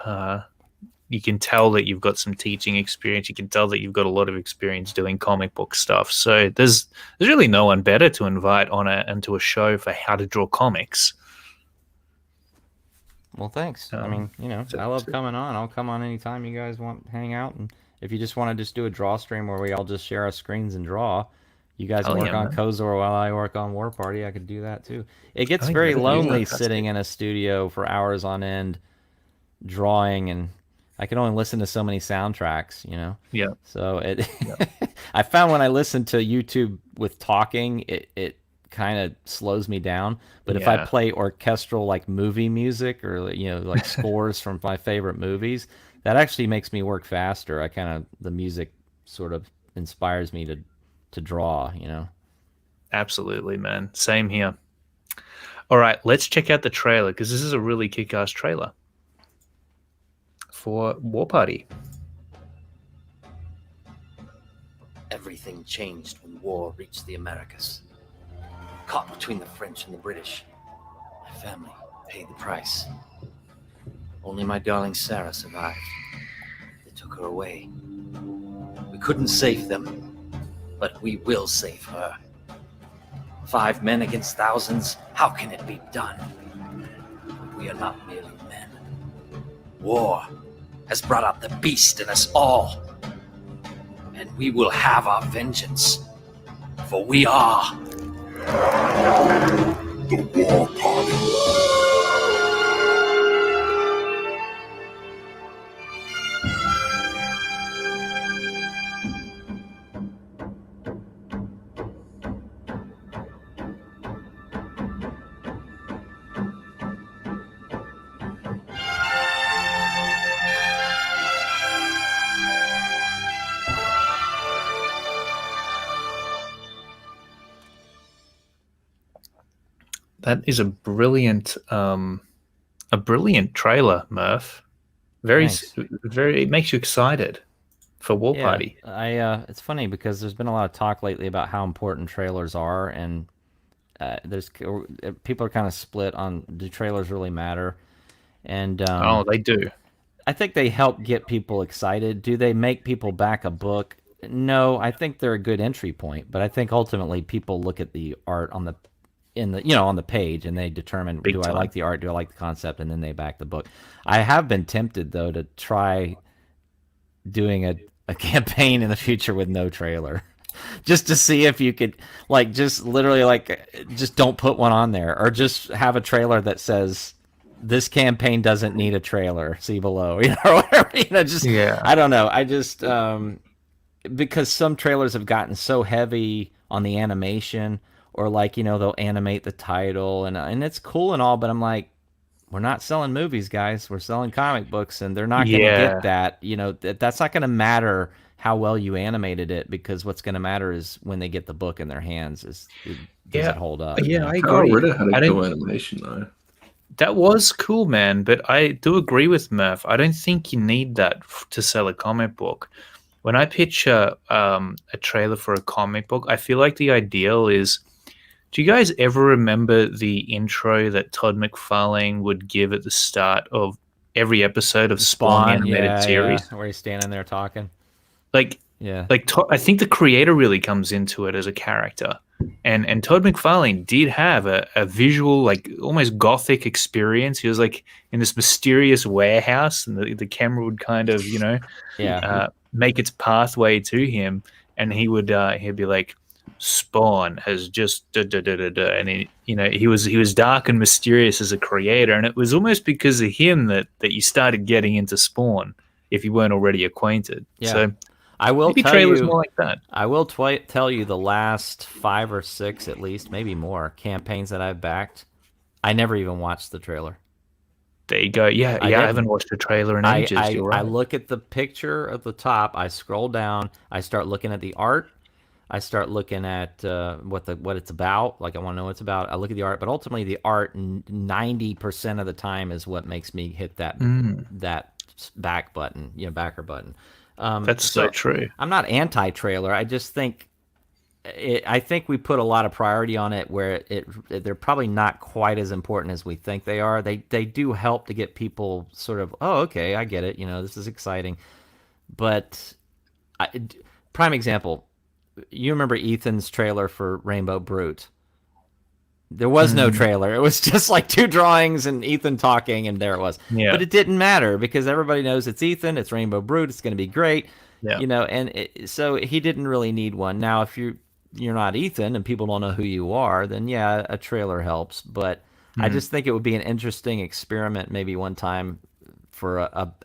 You can tell that you've got some teaching experience. You can tell that you've got a lot of experience doing comic book stuff. So there's really no one better to invite onto a show for how to draw comics. Well, thanks. I mean, I love coming on. I'll come on anytime you guys want to hang out. And if you just want to just do a draw stream where we all just share our screens and draw, you guys work on Kozor while I work on War Party, I could do that too. It gets very lonely sitting in a studio for hours on end drawing, and I can only listen to so many soundtracks, Yeah. So I found when I listen to YouTube with talking, it kind of slows me down. But if I play orchestral like movie music or like scores from my favorite movies, that actually makes me work faster. The music sort of inspires me to draw. Absolutely, man. Same here. All right, let's check out the trailer because this is a really kick-ass trailer for War Party. Everything changed when war reached the Americas. Caught between the French and the British, my family paid the price. Only my darling Sarah survived. They took her away. We couldn't save them, but we will save her. 5 men against thousands, how can it be done? We are not merely men. War has brought out the beast in us all, and we will have our vengeance, for we are the War Party. That is a brilliant trailer, Murph. Very, it makes you excited for War Party. It's funny because there's been a lot of talk lately about how important trailers are, and people are kind of split on, do trailers really matter? And they do. I think they help get people excited. Do they make people back a book? No, I think they're a good entry point, but I think ultimately people look at the art on the page and they determine, do I like the art, do I like the concept, and then they back the book. I have been tempted though to try doing a campaign in the future with no trailer, just to see if you could just don't put one on there, or just have a trailer that says this campaign doesn't need a trailer, see below, or whatever, I don't know. I just because some trailers have gotten so heavy on the animation, or they'll animate the title, and it's cool and all, but I'm like, we're not selling movies, guys. We're selling comic books, and they're not going to get that. That's not going to matter how well you animated it, because what's going to matter is when they get the book in their hands, does it hold up? Yeah, I agree. Ritter had a cool animation though. That was cool, man. But I do agree with Murph. I don't think you need that to sell a comic book. when I pitch a trailer for a comic book, I feel like the ideal is. Do you guys ever remember the intro that Todd McFarlane would give at the start of every episode of Spawn the animated series? where he's standing there talking. Like, Yeah. I think the creator really comes into it as a character, and Todd McFarlane did have a visual, like almost gothic experience. He was like in this mysterious warehouse, and the camera would kind of make its pathway to him, and he'd be like, Spawn has just da, da, da, da, da. And he was dark and mysterious as a creator, and it was almost because of him that you started getting into Spawn if you weren't already acquainted. Yeah. So I will maybe tell trailers you more like that. I will tell you the last 5 or 6 at least, maybe more, campaigns that I've backed. I never even watched the trailer. There you go. Yeah, I haven't watched a trailer in ages. You're right. I look at the picture at the top. I scroll down. I start looking at the art. I start looking at what it's about. Like, I want to know what it's about. I look at the art, but ultimately the art 90% of the time is what makes me hit that back button, backer button. That's so true. I'm not anti-trailer. I just think I think we put a lot of priority on it where they're probably not quite as important as we think they are. They do help to get people sort of, oh, okay, I get it. This is exciting. But prime example, you remember Ethan's trailer for Rainbow Brute? There was no trailer. It was just like 2 drawings and Ethan talking, and there it was. Yeah. But it didn't matter because everybody knows it's Ethan. It's Rainbow Brute. It's going to be great. Yeah. So he didn't really need one. Now, if you're not Ethan and people don't know who you are, then yeah, a trailer helps. But I just think it would be an interesting experiment maybe one time for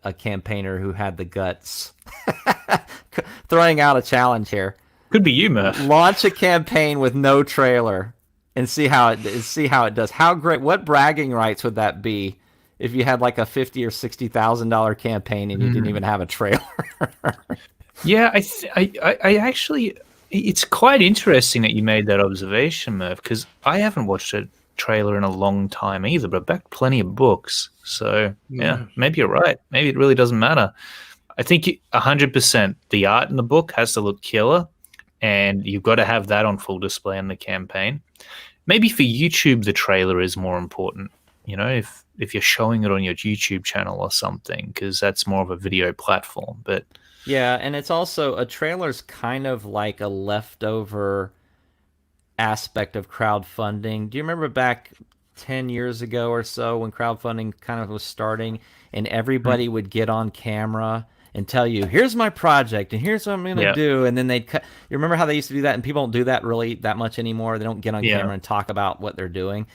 a campaigner who had the guts. Throwing out a challenge here. Could be you, Murph. Launch a campaign with no trailer and see how it does. How great! What bragging rights would that be if you had like a $50,000 or $60,000 campaign and you didn't even have a trailer? Yeah, I actually, it's quite interesting that you made that observation, Murph, because I haven't watched a trailer in a long time either, but I've backed plenty of books. So yeah, maybe you're right. Maybe it really doesn't matter. I think 100% the art in the book has to look killer, and you've got to have that on full display in the campaign. Maybe for YouTube, the trailer is more important, if you're showing it on your YouTube channel or something, because that's more of a video platform. But yeah, and it's also, a trailer's kind of like a leftover aspect of crowdfunding. Do you remember back 10 years ago or so when crowdfunding kind of was starting and everybody would get on camera and tell you, here's my project and here's what I'm going to do. And then they'd cut. You remember how they used to do that? And people don't do that really that much anymore. They don't get on camera and talk about what they're doing.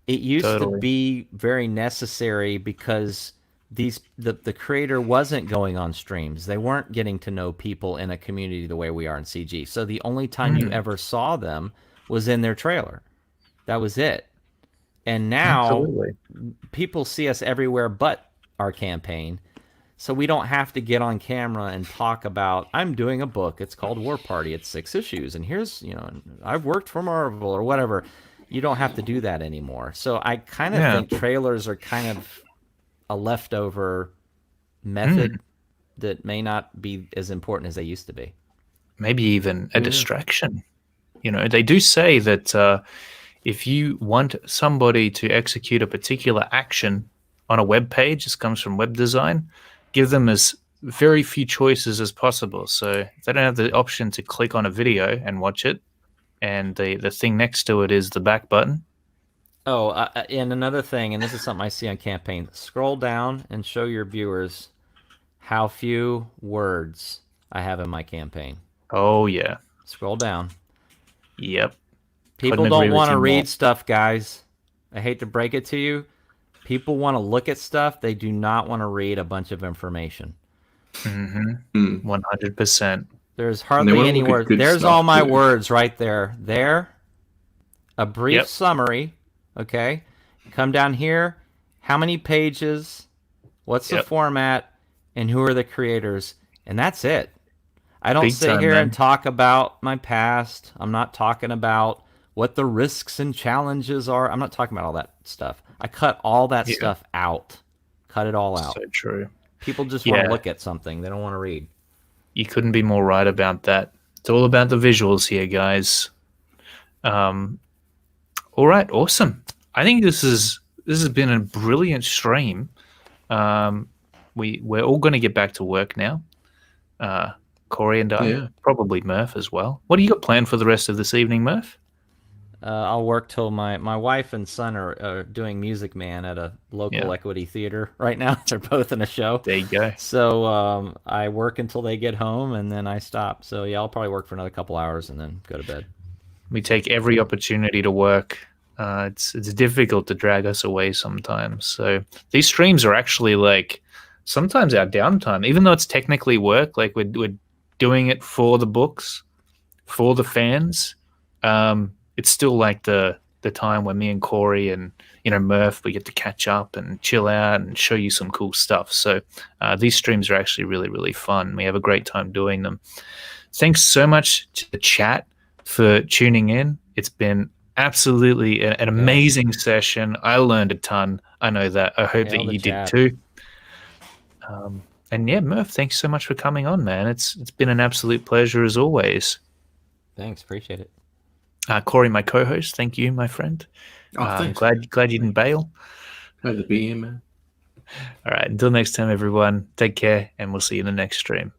It used to be very necessary because the creator wasn't going on streams. They weren't getting to know people in a community the way we are in CG. So the only time you ever saw them was in their trailer. That was it. And now people see us everywhere but our campaign. So we don't have to get on camera and talk about, I'm doing a book. It's called War Party. It's 6 issues. And here's, I've worked for Marvel or whatever. You don't have to do that anymore. So I kind of think trailers are kind of a leftover method that may not be as important as they used to be. Maybe even a distraction. They do say that if you want somebody to execute a particular action on a web page, this comes from web design, give them as very few choices as possible. So they don't have the option to click on a video and watch it, and the thing next to it is the back button. Oh, and another thing, and this is something I see on campaign, scroll down and show your viewers how few words I have in my campaign. Oh, yeah. Scroll down. Yep. People don't want to read stuff, guys. I hate to break it to you. People want to look at stuff. They do not want to read a bunch of information. 100%. There's hardly any words. There's all my words right there. There. A brief summary. Okay. Come down here. How many pages? What's the format? And who are the creators? And that's it. I don't sit here and talk about my past. I'm not talking about what the risks and challenges are. I'm not talking about all that stuff. I cut all that stuff out. Cut it all out. So true. People just want to look at something. They don't want to read. You couldn't be more right about that. It's all about the visuals here, guys. All right, awesome. I think this has been a brilliant stream. We're all going to get back to work now. Corey and I, probably Murph as well. What do you got planned for the rest of this evening, Murph? I'll work till my wife and son are doing Music Man at a local Equity theater right now. They're both in a show. There you go. So I work until they get home, and then I stop. So yeah, I'll probably work for another couple hours and then go to bed. We take every opportunity to work. It's difficult to drag us away sometimes. So these streams are actually like sometimes our downtime, even though it's technically work. Like we're doing it for the books, for the fans. It's still like the time where me and Corey and Murph, we get to catch up and chill out and show you some cool stuff. So these streams are actually really, really fun. We have a great time doing them. Thanks so much to the chat for tuning in. It's been absolutely an amazing session. I learned a ton. I know that. I hope that you did too. And yeah, Murph, thanks so much for coming on, man. It's been an absolute pleasure as always. Thanks, appreciate it. Corey, my co-host, thank you, my friend. I'm glad you didn't bail. Glad to be here, man. All right, until next time, everyone, take care, and we'll see you in the next stream.